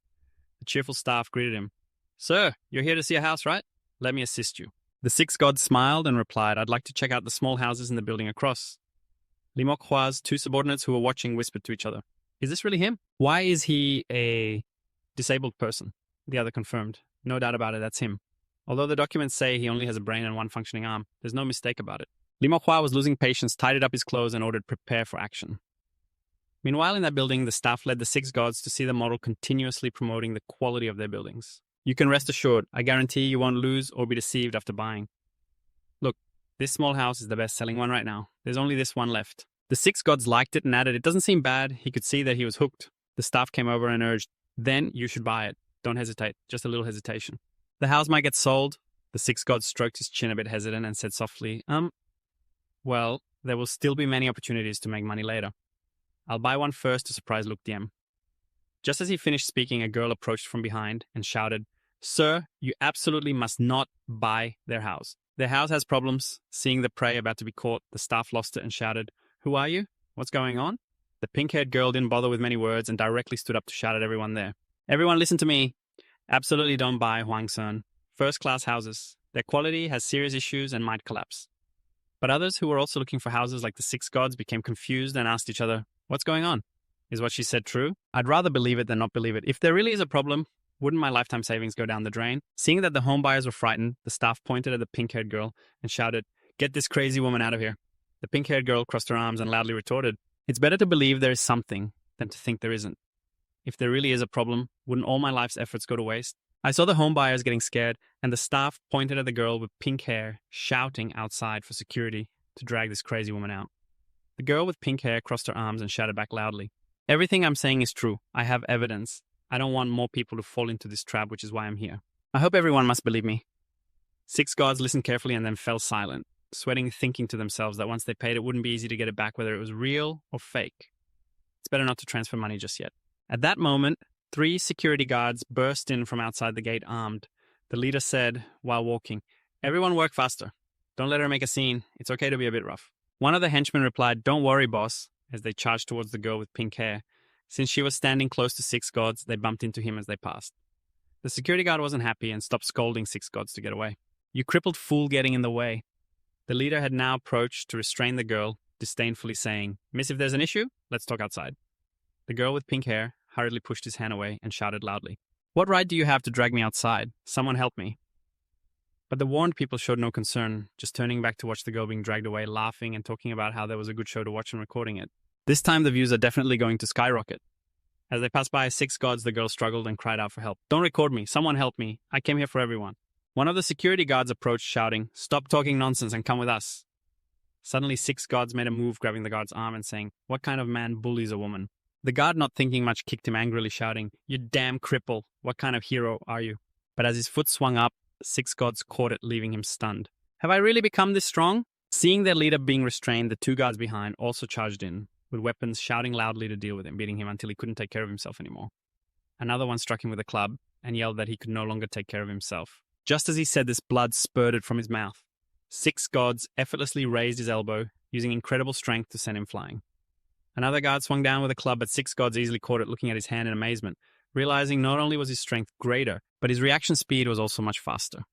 The cheerful staff greeted him. "Sir, you're here to see a house, right? Let me assist you." The 6 gods smiled and replied, "I'd like to check out the small houses in the building across." Limok Hua's 2 subordinates who were watching whispered to each other, "Is this really him? Why is he a disabled person?" The other confirmed, "No doubt about it, that's him. Although the documents say he only has a brain and 1 functioning arm, there's no mistake about it." Limok Hua was losing patience, tidied up his clothes, and ordered prepare for action. Meanwhile, in that building, the staff led the 6 gods to see the model continuously promoting the quality of their buildings. "You can rest assured, I guarantee you won't lose or be deceived after buying. Look, this small house is the best-selling one right now. There's only this one left." The 6 gods liked it and added, "It doesn't seem bad." He could see that he was hooked. The staff came over and urged, "Then you should buy it. Don't hesitate, just a little hesitation." "The house might get sold." The 6 gods stroked his chin a bit hesitant and said softly, Well, there will still be many opportunities to make money later. I'll buy one first to surprise Luke Diem." Just as he finished speaking, a girl approached from behind and shouted, "Sir, you absolutely must not buy their house. Their house has problems." Seeing the prey about to be caught, the staff lost it and shouted, "Who are you? What's going on?" The pink-haired girl didn't bother with many words and directly stood up to shout at everyone there. "Everyone listen to me. Absolutely don't buy Huangsun. First-class houses. Their quality has serious issues and might collapse." But others who were also looking for houses like the 6 gods became confused and asked each other, "What's going on? Is what she said true? I'd rather believe it than not believe it. If there really is a problem, wouldn't my lifetime savings go down the drain?" Seeing that the home buyers were frightened, the staff pointed at the pink-haired girl and shouted, "Get this crazy woman out of here." The pink-haired girl crossed her arms and loudly retorted, "It's better to believe there is something than to think there isn't. If there really is a problem, wouldn't all my life's efforts go to waste?" I saw the home buyers getting scared, and the staff pointed at the girl with pink hair, shouting outside for security to drag this crazy woman out. The girl with pink hair crossed her arms and shouted back loudly, "Everything I'm saying is true. I have evidence. I don't want more people to fall into this trap, which is why I'm here. I hope everyone must believe me." 6 gods listened carefully and then fell silent, sweating, thinking to themselves that once they paid, it wouldn't be easy to get it back, whether it was real or fake. It's better not to transfer money just yet. At that moment, 3 security guards burst in from outside the gate armed. The leader said, while walking, "Everyone work faster. Don't let her make a scene. It's okay to be a bit rough." One of the henchmen replied, "Don't worry, boss," as they charged towards the girl with pink hair. Since she was standing close to 6 gods, they bumped into him as they passed. The security guard wasn't happy and stopped scolding 6 gods to get away. "You crippled fool getting in the way." The leader had now approached to restrain the girl, disdainfully saying, "Miss, if there's an issue, let's talk outside." The girl with pink hair hurriedly pushed his hand away and shouted loudly, "What right do you have to drag me outside? Someone help me." But the warned people showed no concern, just turning back to watch the girl being dragged away, laughing and talking about how there was a good show to watch and recording it. This time the views are definitely going to skyrocket. As they passed by 6 gods, the girl struggled and cried out for help. "Don't record me. Someone help me. I came here for everyone." One of the security guards approached, shouting, "Stop talking nonsense and come with us." Suddenly 6 gods made a move, grabbing the guard's arm and saying, "What kind of man bullies a woman?" The guard, not thinking much, kicked him angrily, shouting, "You damn cripple. What kind of hero are you?" But as his foot swung up, 6 gods caught it, leaving him stunned. "Have I really become this strong?" Seeing their leader being restrained, the 2 guards behind also charged in, with weapons, shouting loudly to deal with him, beating him until he couldn't take care of himself anymore. Another one struck him with a club and yelled that he could no longer take care of himself. Just as he said this, blood spurted from his mouth. 6 gods effortlessly raised his elbow, using incredible strength to send him flying. Another guard swung down with a club, but 6 gods easily caught it, looking at his hand in amazement, realizing not only was his strength greater, but his reaction speed was also much faster.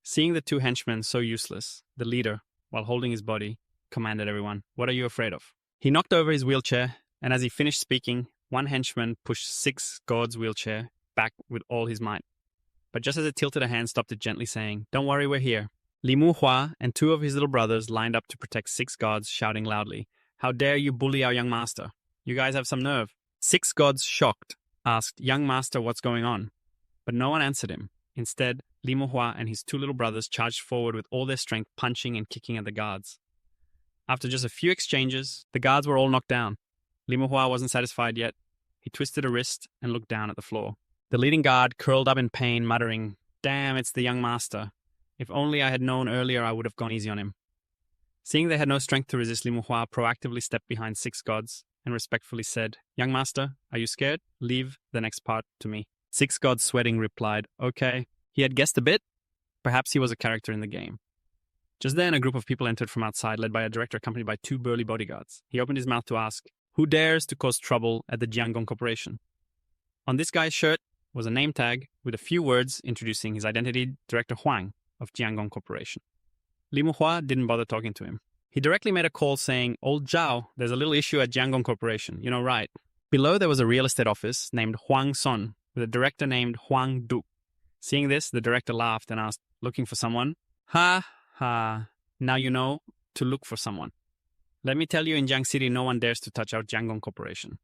Seeing the 2 henchmen so useless, the leader, while holding his body, commanded everyone, "What are you afraid of?" He knocked over his wheelchair, and as he finished speaking, one henchman pushed 6 gods' wheelchair back with all his might. But just as it tilted, a hand stopped it gently, saying, "Don't worry, we're here." Manhua and 2 of his little brothers lined up to protect 6 gods, shouting loudly, "How dare you bully our young master? You guys have some nerve." 6 gods, shocked, asked, "Young master, what's going on?" But no one answered him. Instead, Manhua and his 2 little brothers charged forward with all their strength, punching and kicking at the guards. After just a few exchanges, the guards were all knocked down. Manhua wasn't satisfied yet. He twisted a wrist and looked down at the floor. The leading guard curled up in pain, muttering, "Damn, it's the young master. If only I had known earlier, I would have gone easy on him." Seeing they had no strength to resist, Manhua proactively stepped behind 6 gods and respectfully said, "Young master, are you scared? Leave the next part to me." 6 gods, sweating, replied, "Okay." He had guessed a bit. Perhaps he was a character in the game. Just then, a group of people entered from outside, led by a director accompanied by 2 burly bodyguards. He opened his mouth to ask, "Who dares to cause trouble at the Jiangong Corporation?" On this guy's shirt was a name tag with a few words introducing his identity, Director Huang of Jiangong Corporation. Manhua didn't bother talking to him. He directly made a call saying, "Old Zhao, there's a little issue at Jiangong Corporation. You know, right?" Below there was a real estate office named Huang Son with a director named Huang Du. Seeing this, the director laughed and asked, "Looking for someone?" "Ha, ha, now you know to look for someone. Let me tell you, in Jiang City, no one dares to touch our Jiangong Corporation."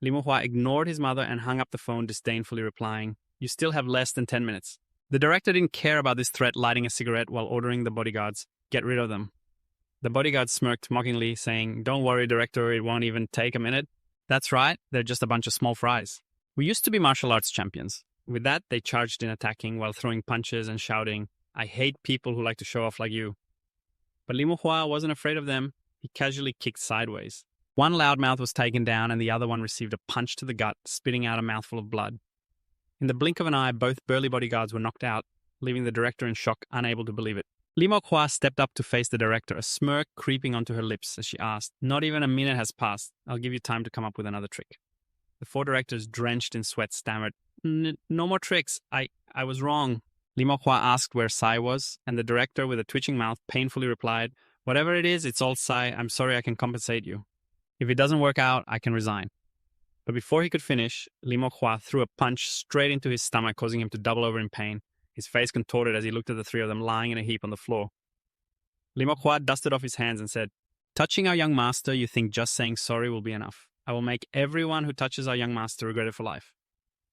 Manhua ignored his mother and hung up the phone, disdainfully replying, "You still have less than 10 minutes. The director didn't care about this threat, lighting a cigarette while ordering the bodyguards, "Get rid of them." The bodyguards smirked mockingly, saying, "Don't worry, director, it won't even take a minute." "That's right, they're just a bunch of small fries. We used to be martial arts champions." With that, they charged in, attacking while throwing punches and shouting, "I hate people who like to show off like you." But Manhua wasn't afraid of them. He casually kicked sideways. One loudmouth was taken down and the other one received a punch to the gut, spitting out a mouthful of blood. In the blink of an eye, both burly bodyguards were knocked out, leaving the director in shock, unable to believe it. Manhua stepped up to face the director, a smirk creeping onto her lips as she asked, "Not even a minute has passed. I'll give you time to come up with another trick." The 4 directors, drenched in sweat, stammered, "No more tricks. I was wrong." Manhua asked where Sai was, and the director, with a twitching mouth, painfully replied, "Whatever it is, it's all Sai. I'm sorry, I can compensate you. If it doesn't work out, I can resign." But before he could finish, Manhua threw a punch straight into his stomach, causing him to double over in pain. His face contorted as he looked at the 3 of them lying in a heap on the floor. Manhua dusted off his hands and said, "Touching our young master, you think just saying sorry will be enough. I will make everyone who touches our young master regret it for life."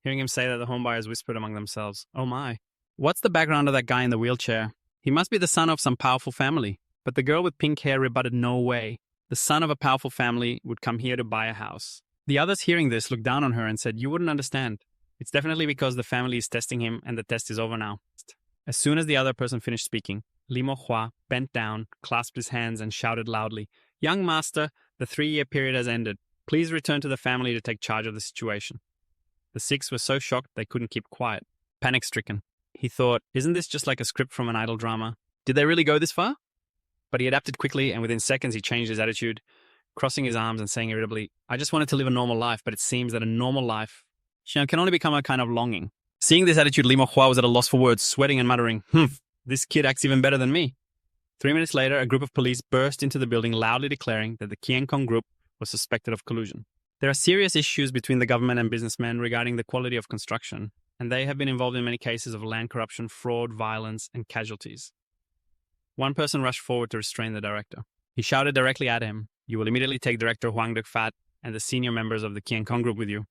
Hearing him say that, the homebuyers whispered among themselves, "Oh my. What's the background of that guy in the wheelchair? He must be the son of some powerful family." But the girl with pink hair rebutted, "No way. The son of a powerful family would come here to buy a house." The others, hearing this, looked down on her and said, "You wouldn't understand. It's definitely because the family is testing him and the test is over now." As soon as the other person finished speaking, Manhua bent down, clasped his hands and shouted loudly, "Young master, the 3-year period has ended. Please return to the family to take charge of the situation. The six were so shocked they couldn't keep quiet. Panic-stricken, he thought, isn't this just like a script from an idol drama? Did they really go this far? But he adapted quickly, and within seconds he changed his attitude, crossing his arms and saying irritably, I just wanted to live a normal life, but it seems that a normal life can only become a kind of longing. Seeing this attitude, Li Mokhua was at a loss for words, sweating and muttering, this kid acts even better than me. 3 minutes later, a group of police burst into the building loudly declaring that the Qiankong group was suspected of collusion. There are serious issues between the government and businessmen regarding the quality of construction, and they have been involved in many cases of land corruption, fraud, violence, and casualties. One person rushed forward to restrain the director. He shouted directly at him, you will immediately take Director Huang Dek-Fat and the senior members of the Qiankong group with you.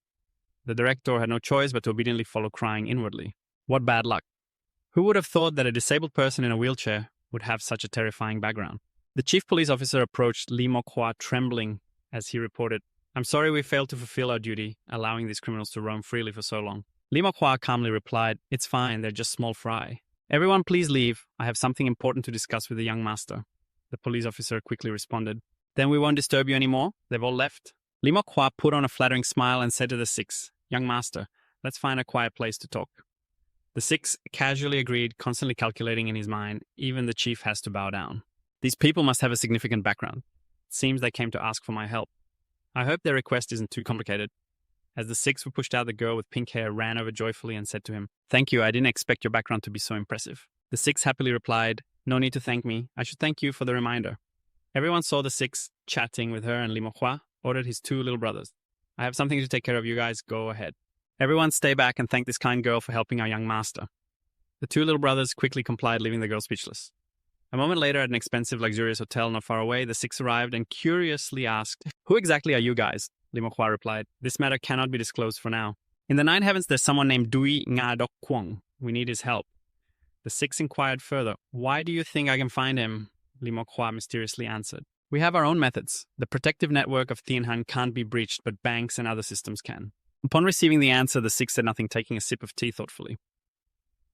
The director had no choice but to obediently follow, crying inwardly. What bad luck. Who would have thought that a disabled person in a wheelchair would have such a terrifying background? The chief police officer approached Li Mokhua trembling as he reported, I'm sorry we failed to fulfill our duty, allowing these criminals to roam freely for so long. Li Mokhua calmly replied, it's fine, they're just small fry. Everyone please leave, I have something important to discuss with the young master. The police officer quickly responded, then we won't disturb you anymore, they've all left. Li Mokhua put on a flattering smile and said to the six, young master, let's find a quiet place to talk. The six casually agreed, constantly calculating in his mind, even the chief has to bow down. These people must have a significant background. It seems they came to ask for my help. I hope their request isn't too complicated. As the six were pushed out, the girl with pink hair ran over joyfully and said to him, thank you, I didn't expect your background to be so impressive. The six happily replied, no need to thank me, I should thank you for the reminder. Everyone saw the six chatting with her, and Li Mokhua ordered his two little brothers. I have something to take care of, you guys, go ahead. Everyone stay back and thank this kind girl for helping our young master. The two little brothers quickly complied, leaving the girl speechless. A moment later, at an expensive, luxurious hotel not far away, the six arrived and curiously asked, who exactly are you guys? Li Mokhua replied, this matter cannot be disclosed for now. In the nine heavens, there's someone named Dui Nga Dok Kwong. We need his help. The six inquired further, why do you think I can find him? Li Mokhua mysteriously answered, we have our own methods. The protective network of Tianhan can't be breached, but banks and other systems can. Upon receiving the answer, the six said nothing, taking a sip of tea thoughtfully.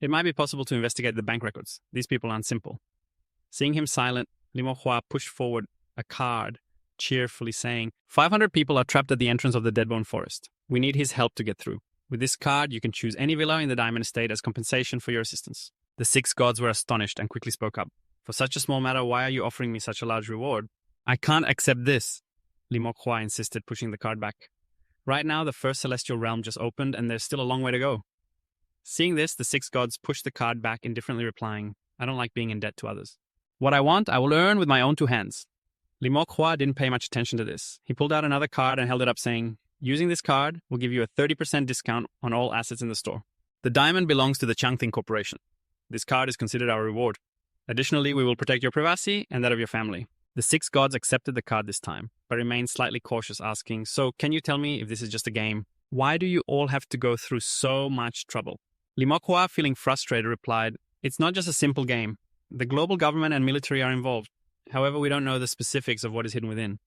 It might be possible to investigate the bank records. These people aren't simple. Seeing him silent, Li Mokhua pushed forward a card, cheerfully saying, 500 people are trapped at the entrance of the Deadbone Forest. We need his help to get through. With this card, you can choose any villa in the Diamond Estate as compensation for your assistance. The six gods were astonished and quickly spoke up. For such a small matter, why are you offering me such a large reward? I can't accept this, Li Mokhua insisted, pushing the card back. Right now, the first celestial realm just opened, and there's still a long way to go. Seeing this, the six gods pushed the card back, indifferently replying, I don't like being in debt to others. What I want, I will earn with my own two hands. Li Mokhua didn't pay much attention to this. He pulled out another card and held it up, saying, using this card will give you a 30% discount on all assets in the store. The diamond belongs to the Changting Corporation. This card is considered our reward. Additionally, we will protect your privacy and that of your family. The six gods accepted the card this time, but remained slightly cautious, asking, so can you tell me if this is just a game? Why do you all have to go through so much trouble? Li Mokhua, feeling frustrated, replied, it's not just a simple game. The global government and military are involved. However, we don't know the specifics of what is hidden within.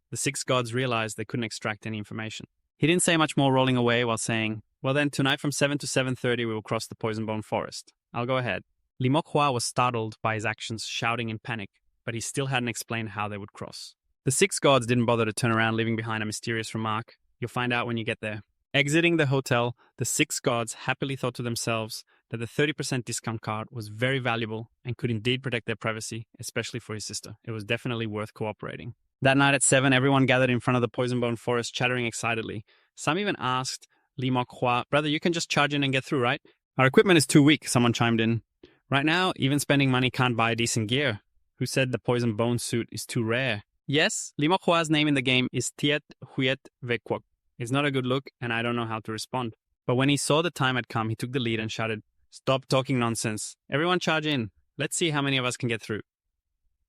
The six gods realized they couldn't extract any information. He didn't say much more, rolling away while saying, well then, tonight from 7 to 7:30 we will cross the Poisonbone Forest. I'll go ahead. Li Mokhua was startled by his actions, shouting in panic, but he still hadn't explained how they would cross. The six gods didn't bother to turn around, leaving behind a mysterious remark. You'll find out when you get there. Exiting the hotel, the six gods happily thought to themselves that the 30% discount card was very valuable and could indeed protect their privacy, especially for his sister. It was definitely worth cooperating. That night at 7, everyone gathered in front of the Poisonbone Forest, chattering excitedly. Some even asked Li Mokhua, brother, you can just charge in and get through, right? Our equipment is too weak, someone chimed in. Right now, even spending money can't buy decent gear. Who said the poison bone suit is too rare? Yes, Li Mokhua's name in the game is Tiet Huyet Vekwok. It's not a good look, and I don't know how to respond. But when he saw the time had come, he took the lead and shouted, stop talking nonsense. Everyone charge in. Let's see how many of us can get through.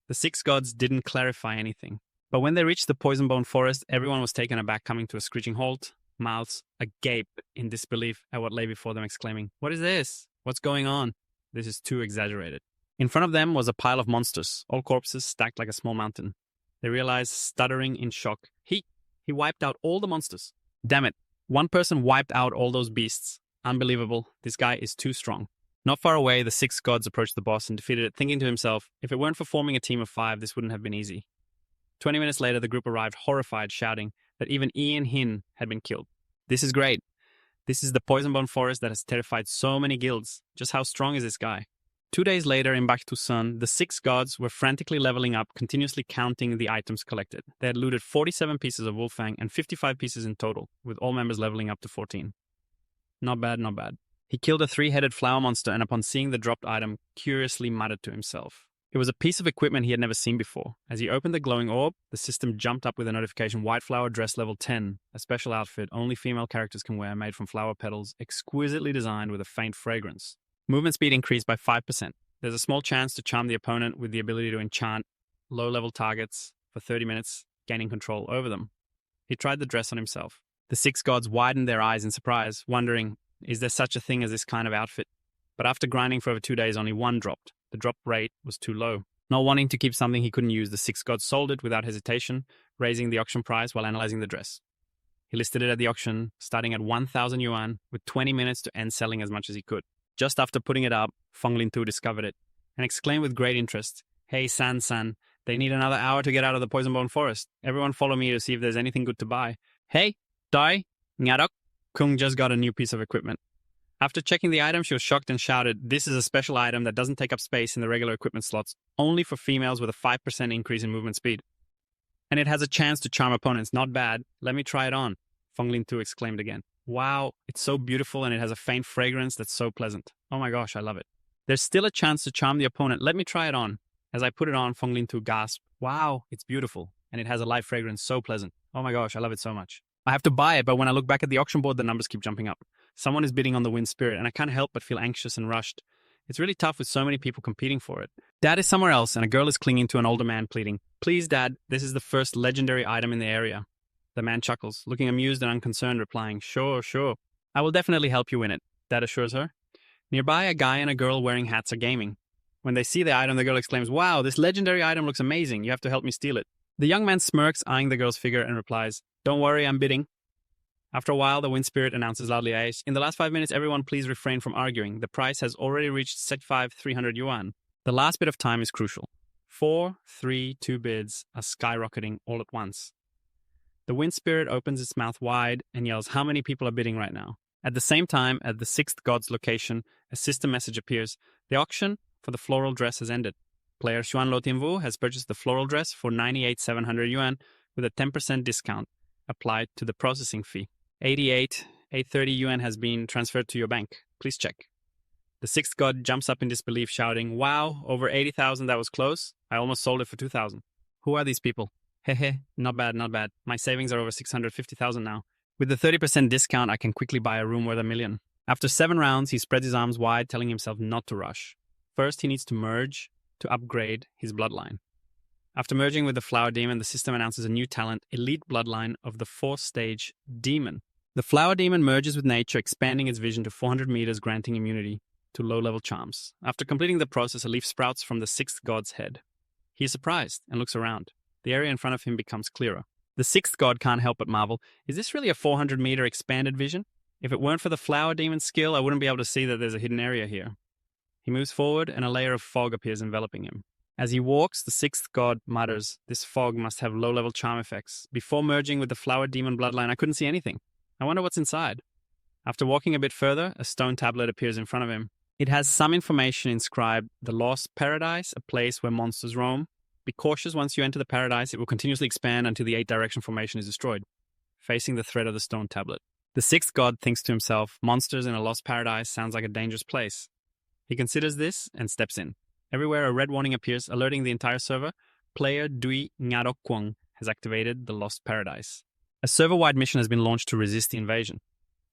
The six gods didn't clarify anything. But when they reached the Poisonbone Forest, everyone was taken aback, coming to a screeching halt, mouths agape in disbelief at what lay before them, exclaiming, what is this? What's going on? This is too exaggerated. In front of them was a pile of monsters, all corpses stacked like a small mountain. They realized, stuttering in shock, he wiped out all the monsters. Damn it, one person wiped out all those beasts. Unbelievable, this guy is too strong. Not far away, the six gods approached the boss and defeated it, thinking to himself, if it weren't for forming a team of 5, this wouldn't have been easy. 20 minutes later, the group arrived, horrified, shouting, that even Ian Hin had been killed. This is great. This is the poison-bound forest that has terrified so many guilds. Just how strong is this guy? 2 days later in Back to Sun, the 6 gods were frantically leveling up, continuously counting the items collected. They had looted 47 pieces of Wolfang and 55 pieces in total, with all members leveling up to 14. Not bad, not bad. He killed a 3-headed flower monster and upon seeing the dropped item, curiously muttered to himself. It was a piece of equipment he had never seen before. As he opened the glowing orb, the system jumped up with a notification: White Flower Dress Level 10, a special outfit only female characters can wear, made from flower petals, exquisitely designed with a faint fragrance. Movement speed increased by 5%. There's a small chance to charm the opponent with the ability to enchant low-level targets for 30 minutes, gaining control over them. He tried the dress on himself. The 6 gods widened their eyes in surprise, wondering, is there such a thing as this kind of outfit? But after grinding for over 2 days, only one dropped. The drop rate was too low. Not wanting to keep something he couldn't use, the 6 gods sold it without hesitation, raising the auction price while analyzing the dress. He listed it at the auction, starting at 1,000 yuan, with 20 minutes to end selling as much as he could. Just after putting it up, Feng Tu discovered it, and exclaimed with great interest, "Hey, San, they need another hour to get out of the poison-bound forest. Everyone follow me to see if there's anything good to buy. Hey, Dai, Ngarok, Kung just got a new piece of equipment." After checking the item, she was shocked and shouted, "This is a special item that doesn't take up space in the regular equipment slots, only for females with a 5% increase in movement speed. And it has a chance to charm opponents. Not bad. Let me try it on," Feng Tu exclaimed again. "Wow, it's so beautiful and it has a faint fragrance that's so pleasant. Oh my gosh, I love it. There's still a chance to charm the opponent. Let me try it on." As I put it on, Feng Tu gasped, "Wow, it's beautiful. And it has a light fragrance, so pleasant. Oh my gosh, I love it so much. I have to buy it, but when I look back at the auction board, the numbers keep jumping up. Someone is bidding on the Wind Spirit, and I can't help but feel anxious and rushed. It's really tough with so many people competing for it. Dad is somewhere else, and a girl is clinging to an older man, pleading, 'Please, Dad, this is the first legendary item in the area.' The man chuckles, looking amused and unconcerned, replying, 'Sure. I will definitely help you win it,' Dad assures her. Nearby, a guy and a girl wearing hats are gaming. When they see the item, the girl exclaims, 'Wow, this legendary item looks amazing. You have to help me steal it.' The young man smirks, eyeing the girl's figure, and replies, 'Don't worry, I'm bidding.' After a while, the Wind Spirit announces loudly, "In the last 5 minutes, everyone please refrain from arguing. The price has already reached 300 yuan. The last bit of time is crucial. 4, 3, 2 bids are skyrocketing all at once." The Wind Spirit opens its mouth wide and yells, "How many people are bidding right now?" At the same time, at the 6th god's location, a system message appears. The auction for the floral dress has ended. Player Xuan Lo Tianwu has purchased the floral dress for 98,700 yuan with a 10% discount applied to the processing fee. 88,830 yuan has been transferred to your bank. Please check. The 6th god jumps up in disbelief, shouting, "Wow, over 80,000, that was close. I almost sold it for 2,000. Who are these people? Hehe, not bad. My savings are over 650,000 now. With the 30% discount, I can quickly buy a room worth $1 million. After 7 rounds, he spreads his arms wide, telling himself not to rush. First, he needs to merge to upgrade his bloodline. After merging with the Flower Demon, the system announces a new talent, Elite Bloodline of the 4th-stage Demon. The Flower Demon merges with nature, expanding its vision to 400 meters, granting immunity to low-level charms. After completing the process, a leaf sprouts from the 6th god's head. He is surprised and looks around. The area in front of him becomes clearer. The 6th god can't help but marvel, is this really a 400-meter expanded vision? If it weren't for the Flower Demon's skill, I wouldn't be able to see that there's a hidden area here. He moves forward, and a layer of fog appears enveloping him. As he walks, the 6th god mutters, "This fog must have low-level charm effects. Before merging with the Flower Demon bloodline, I couldn't see anything. I wonder what's inside." After walking a bit further, a stone tablet appears in front of him. It has some information inscribed, "The Lost Paradise, a place where monsters roam. Be cautious once you enter the paradise. It will continuously expand until the 8-direction formation is destroyed." Facing the threat of the stone tablet, the 6th god thinks to himself, "Monsters in a lost paradise sounds like a dangerous place." He considers this and steps in. Everywhere a red warning appears, alerting the entire server. Player Dui Ngarokwang has activated the Lost Paradise. A server-wide mission has been launched to resist the invasion.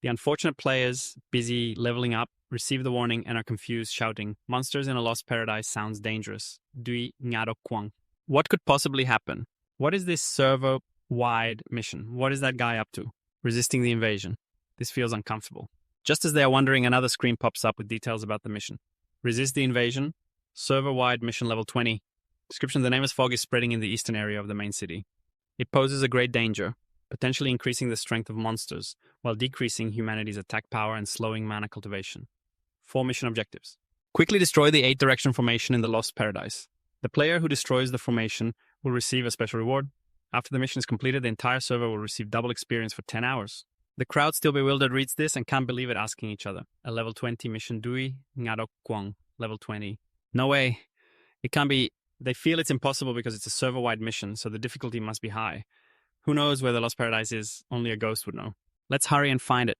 The unfortunate players, busy leveling up, receive the warning and are confused, shouting, "Monsters in a Lost Paradise sounds dangerous. Dui Ngarokwang." What could possibly happen? What is this server-wide mission? What is that guy up to? Resisting the invasion. This feels uncomfortable. Just as they are wondering, another screen pops up with details about the mission. Resist the invasion. Server-wide mission level 20. Description: the nameless fog is spreading in the eastern area of the main city. It poses a great danger, potentially increasing the strength of monsters, while decreasing humanity's attack power and slowing mana cultivation. 4 mission objectives. Quickly destroy the 8-direction formation in the Lost Paradise. The player who destroys the formation will receive a special reward. After the mission is completed, the entire server will receive double experience for 10 hours. The crowd, still bewildered, reads this and can't believe it, asking each other. A level 20 mission Dui, Ngaro Kwang, level 20. No way. It can't be. They feel it's impossible because it's a server-wide mission, so the difficulty must be high. Who knows where the Lost Paradise is? Only a ghost would know. Let's hurry and find it.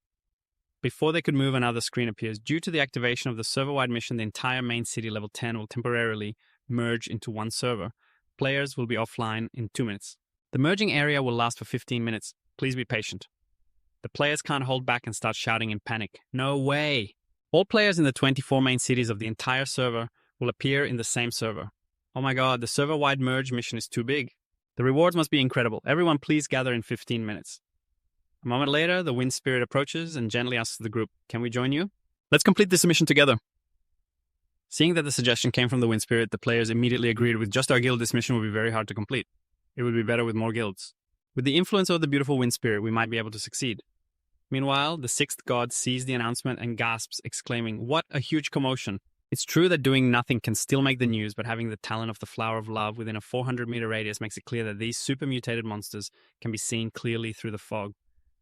Before they could move, another screen appears. Due to the activation of the server-wide mission, the entire main city level 10 will temporarily merge into one server. Players will be offline in 2 minutes. The merging area will last for 15 minutes. Please be patient. The players can't hold back and start shouting in panic. No way! All players in the 24 main cities of the entire server will appear in the same server. Oh my god, the server-wide merge mission is too big. The rewards must be incredible. Everyone please gather in 15 minutes. A moment later, the wind spirit approaches and gently asks the group, "Can we join you? Let's complete this mission together." Seeing that the suggestion came from the wind spirit, the players immediately agreed with just our guild this mission would be very hard to complete. It would be better with more guilds. With the influence of the beautiful wind spirit, we might be able to succeed. Meanwhile, the sixth god sees the announcement and gasps, exclaiming, "What a huge commotion!" It's true that doing nothing can still make the news, but having the talent of the Flower of Love within a 400-meter radius makes it clear that these super mutated monsters can be seen clearly through the fog.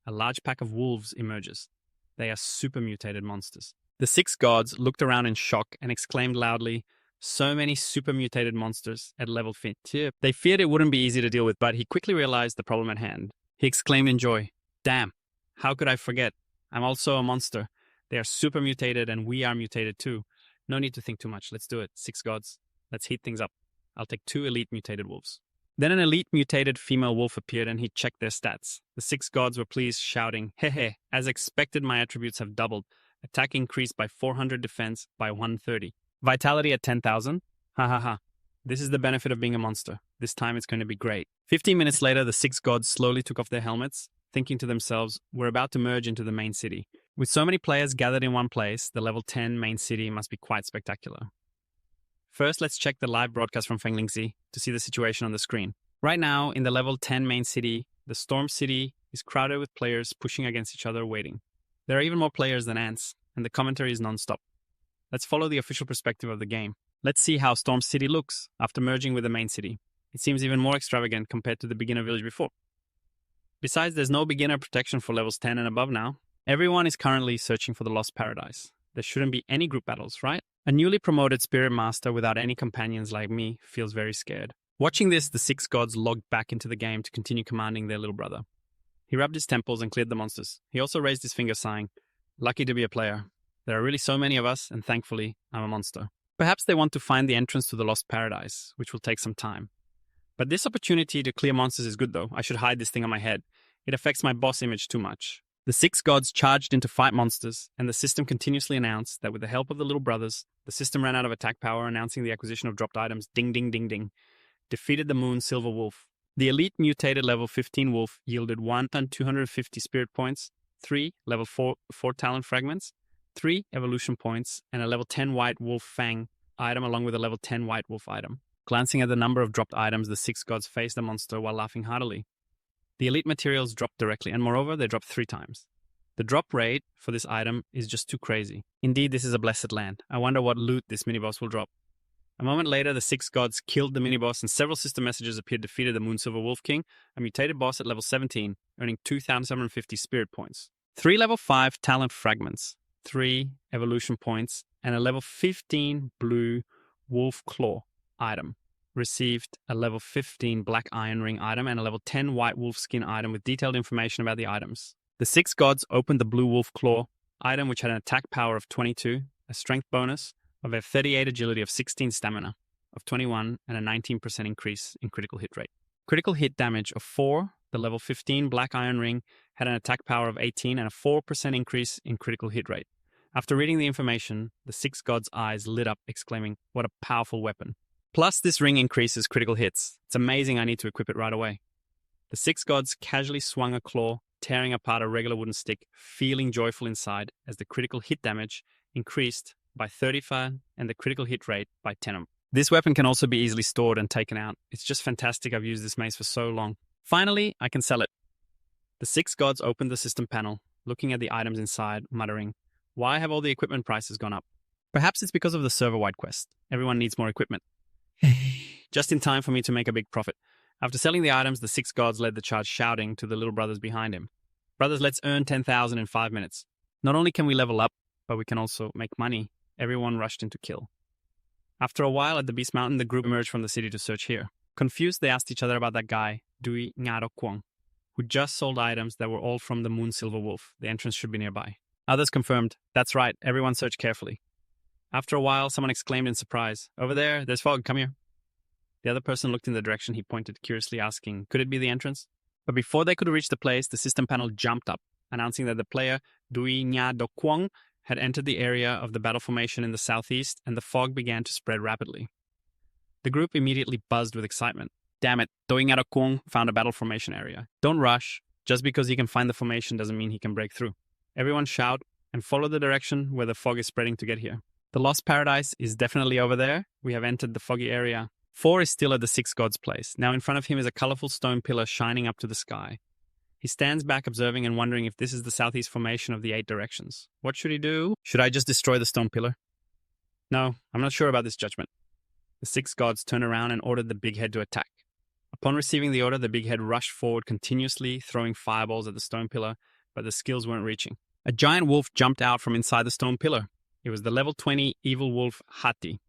A large pack of wolves emerges. They are super mutated monsters. The six gods looked around in shock and exclaimed loudly, "So many super mutated monsters at level 50. They feared it wouldn't be easy to deal with, but he quickly realized the problem at hand. He exclaimed in joy, "Damn, how could I forget? I'm also a monster. They are super mutated and we are mutated too. No need to think too much. Let's do it. Six gods. Let's heat things up. I'll take 2 elite mutated wolves." Then an elite mutated female wolf appeared and he checked their stats. The six gods were pleased, shouting, "Hehe, as expected, my attributes have doubled. Attack increased by 400, defense by 130. Vitality at 10,000? Ha ha ha. This is the benefit of being a monster. This time it's going to be great." 15 minutes later, the six gods slowly took off their helmets, thinking to themselves, "We're about to merge into the main city. With so many players gathered in one place, the level 10 main city must be quite spectacular." First, let's check the live broadcast from Fenglingzi to see the situation on the screen. Right now, in the level 10 main city, the Storm City is crowded with players pushing against each other, waiting. There are even more players than ants, and the commentary is non-stop. Let's follow the official perspective of the game. Let's see how Storm City looks after merging with the main city. It seems even more extravagant compared to the beginner village before. Besides, there's no beginner protection for levels 10 and above now. Everyone is currently searching for the Lost Paradise. There shouldn't be any group battles, right? A newly promoted spirit master without any companions like me feels very scared. Watching this, the six gods logged back into the game to continue commanding their little brother. He rubbed his temples and cleared the monsters. He also raised his finger, sighing, "Lucky to be a player. There are really so many of us, and thankfully, I'm a monster." Perhaps they want to find the entrance to the Lost Paradise, which will take some time. But this opportunity to clear monsters is good though. I should hide this thing on my head. It affects my boss image too much. The six gods charged in to fight monsters, and the system continuously announced that with the help of the little brothers, the system ran out of attack power, announcing the acquisition of dropped items, ding ding ding ding, defeated the Moon Silver Wolf. The elite mutated level 15 wolf yielded 1,250 spirit points, 3 level 4 talent fragments, 3 evolution points, and a level 10 white wolf fang item along with a level 10 white wolf item. Glancing at the number of dropped items, the six gods faced the monster while laughing heartily. The elite materials dropped directly, and moreover, they dropped 3 times. The drop rate for this item is just too crazy. Indeed, this is a blessed land. I wonder what loot this mini-boss will drop. A moment later, the six gods killed the mini-boss, and several system messages appeared, defeated the Moon Silver Wolf King, a mutated boss at level 17, earning 2,750 spirit points. 3 level 5 talent fragments, 3 evolution points, and a level 15 blue wolf claw item. Received a level 15 black iron ring item and a level 10 white wolf skin item with detailed information about the items. The six gods opened the blue wolf claw item, which had an attack power of 22, a strength bonus of a 38 agility of 16 stamina of 21, and a 19% increase in critical hit rate. Critical hit damage of 4, the level 15 black iron ring had an attack power of 18 and a 4% increase in critical hit rate. After reading the information, the six gods' eyes lit up, exclaiming, "What a powerful weapon." Plus, this ring increases critical hits. It's amazing, I need to equip it right away. The six gods casually swung a claw, tearing apart a regular wooden stick, feeling joyful inside as the critical hit damage increased by 35 and the critical hit rate by 10. This weapon can also be easily stored and taken out. It's just fantastic. I've used this mace for so long. Finally, I can sell it. The six gods opened the system panel, looking at the items inside, muttering, "Why have all the equipment prices gone up?" Perhaps it's because of the server-wide quest. Everyone needs more equipment. Just in time for me to make a big profit. After selling the items, the 6 gods led the charge, shouting to the little brothers behind him, "Brothers, let's earn 10,000 in 5 minutes. Not only can we level up, but we can also make money." Everyone rushed in to kill. After a while at the Beast Mountain, the group emerged from the city to search here. Confused, they asked each other about that guy, Dui Ngaro Kwong, who just sold items that were all from the Moon Silver Wolf. The entrance should be nearby. Others confirmed, "That's right, everyone searched carefully." After a while, someone exclaimed in surprise, "Over there, there's fog, come here." The other person looked in the direction he pointed, curiously asking, could it be the entrance? But before they could reach the place, the system panel jumped up, announcing that the player, Dui Nya Do Kwong, had entered the area of the battle formation in the southeast, and the fog began to spread rapidly. The group immediately buzzed with excitement. Damn it, Dui Nya Do Kwong found a battle formation area. Don't rush. Just because he can find the formation doesn't mean he can break through. Everyone shout and follow the direction where the fog is spreading to get here. The Lost Paradise is definitely over there. We have entered the foggy area. 4 is still at the 6 gods' place. Now in front of him is a colorful stone pillar shining up to the sky. He stands back observing and wondering if this is the southeast formation of the 8 directions. What should he do? Should I just destroy the stone pillar? No, I'm not sure about this judgment. The 6 gods turned around and ordered the big head to attack. Upon receiving the order, the big head rushed forward continuously, throwing fireballs at the stone pillar, but the skills weren't reaching. A giant wolf jumped out from inside the stone pillar. It was the level 20 evil wolf Hati.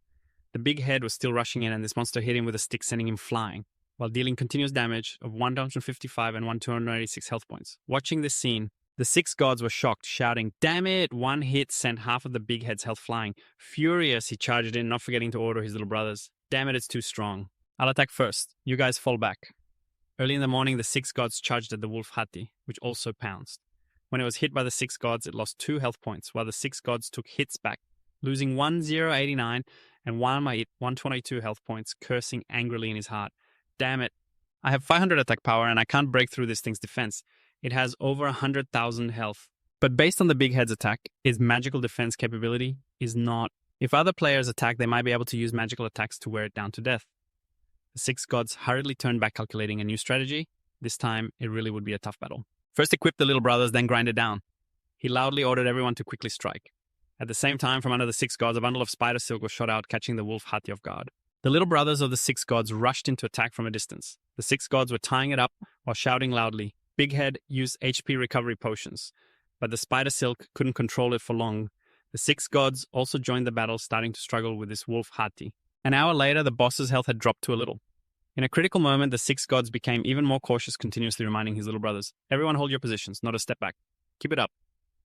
The big head was still rushing in, and this monster hit him with a stick, sending him flying, while dealing continuous damage of 155 and 286 health points. Watching this scene, the 6 gods were shocked, shouting, "Damn it!" One hit sent half of the big head's health flying. Furious, he charged in, not forgetting to order his little brothers. "Damn it, it's too strong. I'll attack first. You guys fall back." Early in the morning, the 6 gods charged at the wolf Hati, which also pounced. When it was hit by the 6 gods, it lost 2 health points, while the 6 gods took hits back, losing 1089 and 122 health points, cursing angrily in his heart. "Damn it. I have 500 attack power and I can't break through this thing's defense. It has over 100,000 health." But based on the big head's attack, its magical defense capability is not. If other players attack, they might be able to use magical attacks to wear it down to death. The 6 gods hurriedly turned back, calculating a new strategy. This time, it really would be a tough battle. First equip the little brothers, then grind it down. He loudly ordered everyone to quickly strike. At the same time, from under the 6 gods, a bundle of spider silk was shot out, catching the wolf Hati off guard. The little brothers of the 6 gods rushed into attack from a distance. The 6 gods were tying it up while shouting loudly. Big Head used HP recovery potions, but the spider silk couldn't control it for long. The 6 gods also joined the battle, starting to struggle with this wolf Hati. An hour later, the boss's health had dropped to a little. In a critical moment, the 6 gods became even more cautious, continuously reminding his little brothers, "Everyone hold your positions, not a step back. Keep it up."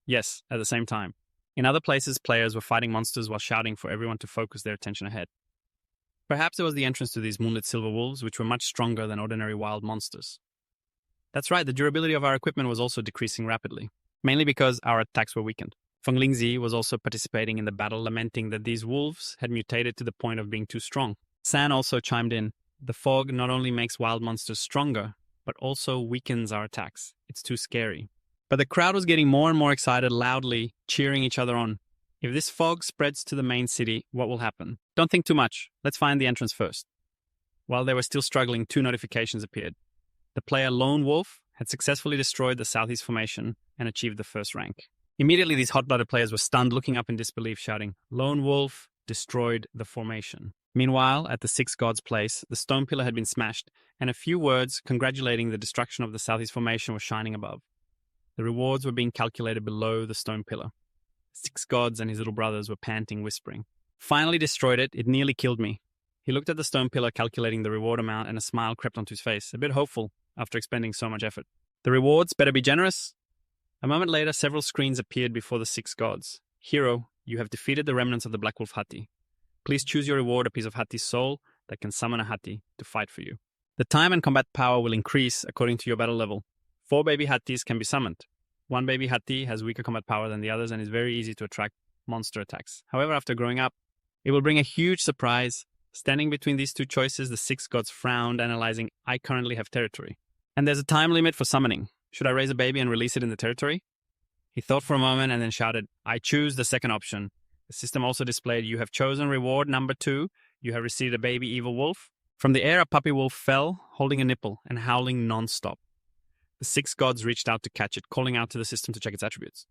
Yes, at the same time. In other places, players were fighting monsters while shouting for everyone to focus their attention ahead. Perhaps it was the entrance to these moonlit silver wolves, which were much stronger than ordinary wild monsters. That's right, the durability of our equipment was also decreasing rapidly, mainly because our attacks were weakened. Feng Lingzi was also participating in the battle, lamenting that these wolves had mutated to the point of being too strong. San also chimed in. "The fog not only makes wild monsters stronger, but also weakens our attacks. It's too scary." But the crowd was getting more and more excited, loudly cheering each other on. If this fog spreads to the main city, what will happen? Don't think too much. Let's find the entrance first. While they were still struggling, 2 notifications appeared. The player Lone Wolf had successfully destroyed the southeast formation and achieved the first rank. Immediately, these hot-blooded players were stunned, looking up in disbelief, shouting, "Lone Wolf destroyed the formation." Meanwhile, at the 6 gods' place, the stone pillar had been smashed, and a few words congratulating the destruction of the southeast formation were shining above. The rewards were being calculated below the stone pillar. 6 gods and his little brothers were panting, whispering, "Finally destroyed it. It nearly killed me." He looked at the stone pillar, calculating the reward amount, and a smile crept onto his face, a bit hopeful after expending so much effort. "The rewards better be generous." A moment later, several screens appeared before the 6 gods. "Hero, you have defeated the remnants of the Black Wolf Hati. Please choose your reward, a piece of Hati's soul that can summon a Hati to fight for you. The time and combat power will increase according to your battle level. 4 baby Hatis can be summoned. 1 baby Hati has weaker combat power than the others and is very easy to attract monster attacks. However, after growing up, it will bring a huge surprise. Standing between these 2 choices, the 6 gods frowned, analyzing, I currently have territory. And there's a time limit for summoning. Should I raise a baby and release it in the territory? He thought for a moment and then shouted, I choose the second option. The system also displayed, you have chosen reward number 2. You have received a baby evil wolf. From the air, a puppy wolf fell, holding a nipple and howling non-stop. The 6 gods reached out to catch it, calling out to the system to check its attributes.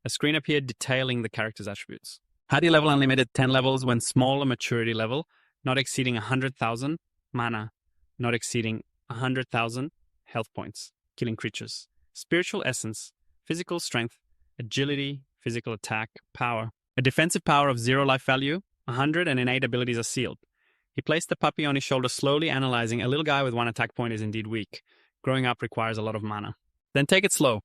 A screen appeared detailing the character's attributes. Hati level unlimited 10 levels when smaller maturity level, not exceeding 100,000, mana, not exceeding 100,000 health points, killing creatures. Spiritual essence, physical strength, agility, physical attack, power. A defensive power of 0 life value, 100 and innate abilities are sealed. He placed the puppy on his shoulder, slowly analyzing. A little guy with 1 attack point is indeed weak. Growing up requires a lot of mana. Then take it slow.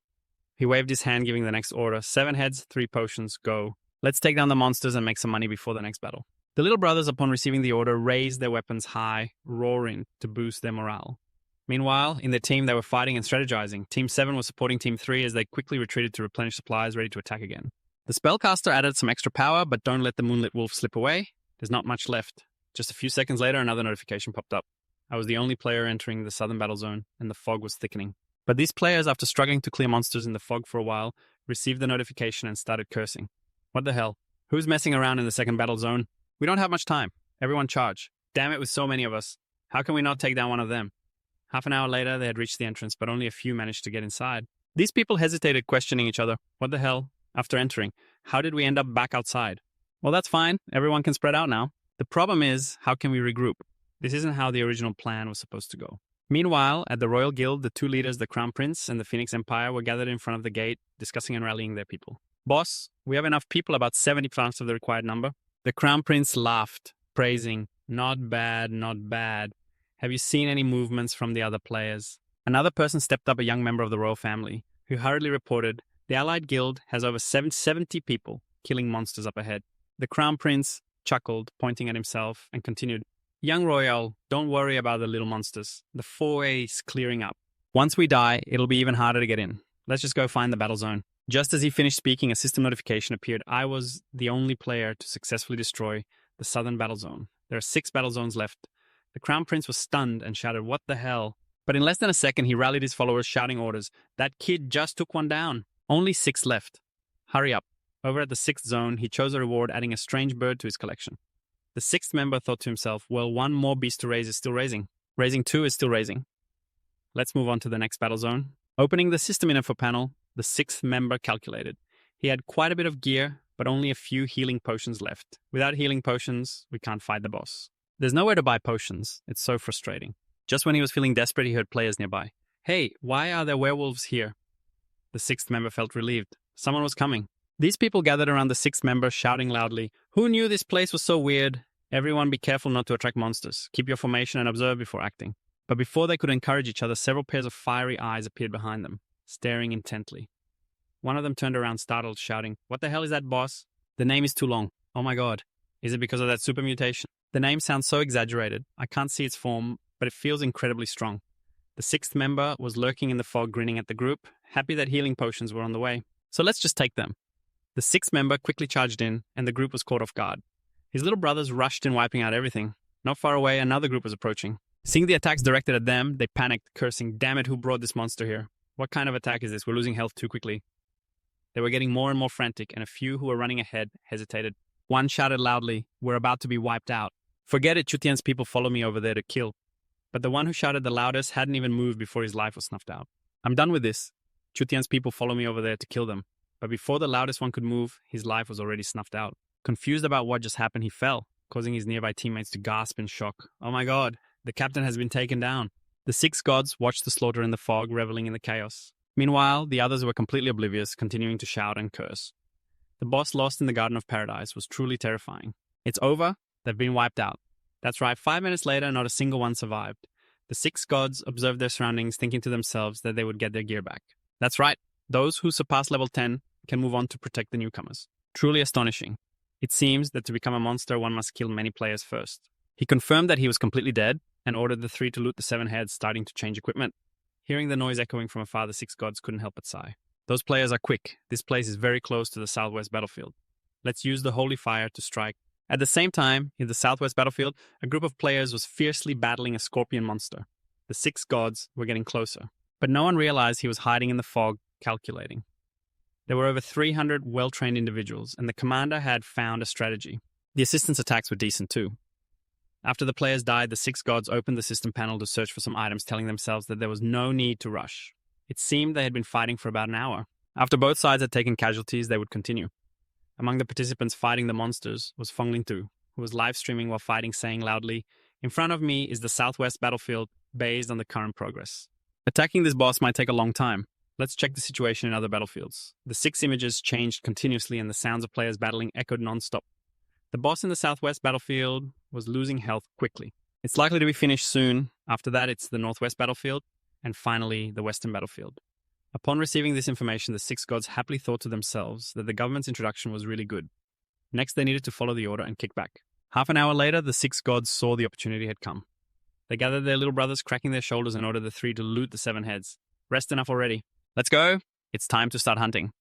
He waved his hand, giving the next order. 7 heads, 3 potions, go. Let's take down the monsters and make some money before the next battle. The little brothers, upon receiving the order, raised their weapons high, roaring to boost their morale. Meanwhile, in their team, they were fighting and strategizing. Team 7 was supporting Team 3 as they quickly retreated to replenish supplies, ready to attack again. The spellcaster added some extra power, but don't let the moonlit wolf slip away. There's not much left. Just a few seconds later, another notification popped up. I was the only player entering the southern battle zone, and the fog was thickening. But these players, after struggling to clear monsters in the fog for a while, received the notification and started cursing. What the hell? Who's messing around in the second battle zone? We don't have much time. Everyone charge. Damn it, with so many of us. How can we not take down one of them? Half an hour later, they had reached the entrance, but only a few managed to get inside. These people hesitated, questioning each other. What the hell? After entering, how did we end up back outside? Well, that's fine. Everyone can spread out now. The problem is, how can we regroup? This isn't how the original plan was supposed to go. Meanwhile, at the Royal Guild, the 2 leaders, the Crown Prince and the Phoenix Empire, were gathered in front of the gate, discussing and rallying their people. Boss, we have enough people, about 70% of the required number. The Crown Prince laughed, praising, not bad, not bad. Have you seen any movements from the other players? Another person stepped up, a young member of the royal family, who hurriedly reported, the Allied Guild has over 70 people killing monsters up ahead. The Crown Prince chuckled, pointing at himself, and continued, Young Royal, don't worry about the little monsters. The foray is clearing up. Once we die, it'll be even harder to get in. Let's just go find the battle zone. Just as he finished speaking, a system notification appeared. I was the only player to successfully destroy the southern battle zone. There are 6 battle zones left. The Crown Prince was stunned and shouted, what the hell? But in less than a second, he rallied his followers, shouting orders. That kid just took one down. Only 6 left. Hurry up. Over at the 6th zone, he chose a reward, adding a strange bird to his collection. The 6th member thought to himself, well, 1 more beast to raise is still raising. Raising 2 is still raising. Let's move on to the next battle zone. Opening the system info panel, the 6th member calculated. He had quite a bit of gear, but only a few healing potions left. Without healing potions, we can't fight the boss. There's nowhere to buy potions. It's so frustrating. Just when he was feeling desperate, he heard players nearby. Hey, why are there werewolves here? The 6th member felt relieved. Someone was coming. These people gathered around the 6th member, shouting loudly, who knew this place was so weird? Everyone be careful not to attract monsters. Keep your formation and observe before acting. But before they could encourage each other, several pairs of fiery eyes appeared behind them, staring intently. One of them turned around, startled, shouting, what the hell is that, boss? The name is too long. Oh my god. Is it because of that super mutation? The name sounds so exaggerated. I can't see its form, but it feels incredibly strong. The 6th member was lurking in the fog, grinning at the group, happy that healing potions were on the way. So let's just take them. The 6th member quickly charged in, and the group was caught off guard. His little brothers rushed in, wiping out everything. Not far away, another group was approaching. Seeing the attacks directed at them, they panicked, cursing, damn it, who brought this monster here? What kind of attack is this? We're losing health too quickly. They were getting more and more frantic, and a few who were running ahead hesitated. One shouted loudly, we're about to be wiped out. Forget it, Chutian's people follow me over there to kill. But the one who shouted the loudest hadn't even moved before his life was snuffed out. I'm done with this. Chutian's people follow me over there to kill them. But before the loudest one could move, his life was already snuffed out. Confused about what just happened, he fell, causing his nearby teammates to gasp in shock. Oh my god, the captain has been taken down. The 6 gods watched the slaughter in the fog, reveling in the chaos. Meanwhile, the others were completely oblivious, continuing to shout and curse. The boss lost in the Garden of Paradise was truly terrifying. It's over, they've been wiped out. That's right, 5 minutes later, not a single one survived. The 6 gods observed their surroundings, thinking to themselves that they would get their gear back. That's right, those who surpass level 10 can move on to protect the newcomers. Truly astonishing. It seems that to become a monster, one must kill many players first. He confirmed that he was completely dead and ordered the 3 to loot the 7 heads, starting to change equipment. Hearing the noise echoing from afar, the 6 gods couldn't help but sigh. Those players are quick. This place is very close to the southwest battlefield. Let's use the holy fire to strike. At the same time, in the southwest battlefield, a group of players was fiercely battling a scorpion monster. The 6 gods were getting closer, but no one realized he was hiding in the fog, calculating. There were over 300 well-trained individuals, and the commander had found a strategy. The assistants' attacks were decent too. After the players died, the 6 gods opened the system panel to search for some items, telling themselves that there was no need to rush. It seemed they had been fighting for about an hour. After both sides had taken casualties, they would continue. Among the participants fighting the monsters was Feng Lingtu, who was live streaming while fighting, saying loudly, "In front of me is the southwest battlefield. based on the current progress. Attacking this boss might take a long time. Let's check the situation in other battlefields. The 6 images changed continuously and the sounds of players battling echoed non-stop. The boss in the southwest battlefield was losing health quickly. It's likely to be finished soon. After that, it's the northwest battlefield, and finally, the western battlefield. Upon receiving this information, the 6 gods happily thought to themselves that the government's introduction was really good. Next, they needed to follow the order and kick back. Half an hour later, the 6 gods saw the opportunity had come. They gathered their little brothers, cracking their shoulders, and ordered the 3 to loot the 7 heads. Rest enough already. Let's go! It's time to start hunting.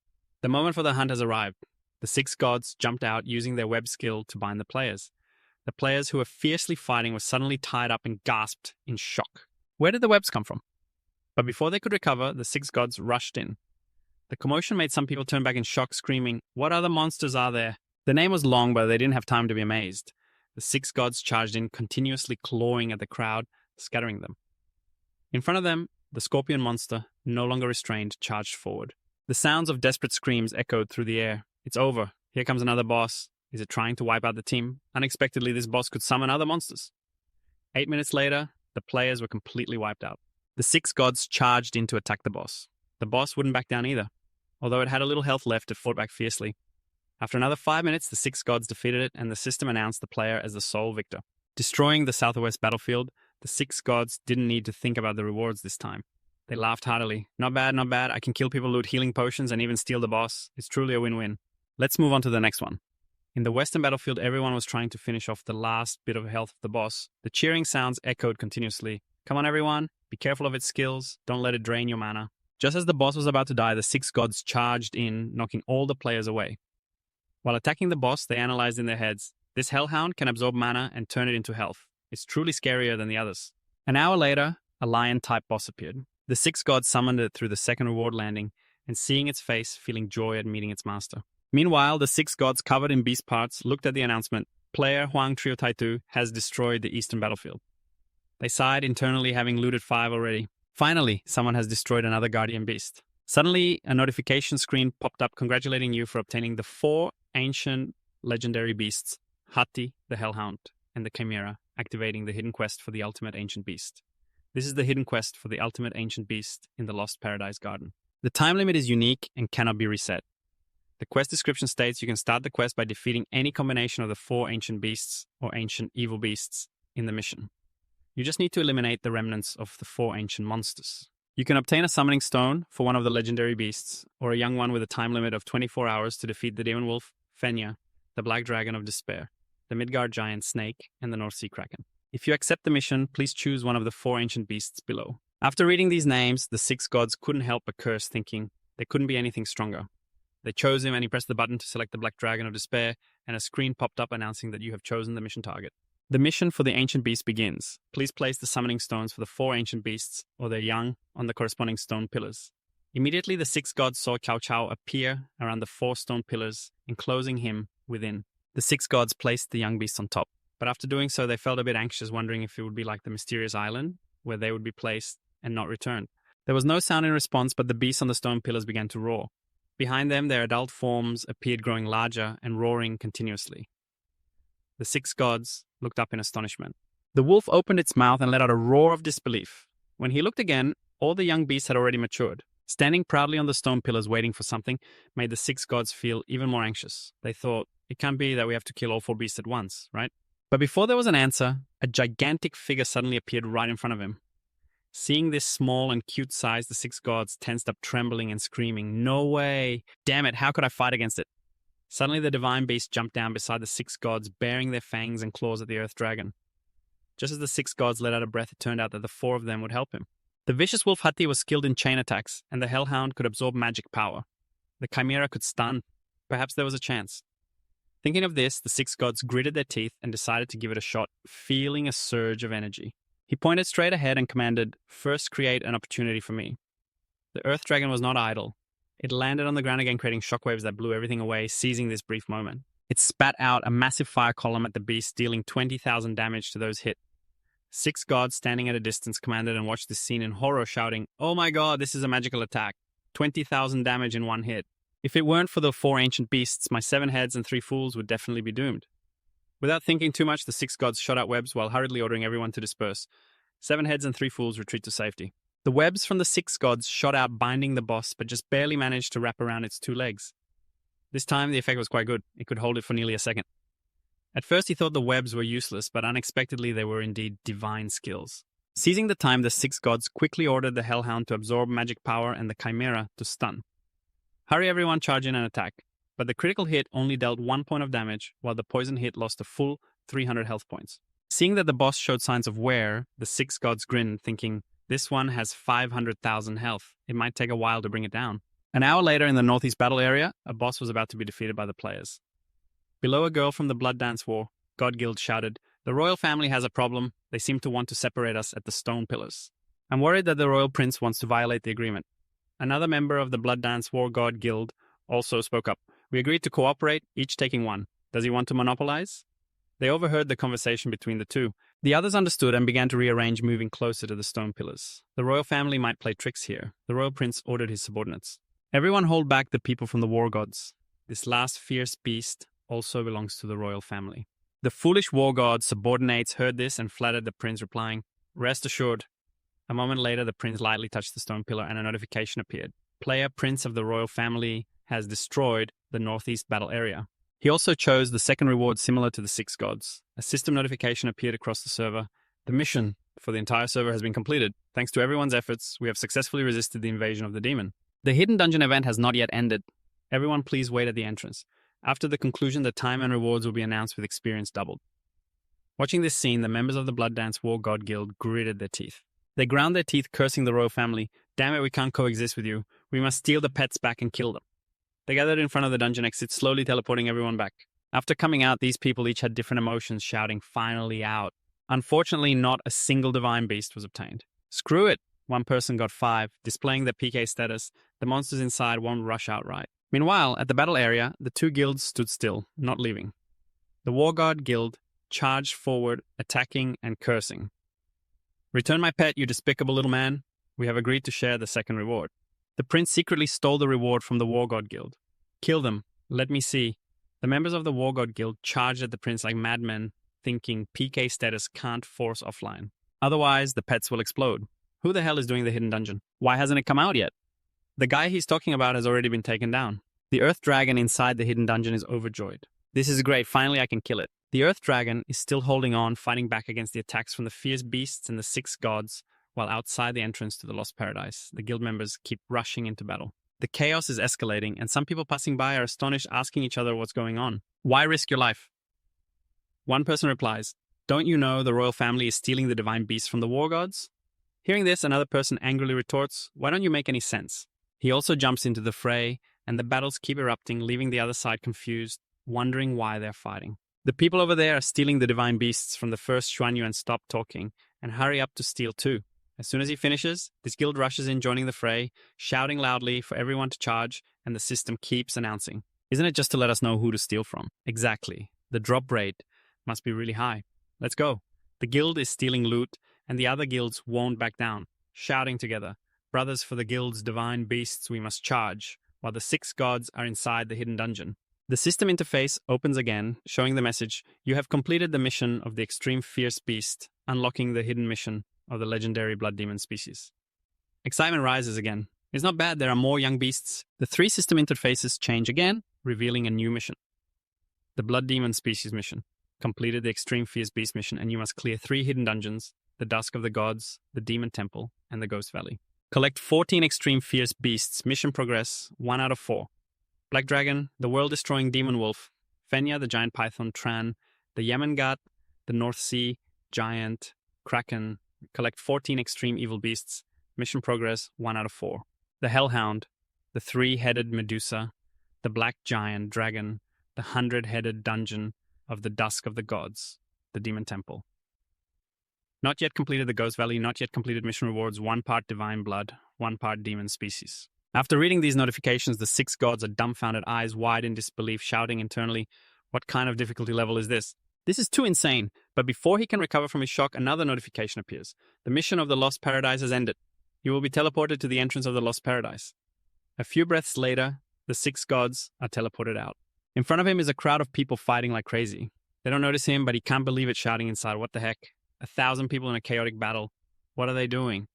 The moment for the hunt has arrived. The 6 gods jumped out using their web skill to bind the players. The players who were fiercely fighting were suddenly tied up and gasped in shock. Where did the webs come from? But before they could recover, the 6 gods rushed in. The commotion made some people turn back in shock, screaming, "What other monsters are there?" The name was long, but they didn't have time to be amazed. The 6 gods charged in, continuously clawing at the crowd, scattering them. In front of them, the scorpion monster, no longer restrained, charged forward. The sounds of desperate screams echoed through the air. It's over. Here comes another boss. Is it trying to wipe out the team? Unexpectedly, this boss could summon other monsters. 8 minutes later, the players were completely wiped out. The 6 gods charged in to attack the boss. The boss wouldn't back down either. Although it had a little health left, it fought back fiercely. After another 5 minutes, the 6 gods defeated it, and the system announced the player as the sole victor. Destroying the southwest battlefield, the 6 gods didn't need to think about the rewards this time. They laughed heartily. Not bad, not bad. I can kill people, loot healing potions, and even steal the boss. It's truly a win-win. Let's move on to the next one. In the western battlefield, everyone was trying to finish off the last bit of health of the boss. The cheering sounds echoed continuously. Come on, everyone. Be careful of its skills. Don't let it drain your mana. Just as the boss was about to die, the 6 gods charged in, knocking all the players away. While attacking the boss, they analyzed in their heads, this hellhound can absorb mana and turn it into health. It's truly scarier than the others. An hour later, a lion-type boss appeared. The 6 gods summoned it through the second reward landing, and seeing its face, feeling joy at meeting its master. Meanwhile, the 6 gods covered in beast parts looked at the announcement, player Huang Trio Taitu has destroyed the eastern battlefield. They sighed internally, having looted 5 already. Finally, someone has destroyed another guardian beast. Suddenly, a notification screen popped up congratulating you for obtaining the 4 ancient legendary beasts, Hati, the Hellhound, and the Chimera, activating the hidden quest for the ultimate ancient beast. This is the hidden quest for the ultimate ancient beast in the Lost Paradise Garden. The time limit is unique and cannot be reset. The quest description states you can start the quest by defeating any combination of the 4 ancient beasts or ancient evil beasts in the mission. You just need to eliminate the remnants of the 4 ancient monsters. You can obtain a summoning stone for one of the legendary beasts, or a young one with a time limit of 24 hours to defeat the demon wolf, Fenya, the black dragon of despair, the Midgard giant snake, and the North Sea kraken. If you accept the mission, please choose one of the 4 ancient beasts below. After reading these names, the 6 gods couldn't help but curse, thinking there couldn't be anything stronger. They chose him and he pressed the button to select the black dragon of despair, and a screen popped up announcing that you have chosen the mission target. The mission for the ancient beast begins. Please place the summoning stones for the 4 ancient beasts or their young on the corresponding stone pillars. Immediately, the 6 gods saw Cao Cao appear around the 4 stone pillars, enclosing him within. The 6 gods placed the young beast on top, but after doing so, they felt a bit anxious, wondering if it would be like the mysterious island, where they would be placed and not returned. There was no sound in response, but the beasts on the stone pillars began to roar. Behind them, their adult forms appeared growing larger and roaring continuously. The 6 gods looked up in astonishment. The wolf opened its mouth and let out a roar of disbelief. When he looked again, all the young beasts had already matured. Standing proudly on the stone pillars waiting for something made the 6 gods feel even more anxious. They thought, it can't be that we have to kill all 4 beasts at once, right? But before there was an answer, a gigantic figure suddenly appeared right in front of him. Seeing this small and cute size, the 6 gods tensed up, trembling and screaming, "No way! Damn it, how could I fight against it?" Suddenly the divine beast jumped down beside the 6 gods, baring their fangs and claws at the earth dragon. Just as the 6 gods let out a breath, it turned out that the 4 of them would help him. The vicious wolf Hati was skilled in chain attacks, and the hellhound could absorb magic power. The chimera could stun. Perhaps there was a chance. Thinking of this, the 6 gods gritted their teeth and decided to give it a shot, feeling a surge of energy. He pointed straight ahead and commanded, "First create an opportunity for me." The earth dragon was not idle. It landed on the ground again, creating shockwaves that blew everything away, seizing this brief moment. It spat out a massive fire column at the beast, dealing 20,000 damage to those hit. 6 gods standing at a distance commanded and watched this scene in horror, shouting, "Oh my god, this is a magical attack. 20,000 damage in one hit. If it weren't for the 4 ancient beasts, my 7 heads and 3 fools would definitely be doomed." Without thinking too much, the 6 gods shot out webs while hurriedly ordering everyone to disperse. 7 heads and 3 fools retreat to safety. The webs from the 6 gods shot out, binding the boss, but just barely managed to wrap around its 2 legs. This time, the effect was quite good. It could hold it for nearly a second. At first, he thought the webs were useless, but unexpectedly, they were indeed divine skills. Seizing the time, the 6 gods quickly ordered the Hellhound to absorb magic power and the Chimera to stun. Hurry everyone, charge in and attack. But the critical hit only dealt 1 point of damage, while the poison hit lost a full 300 health points. Seeing that the boss showed signs of wear, the 6 gods grinned, thinking, this one has 500,000 health. It might take a while to bring it down. An hour later in the northeast battle area, a boss was about to be defeated by the players. Below a girl from the Blood Dance War, God Guild shouted, the royal family has a problem. They seem to want to separate us at the stone pillars. I'm worried that the royal prince wants to violate the agreement. Another member of the Blood Dance War God Guild also spoke up. We agreed to cooperate, each taking one. Does he want to monopolize? They overheard the conversation between the two. The others understood and began to rearrange, moving closer to the stone pillars. The royal family might play tricks here. The royal prince ordered his subordinates. Everyone hold back the people from the war gods. This last fierce beast also belongs to the royal family. The foolish war god subordinates heard this and flattered the prince, replying, rest assured. A moment later, the prince lightly touched the stone pillar and a notification appeared. Player prince of the royal family has destroyed the northeast battle area. He also chose the second reward similar to the 6 gods. A system notification appeared across the server. The mission for the entire server has been completed. Thanks to everyone's efforts, we have successfully resisted the invasion of the demon. The hidden dungeon event has not yet ended. Everyone please wait at the entrance. After the conclusion, the time and rewards will be announced with experience doubled. Watching this scene, the members of the Blood Dance War God Guild gritted their teeth. They ground their teeth, cursing the royal family. Damn it, we can't coexist with you. We must steal the pets back and kill them. They gathered in front of the dungeon exit, slowly teleporting everyone back. After coming out, these people each had different emotions, shouting, finally out. Unfortunately, not a single divine beast was obtained. Screw it! One person got 5, displaying their PK status. The monsters inside won't rush outright. Meanwhile, at the battle area, the 2 guilds stood still, not leaving. The War God Guild charged forward, attacking and cursing. Return my pet, you despicable little man. We have agreed to share the second reward. The prince secretly stole the reward from the War God Guild. Kill them. Let me see. The members of the War God Guild charged at the prince like madmen, thinking PK status can't force offline. Otherwise, the pets will explode. Who the hell is doing the hidden dungeon? Why hasn't it come out yet? The guy he's talking about has already been taken down. The Earth Dragon inside the hidden dungeon is overjoyed. This is great, finally I can kill it. The Earth Dragon is still holding on, fighting back against the attacks from the fierce beasts and the 6 gods, while outside the entrance to the Lost Paradise, the guild members keep rushing into battle. The chaos is escalating, and some people passing by are astonished, asking each other what's going on. Why risk your life? One person replies, don't you know the royal family is stealing the divine beasts from the war gods? Hearing this, another person angrily retorts, why don't you make any sense? He also jumps into the fray, and the battles keep erupting, leaving the other side confused, wondering why they're fighting. The people over there are stealing the divine beasts from the first Xuanyuan stop talking, and hurry up to steal too. As soon as he finishes, this guild rushes in, joining the fray, shouting loudly for everyone to charge, and the system keeps announcing. Isn't it just to let us know who to steal from? Exactly. The drop rate must be really high. Let's go. The guild is stealing loot, and the other guilds won't back down, shouting together, brothers, for the guild's divine beasts we must charge, while the 6 gods are inside the hidden dungeon. The system interface opens again, showing the message, you have completed the mission of the extreme fierce beast, unlocking the hidden mission of the legendary blood demon species. Excitement rises again. It's not bad, there are more young beasts. The 3 system interfaces change again, revealing a new mission. The blood demon species mission. Completed the extreme fierce beast mission, and you must clear 3 hidden dungeons, the Dusk of the Gods, the Demon Temple, and the Ghost Valley. Collect 14 extreme fierce beasts. Mission progress 1 out of 4. Black Dragon, the world-destroying demon wolf, Fenya, the giant python, Tran, the Yemengat, the North Sea, giant, Kraken. Collect 14 extreme evil beasts. Mission progress 1 out of 4. The Hellhound, the 3-headed Medusa, the black giant dragon, the 100-headed dungeon of the Dusk of the Gods, the Demon Temple. Not yet completed the Ghost Valley, not yet completed mission rewards, 1 part divine blood, 1 part demon species. After reading these notifications, the 6 gods are dumbfounded, eyes wide in disbelief, shouting internally, what kind of difficulty level is this? This is too insane. But before he can recover from his shock, another notification appears. The mission of the Lost Paradise has ended. You will be teleported to the entrance of the Lost Paradise. A few breaths later, the 6 gods are teleported out. In front of him is a crowd of people fighting like crazy. They don't notice him, but he can't believe it, shouting inside, what the heck? 1,000 people in a chaotic battle. What are they doing?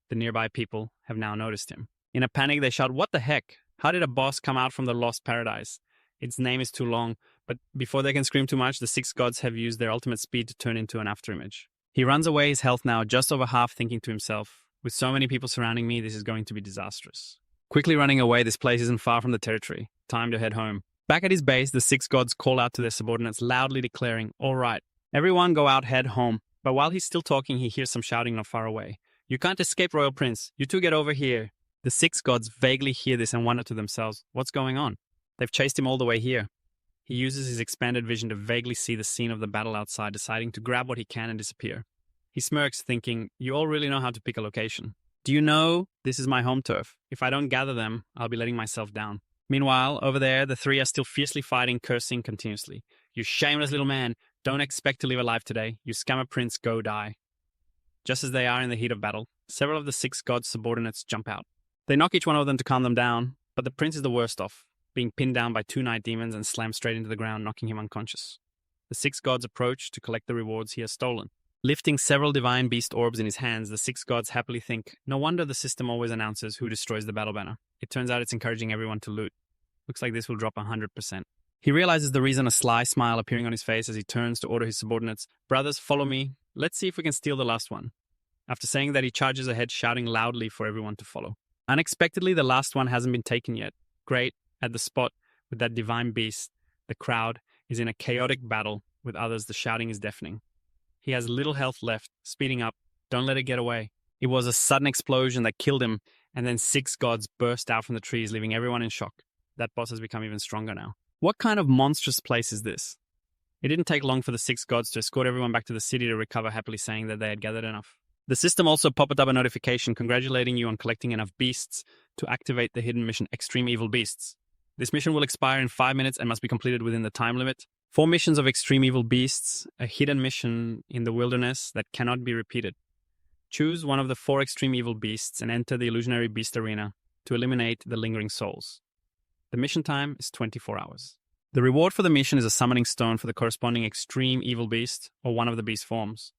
The nearby people have now noticed him. In a panic, they shout, "What the heck? How did a boss come out from the lost paradise? Its name is too long." But before they can scream too much, the six gods have used their ultimate speed to turn into an afterimage. He runs away, his health now just over half, thinking to himself, "With so many people surrounding me, this is going to be disastrous." Quickly running away, this place isn't far from the territory. Time to head home. Back at his base, the six gods call out to their subordinates, loudly declaring, "All right, everyone go out, head home." But while he's still talking, he hears some shouting not far away. "You can't escape, Royal Prince. You two get over here." The six gods vaguely hear this and wonder to themselves, what's going on? They've chased him all the way here. He uses his expanded vision to vaguely see the scene of the battle outside, deciding to grab what he can and disappear. He smirks, thinking, "You all really know how to pick a location. Do you know this is my home turf? If I don't gather them, I'll be letting myself down." Meanwhile, over there, the three are still fiercely fighting, cursing continuously. "You shameless little man, don't expect to live alive today. You scammer prince, go die." Just as they are in the heat of battle, several of the six gods' subordinates jump out. They knock each one of them to calm them down, but the prince is the worst off, being pinned down by two night demons and slammed straight into the ground, knocking him unconscious. The six gods approach to collect the rewards he has stolen. Lifting several divine beast orbs in his hands, the six gods happily think, no wonder the system always announces who destroys the battle banner. It turns out it's encouraging everyone to loot. Looks like this will drop 100%. He realizes the reason, a sly smile appearing on his face as he turns to order his subordinates, "Brothers, follow me. Let's see if we can steal the last one." After saying that, he charges ahead, shouting loudly for everyone to follow. Unexpectedly, the last one hasn't been taken yet. Great, at the spot with that divine beast, the crowd is in a chaotic battle with others. The shouting is deafening. He has little health left, speeding up. Don't let it get away. It was a sudden explosion that killed him, and then six gods burst out from the trees, leaving everyone in shock. That boss has become even stronger now. What kind of monstrous place is this? It didn't take long for the six gods to escort everyone back to the city to recover, happily saying that they had gathered enough. The system also popped up a notification congratulating you on collecting enough beasts to activate the hidden mission Extreme Evil Beasts. This mission will expire in 5 minutes and must be completed within the time limit. 4 missions of Extreme Evil Beasts, a hidden mission in the wilderness that cannot be repeated. Choose one of the 4 Extreme Evil Beasts and enter the illusionary beast arena to eliminate the lingering souls. The mission time is 24 hours. The reward for the mission is a summoning stone for the corresponding Extreme Evil Beast or one of the beast forms.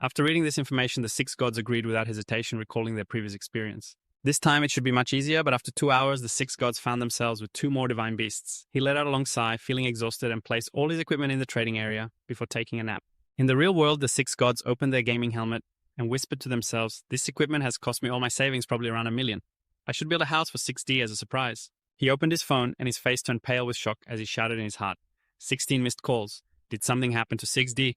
After reading this information, the six gods agreed without hesitation, recalling their previous experience. This time it should be much easier, but after 2 hours, the six gods found themselves with 2 more divine beasts. He let out a long sigh, feeling exhausted, and placed all his equipment in the trading area before taking a nap. In the real world, the six gods opened their gaming helmet and whispered to themselves, "This equipment has cost me all my savings, probably around $1 million. I should build a house for 6D as a surprise." He opened his phone and his face turned pale with shock as he shouted in his heart, 16 missed calls. Did something happen to 6D?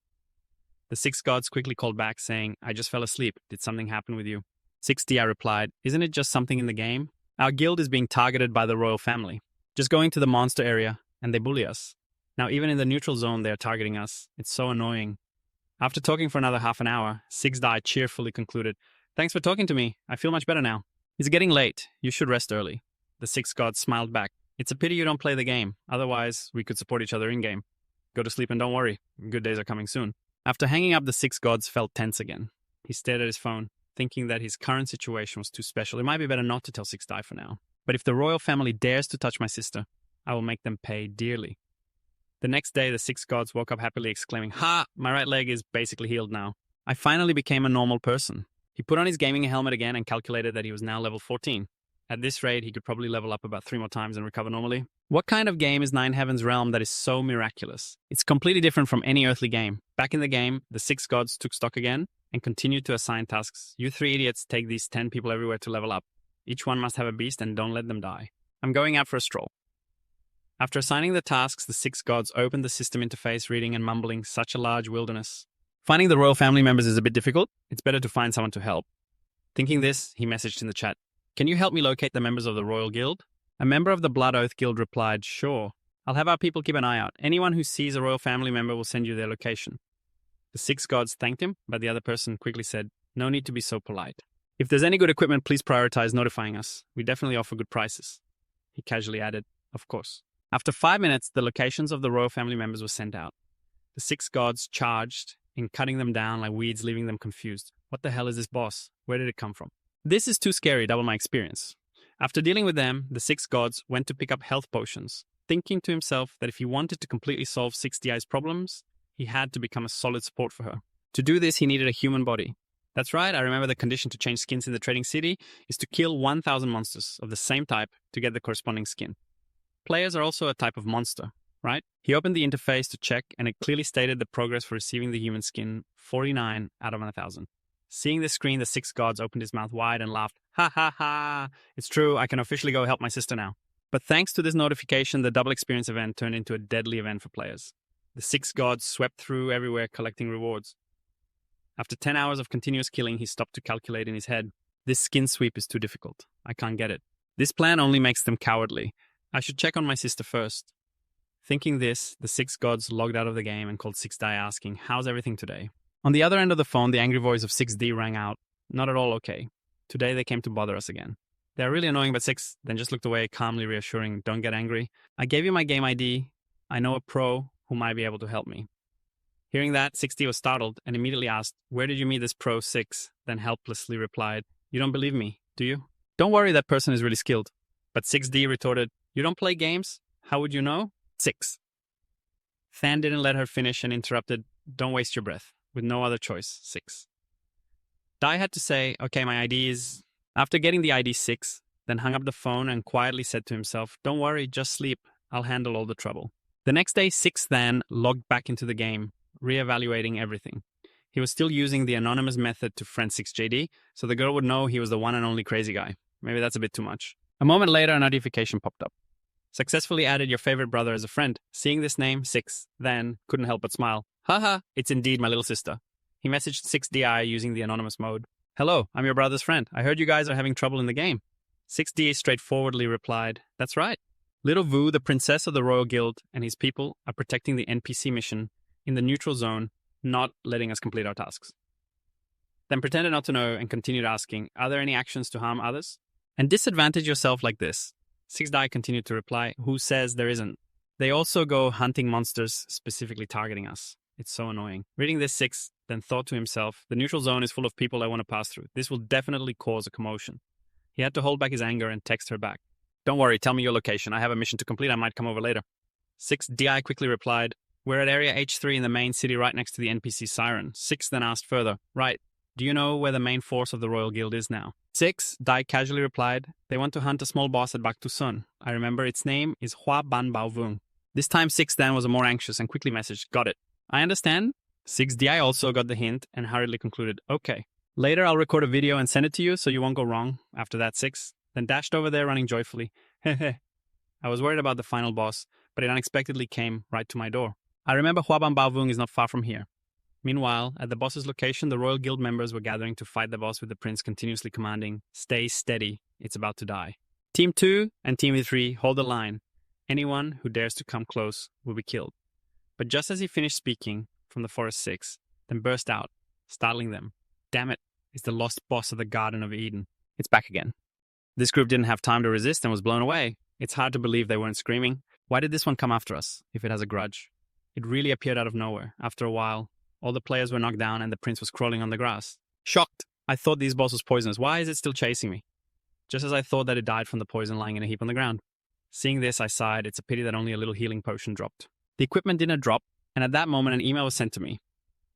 The six gods quickly called back, saying, "I just fell asleep. Did something happen with you?" 6D, I replied, "Isn't it just something in the game? Our guild is being targeted by the royal family. Just going to the monster area, and they bully us. Now even in the neutral zone, they are targeting us. It's so annoying." After talking for another half an hour, 6D cheerfully concluded, "Thanks for talking to me. I feel much better now. It's getting late. You should rest early." The six gods smiled back. "It's a pity you don't play the game. Otherwise, we could support each other in-game. Go to sleep and don't worry. Good days are coming soon." After hanging up, the six gods felt tense again. He stared at his phone, thinking that his current situation was too special. It might be better not to tell 6D for now. But if the royal family dares to touch my sister, I will make them pay dearly. The next day, the six gods woke up happily, exclaiming, "Ha! My right leg is basically healed now. I finally became a normal person." He put on his gaming helmet again and calculated that he was now level 14. At this rate, he could probably level up about 3 more times and recover normally. What kind of game is Nine Heaven's Realm that is so miraculous? It's completely different from any earthly game. Back in the game, the six gods took stock again and continued to assign tasks. "You 3 idiots take these 10 people everywhere to level up. Each one must have a beast and don't let them die. I'm going out for a stroll." After assigning the tasks, the six gods opened the system interface, reading and mumbling, "Such a large wilderness. Finding the royal family members is a bit difficult. It's better to find someone to help." Thinking this, he messaged in the chat, "Can you help me locate the members of the Royal Guild?" A member of the Blood Oath Guild replied, "Sure. I'll have our people keep an eye out. Anyone who sees a royal family member will send you their location." The six gods thanked him, but the other person quickly said, "No need to be so polite. If there's any good equipment, please prioritize notifying us. We definitely offer good prices." He casually added, "Of course." After 5 minutes, the locations of the royal family members were sent out. The six gods charged in, cutting them down like weeds, leaving them confused. What the hell is this boss? Where did it come from? This is too scary, double my experience. After dealing with them, the six gods went to pick up health potions, thinking to himself that if he wanted to completely solve 6DI's problems, he had to become a solid support for her. To do this, he needed a human body. That's right, I remember the condition to change skins in the trading city is to kill 1,000 monsters of the same type to get the corresponding skin. Players are also a type of monster, right? He opened the interface to check, and it clearly stated the progress for receiving the human skin 49 out of 1,000. Seeing this screen, the six gods opened his mouth wide and laughed. Ha ha ha! It's true, I can officially go help my sister now. But thanks to this notification, the double experience event turned into a deadly event for players. The six gods swept through everywhere collecting rewards. After 10 hours of continuous killing, he stopped to calculate in his head. This skin sweep is too difficult. I can't get it. This plan only makes them cowardly. I should check on my sister first. Thinking this, the six gods logged out of the game and called 6D asking, how's everything today? On the other end of the phone, the angry voice of 6D rang out. Not at all okay. Today they came to bother us again. They're really annoying, but 6 then just looked away, calmly reassuring, don't get angry. I gave you my game ID. I know a pro who might be able to help me. Hearing that, 6D was startled and immediately asked, where did you meet this pro 6? Then helplessly replied, you don't believe me, do you? Don't worry, that person is really skilled. But 6D retorted, you don't play games? How would you know? 6. Than didn't let her finish and interrupted, don't waste your breath. With no other choice, 6. Dai had to say, okay, my ID is... After getting the ID 6, then hung up the phone and quietly said to himself, don't worry, just sleep. I'll handle all the trouble. The next day, 6 then logged back into the game, reevaluating everything. He was still using the anonymous method to friend 6JD, so the girl would know he was the one and only crazy guy. Maybe that's a bit too much. A moment later, a notification popped up. Successfully added your favorite brother as a friend. Seeing this name, 6, then couldn't help but smile. Haha, it's indeed my little sister. He messaged 6DI using the anonymous mode. Hello, I'm your brother's friend. I heard you guys are having trouble in the game. 6D straightforwardly replied, that's right. Little Vu, the princess of the Royal Guild, and his people are protecting the NPC mission in the neutral zone, not letting us complete our tasks. Then pretended not to know and continued asking, are there any actions to harm others? And disadvantage yourself like this. 6Die continued to reply, who says there isn't? They also go hunting monsters, specifically targeting us. It's so annoying. Reading this, 6 then thought to himself, the neutral zone is full of people I want to pass through. This will definitely cause a commotion. He had to hold back his anger and text her back. Don't worry, tell me your location. I have a mission to complete. I might come over later. 6DI quickly replied, we're at area H3 in the main city right next to the NPC Siren. 6 then asked further, right, do you know where the main force of the Royal Guild is now? 6, Dai casually replied, they want to hunt a small boss at Bac Tu Sun. I remember its name is Hua Ban Bao Vung. This time 6 then was more anxious and quickly messaged, got it. I understand. 6DI also got the hint and hurriedly concluded, okay. Later I'll record a video and send it to you so you won't go wrong. After that, 6 then dashed over there running joyfully. Heh. I was worried about the final boss, but it unexpectedly came right to my door. I remember Hua Ban Bao Vung is not far from here. Meanwhile, at the boss's location, the Royal Guild members were gathering to fight the boss with the prince continuously commanding, stay steady, it's about to die. Team 2 and Team 3 hold the line. Anyone who dares to come close will be killed. But just as he finished speaking, from the Forest 6, then burst out, startling them. Damn it, it's the lost boss of the Garden of Eden. It's back again. This group didn't have time to resist and was blown away. It's hard to believe they weren't screaming. Why did this one come after us, if it has a grudge? It really appeared out of nowhere. After a while, all the players were knocked down and the prince was crawling on the grass. Shocked! I thought this boss was poisonous. Why is it still chasing me? Just as I thought that it died from the poison lying in a heap on the ground. Seeing this, I sighed. It's a pity that only a little healing potion dropped. The equipment didn't drop, and at that moment an email was sent to me.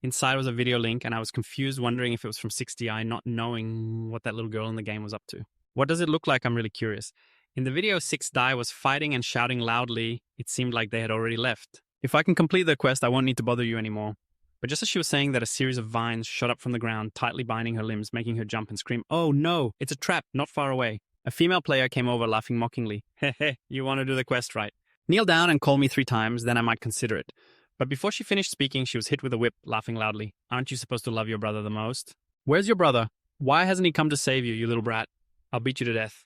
Inside was a video link, and I was confused, wondering if it was from 6DI, not knowing what that little girl in the game was up to. What does it look like? I'm really curious. In the video, 6DI was fighting and shouting loudly. It seemed like they had already left. If I can complete the quest, I won't need to bother you anymore. But just as she was saying that, a series of vines shot up from the ground, tightly binding her limbs, making her jump and scream, oh no, it's a trap, not far away. A female player came over, laughing mockingly. Heh, you want to do the quest, right? Kneel down and call me 3 times, then I might consider it. But before she finished speaking, she was hit with a whip, laughing loudly. Aren't you supposed to love your brother the most? Where's your brother? Why hasn't he come to save you, you little brat? I'll beat you to death.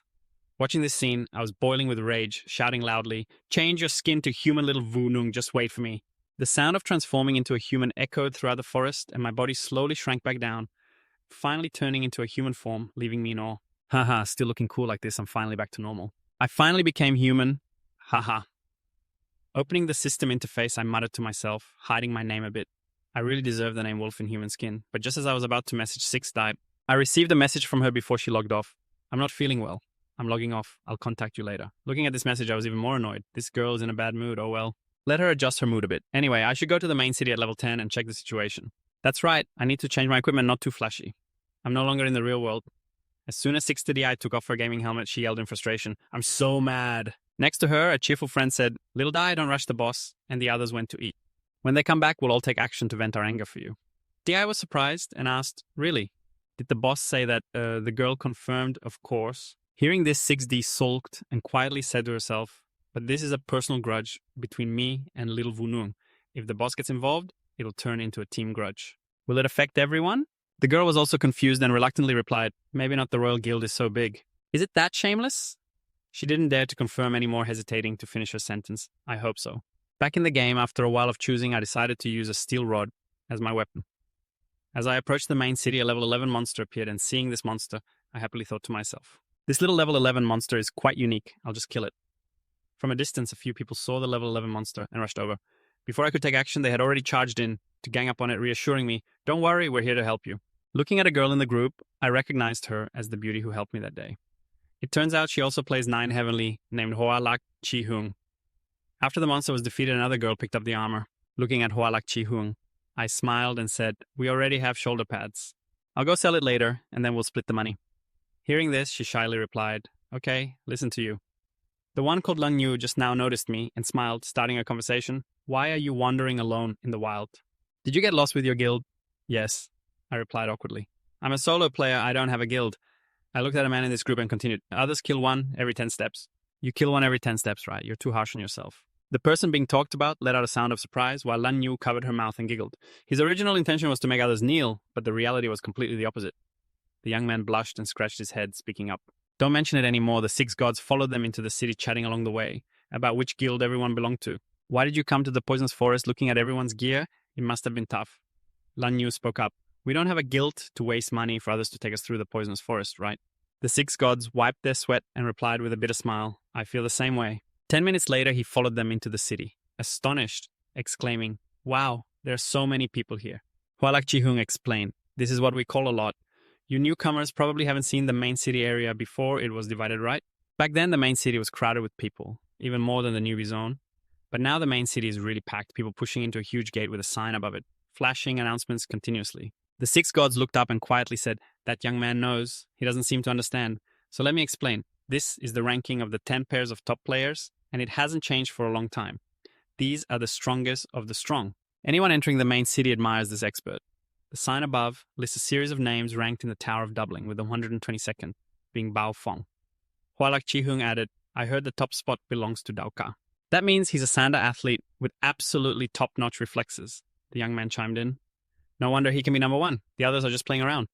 Watching this scene, I was boiling with rage, shouting loudly, change your skin to human little Vunung, just wait for me. The sound of transforming into a human echoed throughout the forest, and my body slowly shrank back down, finally turning into a human form, leaving me in awe. Haha, still looking cool like this, I'm finally back to normal. I finally became human. Haha. Opening the system interface, I muttered to myself, hiding my name a bit. I really deserve the name Wolf in Human Skin, but just as I was about to message 6Die, I received a message from her before she logged off. I'm not feeling well. I'm logging off. I'll contact you later. Looking at this message, I was even more annoyed. This girl is in a bad mood, oh well. Let her adjust her mood a bit. Anyway, I should go to the main city at level 10 and check the situation. That's right, I need to change my equipment, not too flashy. I'm no longer in the real world. As soon as 630i took off her gaming helmet, she yelled in frustration, I'm so mad. Next to her, a cheerful friend said, Little Di, don't rush the boss, and the others went to eat. When they come back, we'll all take action to vent our anger for you. Di was surprised and asked, Really? Did the boss say that? The girl confirmed, of course. Hearing this, 6D sulked and quietly said to herself, But this is a personal grudge between me and little Vunung. If the boss gets involved, it'll turn into a team grudge. Will it affect everyone? The girl was also confused and reluctantly replied, Maybe not, the Royal Guild is so big. Is it that shameless? She didn't dare to confirm anymore, hesitating to finish her sentence. I hope so. Back in the game, after a while of choosing, I decided to use a steel rod as my weapon. As I approached the main city, a level 11 monster appeared, and seeing this monster, I happily thought to myself, This little level 11 monster is quite unique. I'll just kill it. From a distance, a few people saw the level 11 monster and rushed over. Before I could take action, they had already charged in to gang up on it, reassuring me, Don't worry, we're here to help you. Looking at a girl in the group, I recognized her as the beauty who helped me that day. It turns out she also plays 9 Heavenly, named Hoalak Chi-Hung. After the monster was defeated, another girl picked up the armor. Looking at Hoalak Chi-Hung, I smiled and said, We already have shoulder pads. I'll go sell it later, and then we'll split the money. Hearing this, she shyly replied, Okay, listen to you. The one called Lang Yu just now noticed me and smiled, starting a conversation. Why are you wandering alone in the wild? Did you get lost with your guild? Yes, I replied awkwardly. I'm a solo player, I don't have a guild. I looked at a man in this group and continued, Others kill one every 10 steps. You kill one every 10 steps, right? You're too harsh on yourself. The person being talked about let out a sound of surprise while Lan Yu covered her mouth and giggled. His original intention was to make others kneel, but the reality was completely the opposite. The young man blushed and scratched his head, speaking up. Don't mention it anymore. The 6 gods followed them into the city, chatting along the way about which guild everyone belonged to. Why did you come to the poisonous forest looking at everyone's gear? It must have been tough. Lan Yu spoke up. We don't have a guild to waste money for others to take us through the poisonous forest, right? The 6 gods wiped their sweat and replied with a bitter smile, I feel the same way. 10 minutes later, he followed them into the city, astonished, exclaiming, Wow, there are so many people here. Hualak Chi-Hung explained, This is what we call a lot. You newcomers probably haven't seen the main city area before it was divided, right? Back then, the main city was crowded with people, even more than the newbie zone. But now the main city is really packed, people pushing into a huge gate with a sign above it, flashing announcements continuously. The 6 gods looked up and quietly said, That young man knows. He doesn't seem to understand. So let me explain. This is the ranking of the 10 pairs of top players, and it hasn't changed for a long time. These are the strongest of the strong. Anyone entering the main city admires this expert. The sign above lists a series of names ranked in the Tower of Doubling, with the 122nd being Bao Fong. Hualak Chi-Hung added, I heard the top spot belongs to Dao Ka. That means he's a Sanda athlete with absolutely top-notch reflexes, the young man chimed in. No wonder he can be number 1. The others are just playing around.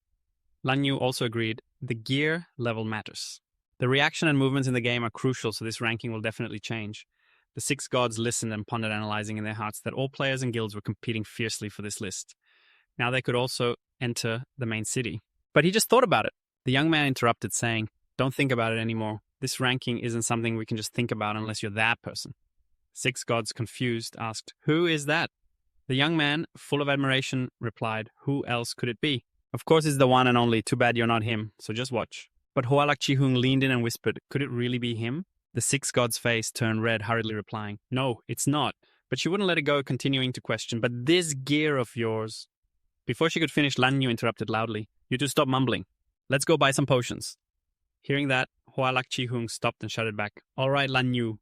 Lan Yu also agreed, the gear level matters. The reaction and movements in the game are crucial, so this ranking will definitely change. The 6 gods listened and pondered, analyzing in their hearts that all players and guilds were competing fiercely for this list. Now they could also enter the main city. But he just thought about it. The young man interrupted, saying, Don't think about it anymore. This ranking isn't something we can just think about unless you're that person. 6 gods, confused, asked, Who is that? The young man, full of admiration, replied, Who else could it be? Of course it's the one and only. Too bad you're not him, so just watch. But Hualak Chi-Hung leaned in and whispered, Could it really be him? The 6 gods' face turned red, hurriedly replying, No, it's not. But she wouldn't let it go, continuing to question, But this gear of yours... Before she could finish, Lan Yu interrupted loudly, You two stop mumbling. Let's go buy some potions. Hearing that, Hualak Chi-Hung stopped and shouted back, All right, Lan Yu.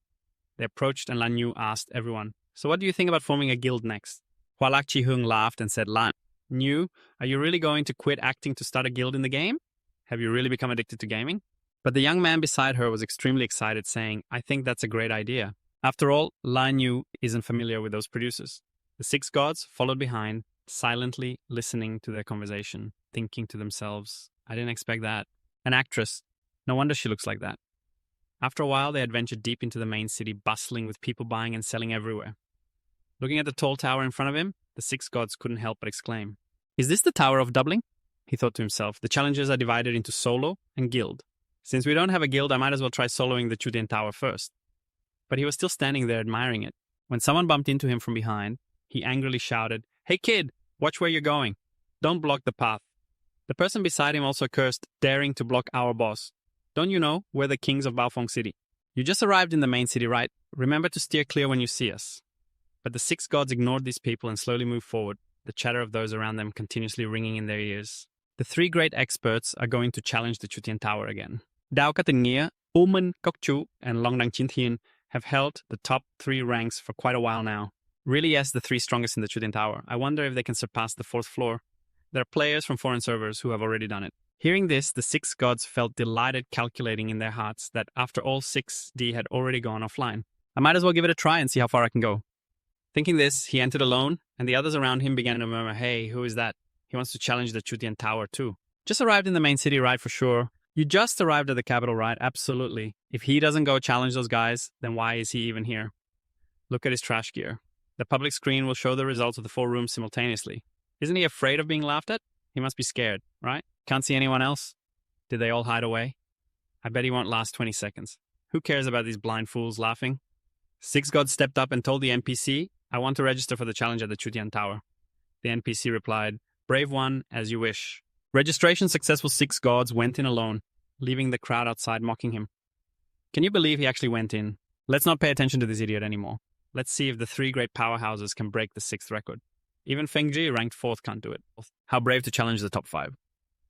They approached and Lan Yu asked everyone, So what do you think about forming a guild next? Hualak Chi-Hung laughed and said, Lan Yu, are you really going to quit acting to start a guild in the game? Have you really become addicted to gaming? But the young man beside her was extremely excited, saying, I think that's a great idea. After all, Lan Yu isn't familiar with those producers. The 6 gods followed behind, silently listening to their conversation, thinking to themselves, I didn't expect that. An actress. No wonder she looks like that. After a while, they adventured deep into the main city, bustling with people buying and selling everywhere. Looking at the tall tower in front of him, the 6 gods couldn't help but exclaim, Is this the Tower of Doubling? He thought to himself, the challengers are divided into solo and guild. Since we don't have a guild, I might as well try soloing the Chutian Tower first. But he was still standing there admiring it. When someone bumped into him from behind, he angrily shouted, Hey kid, watch where you're going. Don't block the path. The person beside him also cursed, daring to block our boss. Don't you know, we're the kings of Baofeng City. You just arrived in the main city, right? Remember to steer clear when you see us. But the 6 gods ignored these people and slowly moved forward, the chatter of those around them continuously ringing in their ears. The three great experts are going to challenge the Chutian Tower again. Dao Ka Tình Nghĩa, U Minh Cốc Chu, and Long Dang Chín Thiên have held the top 3 ranks for quite a while now. Really, yes, the 3 strongest in the Chutian Tower. I wonder if they can surpass the 4th floor. There are players from foreign servers who have already done it. Hearing this, the 6 gods felt delighted, calculating in their hearts that after all 6D had already gone offline. I might as well give it a try and see how far I can go. Thinking this, he entered alone, and the others around him began to murmur, "Hey, who is that? He wants to challenge the Chutian Tower too." Just arrived in the main city, right, for sure. You just arrived at the capital, right? Absolutely. If he doesn't go challenge those guys, then why is he even here? Look at his trash gear. The public screen will show the results of the 4 rooms simultaneously. Isn't he afraid of being laughed at? He must be scared, right? Can't see anyone else? Did they all hide away? I bet he won't last 20 seconds. Who cares about these blind fools laughing? 6 gods stepped up and told the NPC, "I want to register for the challenge at the Chutian Tower." The NPC replied, "Brave one, as you wish." Registration successful 6 gods went in alone, leaving the crowd outside mocking him. Can you believe he actually went in? Let's not pay attention to this idiot anymore. Let's see if the 3 great powerhouses can break the 6th record. Even Fengji, ranked 4th, can't do it. How brave to challenge the top 5.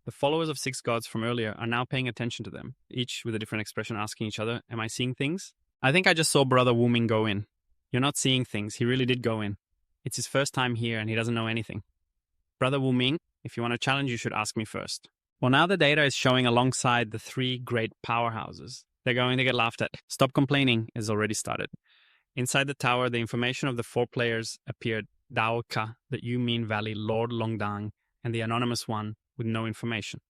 The followers of 6 gods from earlier are now paying attention to them, each with a different expression, asking each other, "Am I seeing things?" I think I just saw Brother Wu Ming go in. You're not seeing things. He really did go in. It's his first time here and he doesn't know anything. Brother Wu Ming, if you want a challenge, you should ask me first. Well, now the data is showing alongside the 3 great powerhouses. They're going to get laughed at. Stop complaining is already started. Inside the tower, the information of the 4 players appeared: Dao Ka, the Yu Min Valley Lord Longdang, and the anonymous one with no information.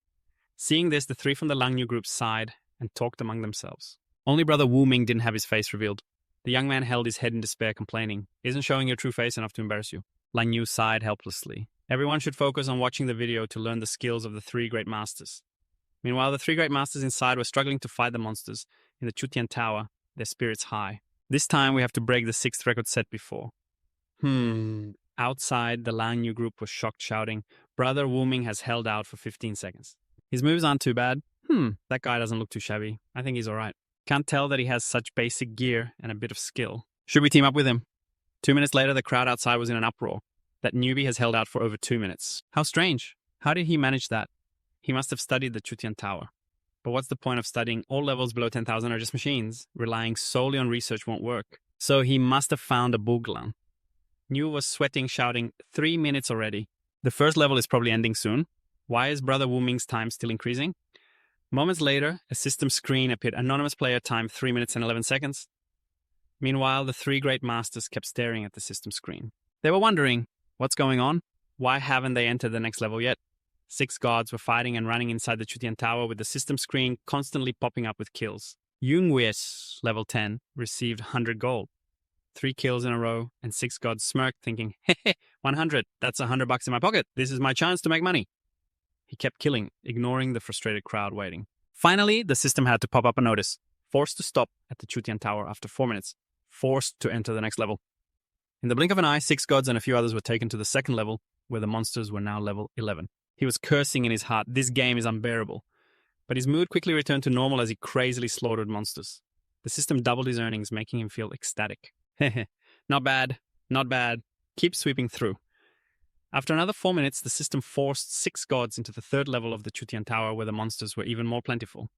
Seeing this, the 3 from the Langyu group sighed and talked among themselves. Only Brother Wu Ming didn't have his face revealed. The young man held his head in despair, complaining, "Isn't showing your true face enough to embarrass you?" Lang Yu sighed helplessly. Everyone should focus on watching the video to learn the skills of the 3 great masters. Meanwhile, the 3 great masters inside were struggling to fight the monsters in the Chutian Tower, their spirits high. This time we have to break the 6th record set before. Outside, the Lang Yu group was shocked, shouting, "Brother Wu Ming has held out for 15 seconds. His moves aren't too bad. That guy doesn't look too shabby. I think he's alright. Can't tell that he has such basic gear and a bit of skill. Should we team up with him?" 2 minutes later, the crowd outside was in an uproar. That newbie has held out for over 2 minutes. How strange. How did he manage that? He must have studied the Chutian Tower. But what's the point of studying? All levels below 10,000 are just machines. Relying solely on research won't work. So he must have found a buglan. New was sweating, shouting, 3 minutes already. The first level is probably ending soon. Why is Brother Wu Ming's time still increasing? Moments later, a system screen appeared. Anonymous player time 3 minutes and 11 seconds. Meanwhile, the 3 great masters kept staring at the system screen. They were wondering, what's going on? Why haven't they entered the next level yet? 6 gods were fighting and running inside the Chutian Tower with the system screen constantly popping up with kills. Yungwies, level 10, received 100 gold. 3 kills in a row, and 6 gods smirked, thinking, "Hehe, 100, that's $100 in my pocket. This is my chance to make money." He kept killing, ignoring the frustrated crowd waiting. Finally, the system had to pop up a notice. Forced to stop at the Chutian Tower after 4 minutes. Forced to enter the next level. In the blink of an eye, 6 gods and a few others were taken to the second level, where the monsters were now level 11. He was cursing in his heart, "This game is unbearable." But his mood quickly returned to normal as he crazily slaughtered monsters. The system doubled his earnings, making him feel ecstatic. Hehe, not bad, not bad. Keep sweeping through. After another 4 minutes, the system forced 6 gods into the third level of the Chutian Tower, where the monsters were even more plentiful.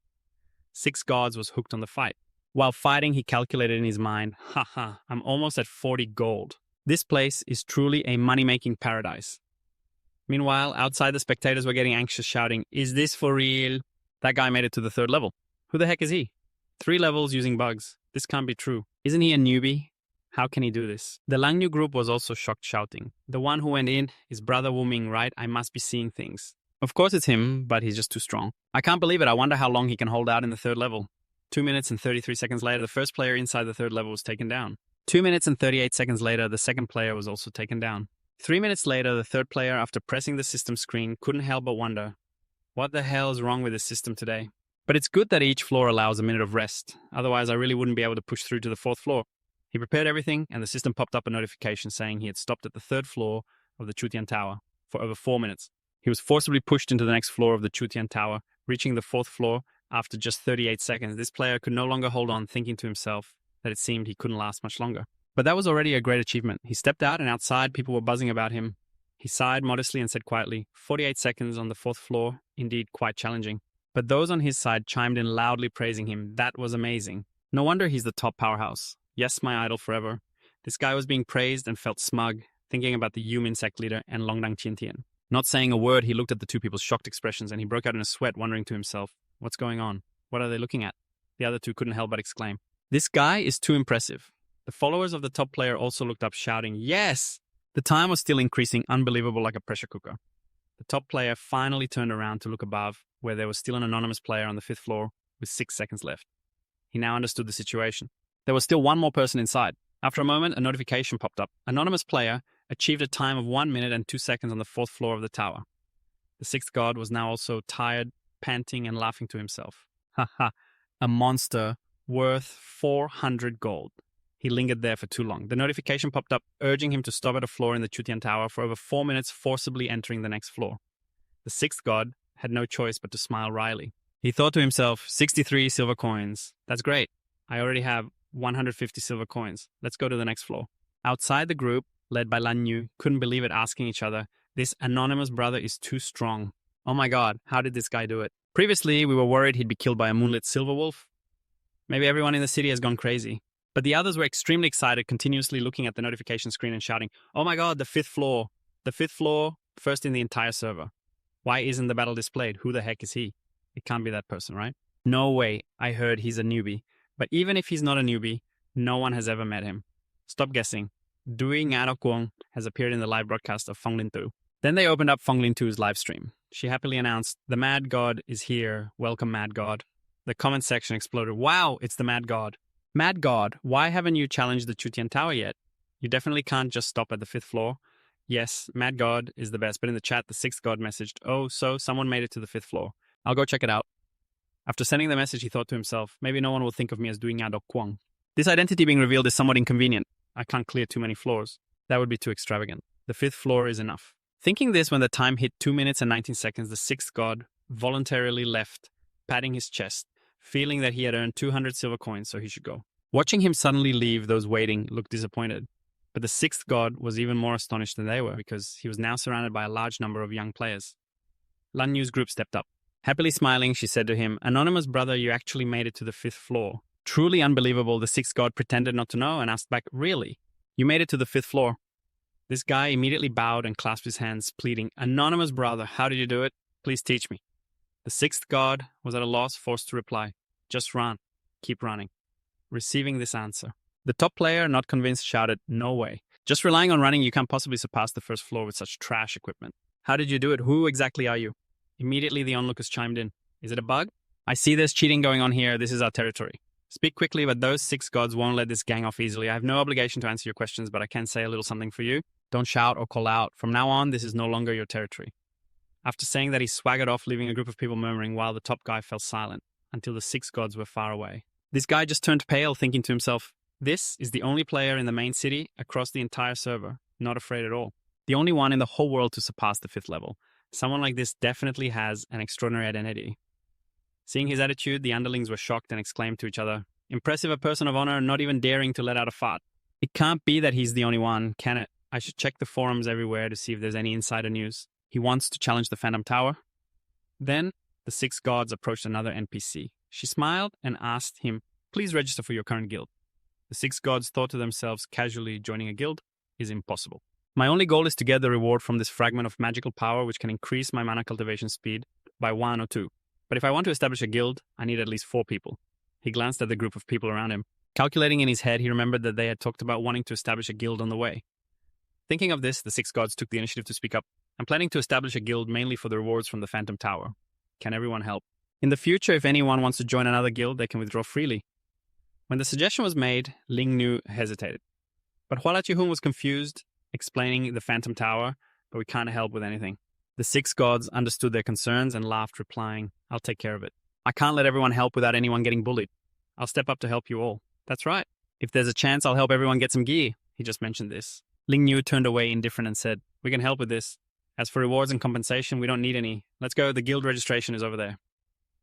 6 gods was hooked on the fight. While fighting, he calculated in his mind, "Haha, I'm almost at 40 gold. This place is truly a money-making paradise." Meanwhile, outside the spectators were getting anxious, shouting, "Is this for real?" That guy made it to the third level. Who the heck is he? 3 levels using bugs. This can't be true. Isn't he a newbie? How can he do this? The Langyu group was also shocked, shouting, "The one who went in is Brother Wu Ming, right? I must be seeing things." Of course it's him, but he's just too strong. I can't believe it. I wonder how long he can hold out in the third level. 2 minutes and 33 seconds later, the first player inside the third level was taken down. 2 minutes and 38 seconds later, the second player was also taken down. 3 minutes later, the third player, after pressing the system screen, couldn't help but wonder, what the hell is wrong with this system today? But it's good that each floor allows a minute of rest. Otherwise, I really wouldn't be able to push through to the 4th floor. He prepared everything, and the system popped up a notification saying he had stopped at the 3rd floor of the Chutian Tower for over 4 minutes. He was forcibly pushed into the next floor of the Chutian Tower, reaching the 4th floor after just 38 seconds. This player could no longer hold on, thinking to himself that it seemed he couldn't last much longer. But that was already a great achievement. He stepped out, and outside, people were buzzing about him. He sighed modestly and said quietly, 48 seconds on the 4th floor, indeed quite challenging. But those on his side chimed in loudly praising him. That was amazing. No wonder he's the top powerhouse. Yes, my idol forever. This guy was being praised and felt smug, thinking about the Yumin sect leader and Longdang Tiantian. Not saying a word, he looked at the two people's shocked expressions and he broke out in a sweat, wondering to himself, what's going on? What are they looking at? The other two couldn't help but exclaim, this guy is too impressive. The followers of the top player also looked up, shouting, yes! The time was still increasing, unbelievable like a pressure cooker. The top player finally turned around to look above, where there was still an anonymous player on the 5th floor with 6 seconds left. He now understood the situation. There was still one more person inside. After a moment, a notification popped up. Anonymous player achieved a time of 1 minute and 2 seconds on the 4th floor of the tower. The 6th god was now also tired, panting, and laughing to himself. Ha ha, a monster worth 400 gold. He lingered there for too long. The notification popped up, urging him to stop at a floor in the Chutian Tower for over 4 minutes, forcibly entering the next floor. The 6th god had no choice but to smile wryly. He thought to himself, 63 silver coins. That's great. I already have 150 silver coins. Let's go to the next floor. Outside the group, led by Lan Yu, couldn't believe it, asking each other, this anonymous brother is too strong. Oh my god, how did this guy do it? Previously, we were worried he'd be killed by a moonlit silver wolf. Maybe everyone in the city has gone crazy. But the others were extremely excited, continuously looking at the notification screen and shouting, oh my god, the 5th floor. The 5th floor, first in the entire server. Why isn't the battle displayed? Who the heck is he? It can't be that person, right? No way, I heard he's a newbie. But even if he's not a newbie, no one has ever met him. Stop guessing. Dui Ngaro Kwong has appeared in the live broadcast of Fonglin 2. Then they opened up Fonglin 2's live stream. She happily announced, the Mad God is here. Welcome, Mad God. The comment section exploded. Wow, it's the Mad God. Mad God, why haven't you challenged the Chutian Tower yet? You definitely can't just stop at the 5th floor. Yes, Mad God is the best, but in the chat, the 6th god messaged, oh, so someone made it to the 5th floor. I'll go check it out. After sending the message, he thought to himself, maybe no one will think of me as doing Adok Kwong. This identity being revealed is somewhat inconvenient. I can't clear too many floors. That would be too extravagant. The 5th floor is enough. Thinking this when the time hit 2 minutes and 19 seconds, the 6th god voluntarily left, patting his chest, feeling that he had earned 200 silver coins, so he should go. Watching him suddenly leave, those waiting looked disappointed. But the 6th god was even more astonished than they were, because he was now surrounded by a large number of young players. Lan Yu's group stepped up. Happily smiling, she said to him, anonymous brother, you actually made it to the 5th floor. Truly unbelievable, the 6th god pretended not to know and asked back, really? You made it to the 5th floor? This guy immediately bowed and clasped his hands, pleading, anonymous brother, how did you do it? Please teach me. The 6th god was at a loss, forced to reply, just run. Keep running. Receiving this answer, the top player, not convinced, shouted, no way. Just relying on running, you can't possibly surpass the 1st floor with such trash equipment. How did you do it? Who exactly are you? Immediately, the onlookers chimed in. Is it a bug? I see there's cheating going on here. This is our territory. Speak quickly, but those 6 gods won't let this gang off easily. I have no obligation to answer your questions, but I can say a little something for you. Don't shout or call out. From now on, this is no longer your territory. After saying that, he swaggered off, leaving a group of people murmuring while the top guy fell silent, until the 6 gods were far away. This guy just turned pale, thinking to himself, this is the only player in the main city across the entire server, not afraid at all. The only one in the whole world to surpass the 5th level. Someone like this definitely has an extraordinary identity. Seeing his attitude, the underlings were shocked and exclaimed to each other, impressive, a person of honor, not even daring to let out a fart. It can't be that he's the only one, can it? I should check the forums everywhere to see if there's any insider news. He wants to challenge the Phantom Tower. Then, the 6 gods approached another NPC. She smiled and asked him, please register for your current guild. The 6 gods thought to themselves, casually joining a guild is impossible. My only goal is to get the reward from this fragment of magical power which can increase my mana cultivation speed by 1 or 2. But if I want to establish a guild, I need at least 4 people. He glanced at the group of people around him. Calculating in his head, he remembered that they had talked about wanting to establish a guild on the way. Thinking of this, the 6 gods took the initiative to speak up. I'm planning to establish a guild mainly for the rewards from the Phantom Tower. Can everyone help? In the future, if anyone wants to join another guild, they can withdraw freely. When the suggestion was made, Ling Nu hesitated. But Huala Chihun was confused, explaining the Phantom Tower, but we can't help with anything. The 6 gods understood their concerns and laughed, replying, I'll take care of it. I can't let everyone help without anyone getting bullied. I'll step up to help you all. That's right. If there's a chance, I'll help everyone get some gear. He just mentioned this. Ling Nu turned away indifferent and said, we can help with this. As for rewards and compensation, we don't need any. Let's go, the guild registration is over there.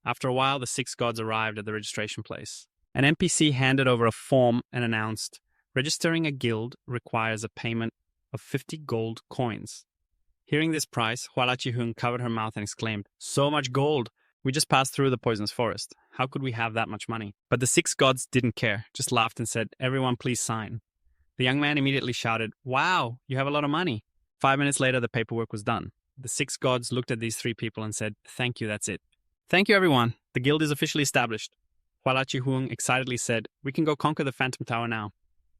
After a while, the 6 gods arrived at the registration place. An NPC handed over a form and announced, registering a guild requires a payment of 50 gold coins. Hearing this price, Hualachi-hun covered her mouth and exclaimed, "So much gold! We just passed through the poisonous forest. How could we have that much money?" But the 6 gods didn't care, just laughed and said, "Everyone please sign." The young man immediately shouted, "Wow, you have a lot of money." 5 minutes later, the paperwork was done. The 6 gods looked at these 3 people and said, "Thank you, that's it." "Thank you, everyone. The guild is officially established." Hualachi-hun excitedly said, "We can go conquer the Phantom Tower now."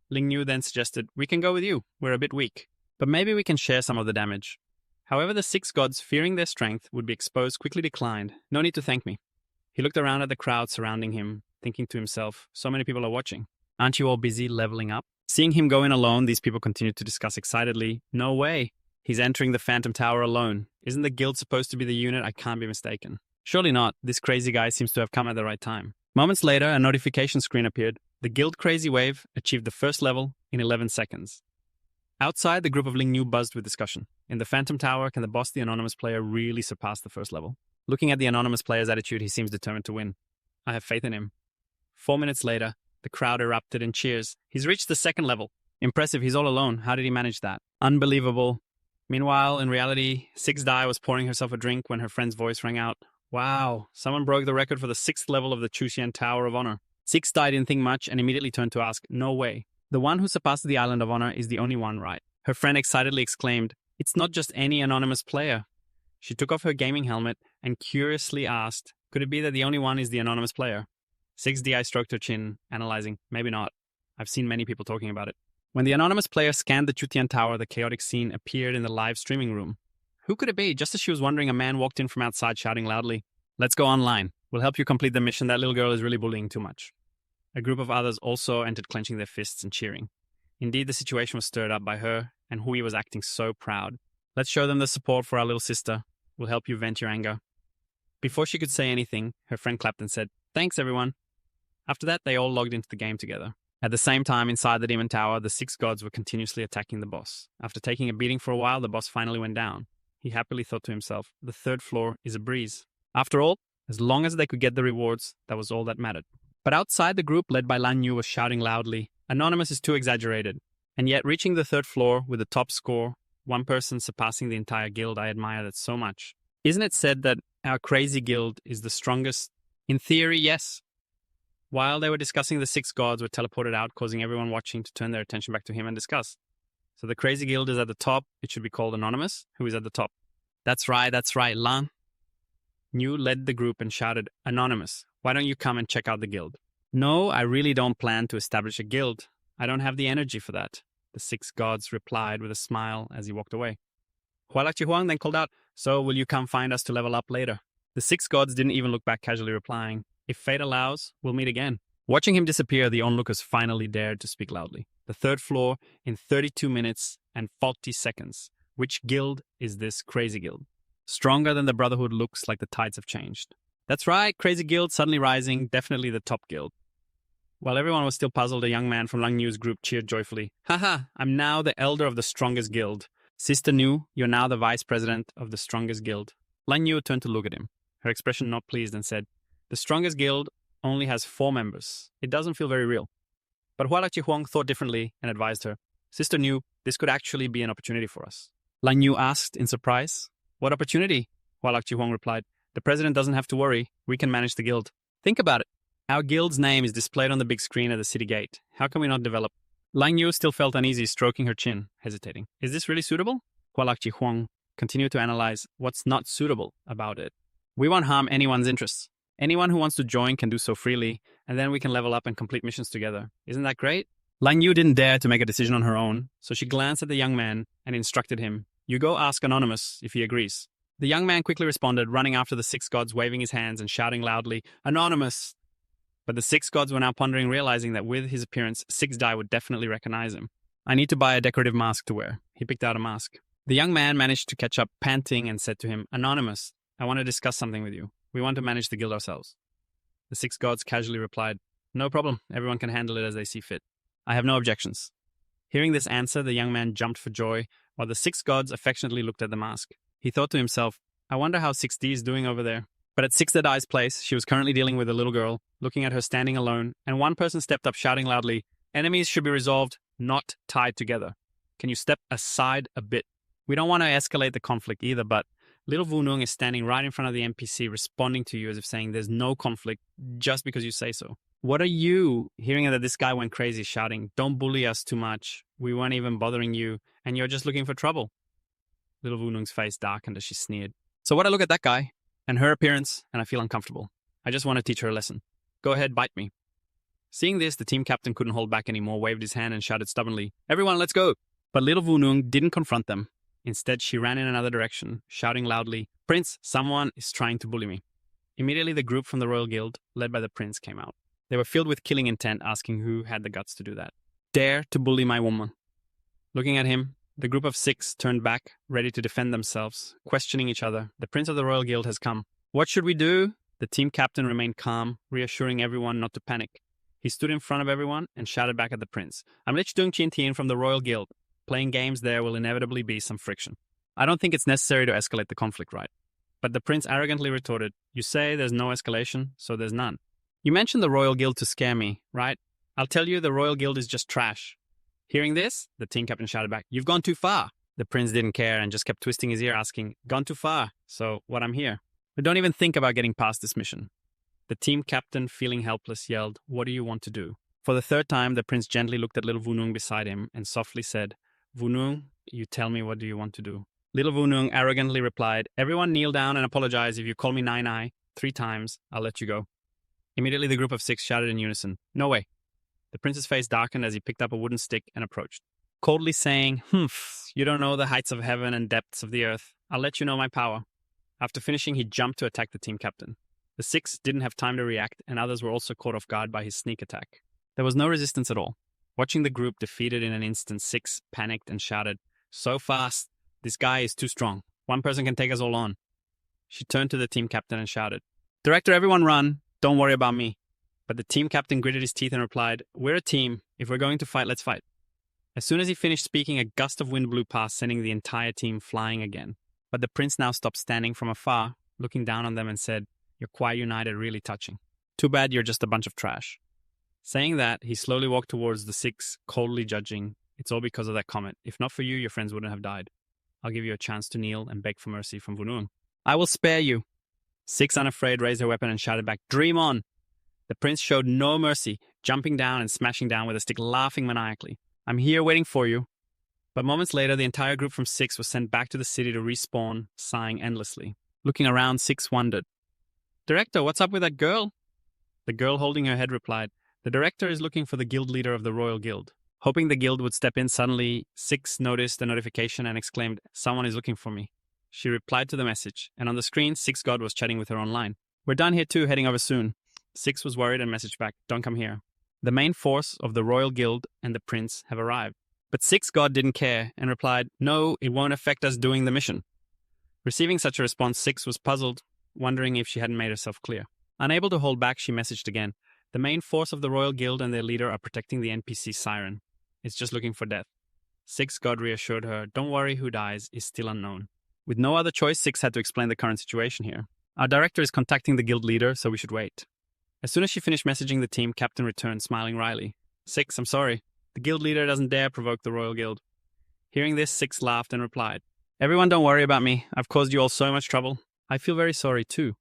Ling Yu then suggested, "We can go with you. We're a bit weak. But maybe we can share some of the damage." However, the 6 gods, fearing their strength would be exposed, quickly declined. "No need to thank me." He looked around at the crowd surrounding him, thinking to himself, "So many people are watching. Aren't you all busy leveling up?" Seeing him go in alone, these people continued to discuss excitedly, "No way. He's entering the Phantom Tower alone. Isn't the guild supposed to be the unit? I can't be mistaken." "Surely not. This crazy guy seems to have come at the right time." Moments later, a notification screen appeared. The guild Crazy Wave achieved the first level in 11 seconds. Outside, the group of Ling Yu buzzed with discussion. In the Phantom Tower, can the boss, the anonymous player, really surpass the first level? Looking at the anonymous player's attitude, he seems determined to win. I have faith in him. 4 minutes later, the crowd erupted in cheers. "He's reached the second level. Impressive, he's all alone. How did he manage that? Unbelievable." Meanwhile, in reality, 6 Dai was pouring herself a drink when her friend's voice rang out. "Wow, someone broke the record for the 6th level of the Chuxian Tower of Honor." 6 Dai didn't think much and immediately turned to ask, "No way. The one who surpasses the Island of Honor is the only one, right?" Her friend excitedly exclaimed, "It's not just any anonymous player." She took off her gaming helmet and curiously asked, "Could it be that the only one is the anonymous player?" 6Di stroked her chin, analyzing, "Maybe not. I've seen many people talking about it." When the anonymous player scanned the Chutian Tower, the chaotic scene appeared in the live streaming room. Who could it be? Just as she was wondering, a man walked in from outside shouting loudly, "Let's go online. We'll help you complete the mission. That little girl is really bullying too much." A group of others also entered, clenching their fists and cheering. Indeed, the situation was stirred up by her, and Hui was acting so proud. "Let's show them the support for our little sister. We'll help you vent your anger." Before she could say anything, her friend clapped and said, "Thanks, everyone." After that, they all logged into the game together. At the same time, inside the Demon Tower, the 6 gods were continuously attacking the boss. After taking a beating for a while, the boss finally went down. He happily thought to himself, "The 3rd floor is a breeze." After all, as long as they could get the rewards, that was all that mattered. But outside, the group led by Lan Yu was shouting loudly, "Anonymous is too exaggerated." And yet, reaching the 3rd floor with the top score, one person surpassing the entire guild, I admire that so much. Isn't it said that our crazy guild is the strongest? In theory, yes. While they were discussing, the 6 gods were teleported out, causing everyone watching to turn their attention back to him and discuss. So the crazy guild is at the top. It should be called Anonymous, who is at the top. That's right, Lan. New led the group and shouted, "Anonymous, why don't you come and check out the guild?" "No, I really don't plan to establish a guild. I don't have the energy for that," the 6 gods replied with a smile as he walked away. Hualachi Huang then called out, "So will you come find us to level up later?" The 6 gods didn't even look back, casually replying, "If fate allows, we'll meet again." Watching him disappear, the onlookers finally dared to speak loudly. The 3rd floor in 32 minutes and 40 seconds. Which guild is this crazy guild? Stronger than the Brotherhood looks like the tides have changed. That's right, crazy guild suddenly rising, definitely the top guild. While everyone was still puzzled, a young man from Lang Yu's group cheered joyfully. "Haha, I'm now the elder of the strongest guild. Sister Nu, you're now the vice president of the strongest guild." Lang Yu turned to look at him, her expression not pleased, and said, "The strongest guild only has 4 members. It doesn't feel very real." But Hualachi Huang thought differently and advised her, "Sister Nu, this could actually be an opportunity for us." Lang Yu asked in surprise, "What opportunity?" Hualachi Huang replied, "The president doesn't have to worry. We can manage the guild. Think about it. Our guild's name is displayed on the big screen at the city gate. How can we not develop?" Lang Yu still felt uneasy, stroking her chin, hesitating. "Is this really suitable?" Hualachi Huang continued to analyze what's not suitable about it. "We won't harm anyone's interests. Anyone who wants to join can do so freely, and then we can level up and complete missions together. Isn't that great?" Lang Yu didn't dare to make a decision on her own, so she glanced at the young man and instructed him, "You go ask Anonymous if he agrees." The young man quickly responded, running after the 6 gods, waving his hands and shouting loudly, "Anonymous!" But the 6 gods were now pondering, realizing that with his appearance, 6 Dai would definitely recognize him. "I need to buy a decorative mask to wear." He picked out a mask. The young man managed to catch up, panting, and said to him, "Anonymous, I want to discuss something with you. We want to manage the guild ourselves." The 6 gods casually replied, "No problem. Everyone can handle it as they see fit. I have no objections." Hearing this answer, the young man jumped for joy, while the 6 gods affectionately looked at the mask. He thought to himself, "I wonder how 6D is doing over there." But at 6Dai's place, she was currently dealing with a little girl, looking at her standing alone, and one person stepped up shouting loudly, "Enemies should be resolved, not tied together. Can you step aside a bit?" We don't want to escalate the conflict either, but little Vunung is standing right in front of the NPC responding to you as if saying there's no conflict just because you say so. What are you hearing that this guy went crazy shouting, "Don't bully us too much. We weren't even bothering you, and you're just looking for trouble." Little Vunung's face darkened as she sneered. So what I look at that guy and her appearance, and I feel uncomfortable. I just want to teach her a lesson. Go ahead, bite me. Seeing this, the team captain couldn't hold back anymore, waved his hand and shouted stubbornly, "Everyone, let's go!" But little Vunung didn't confront them. Instead, she ran in another direction, shouting loudly, "Prince, someone is trying to bully me." Immediately, the group from the Royal Guild, led by the prince, came out. They were filled with killing intent, asking who had the guts to do that. "Dare to bully my woman." Looking at him, the group of 6 turned back, ready to defend themselves, questioning each other. "The prince of the Royal Guild has come. What should we do?" The team captain remained calm, reassuring everyone not to panic. He stood in front of everyone and shouted back at the prince, "I'm Lich Dung Chin Tien from the Royal Guild. Playing games there will inevitably be some friction. I don't think it's necessary to escalate the conflict, right?" But the prince arrogantly retorted, "You say there's no escalation, so there's none. You mentioned the Royal Guild to scare me, right? I'll tell you the Royal Guild is just trash." Hearing this, the team captain shouted back, "You've gone too far." The prince didn't care and just kept twisting his ear asking, "Gone too far, so what, I'm here. But don't even think about getting past this mission." The team captain, feeling helpless, yelled, "What do you want to do?" For the third time, the prince gently looked at little Vunung beside him and softly said, "Vunung, you tell me, what do you want to do?" Little Vunung arrogantly replied, "Everyone kneel down and apologize. If you call me Nine Eye 3 times, I'll let you go." Immediately, the group of 6 shouted in unison, "No way." The prince's face darkened as he picked up a wooden stick and approached. Coldly saying, "Humph, you don't know the heights of heaven and depths of the earth. I'll let you know my power." After finishing, he jumped to attack the team captain. The 6 didn't have time to react, and others were also caught off guard by his sneak attack. There was no resistance at all. Watching the group defeated in an instant, 6 panicked and shouted, "So fast! This guy is too strong. One person can take us all on." She turned to the team captain and shouted, "Director, everyone run. Don't worry about me." But the team captain gritted his teeth and replied, "We're a team. If we're going to fight, let's fight." As soon as he finished speaking, a gust of wind blew past, sending the entire team flying again. But the prince now stopped standing from afar, looking down on them and said, "You're quite united, really touching. Too bad you're just a bunch of trash." Saying that, he slowly walked towards the 6, coldly judging, "It's all because of that comet. If not for you, your friends wouldn't have died. I'll give you a chance to kneel and beg for mercy from Vunung." "I will spare you." 6, unafraid, raised her weapon and shouted back, "Dream on." The prince showed no mercy, jumping down and smashing down with a stick, laughing maniacally. "I'm here waiting for you." But moments later, the entire group from 6 was sent back to the city to respawn, sighing endlessly. Looking around, 6 wondered, "Director, what's up with that girl?" The girl holding her head replied, "The director is looking for the guild leader of the Royal Guild." Hoping the guild would step in, suddenly 6 noticed a notification and exclaimed, "Someone is looking for me." She replied to the message, and on the screen, 6 God was chatting with her online. "We're done here too, heading over soon." 6 was worried and messaged back, "Don't come here. The main force of the Royal Guild and the prince have arrived." But 6 God didn't care and replied, "No, it won't affect us doing the mission." Receiving such a response, 6 was puzzled, wondering if she hadn't made herself clear. Unable to hold back, she messaged again, "The main force of the Royal Guild and their leader are protecting the NPC Siren. It's just looking for death." 6 God reassured her, "Don't worry, who dies is still unknown." With no other choice, 6 had to explain the current situation here. "Our director is contacting the guild leader, so we should wait." As soon as she finished messaging the team, Captain returned, smiling wryly. 6, I'm sorry. The guild leader doesn't dare provoke the Royal Guild." Hearing this, 6 laughed and replied, "Everyone, don't worry about me. I've caused you all so much trouble. I feel very sorry too."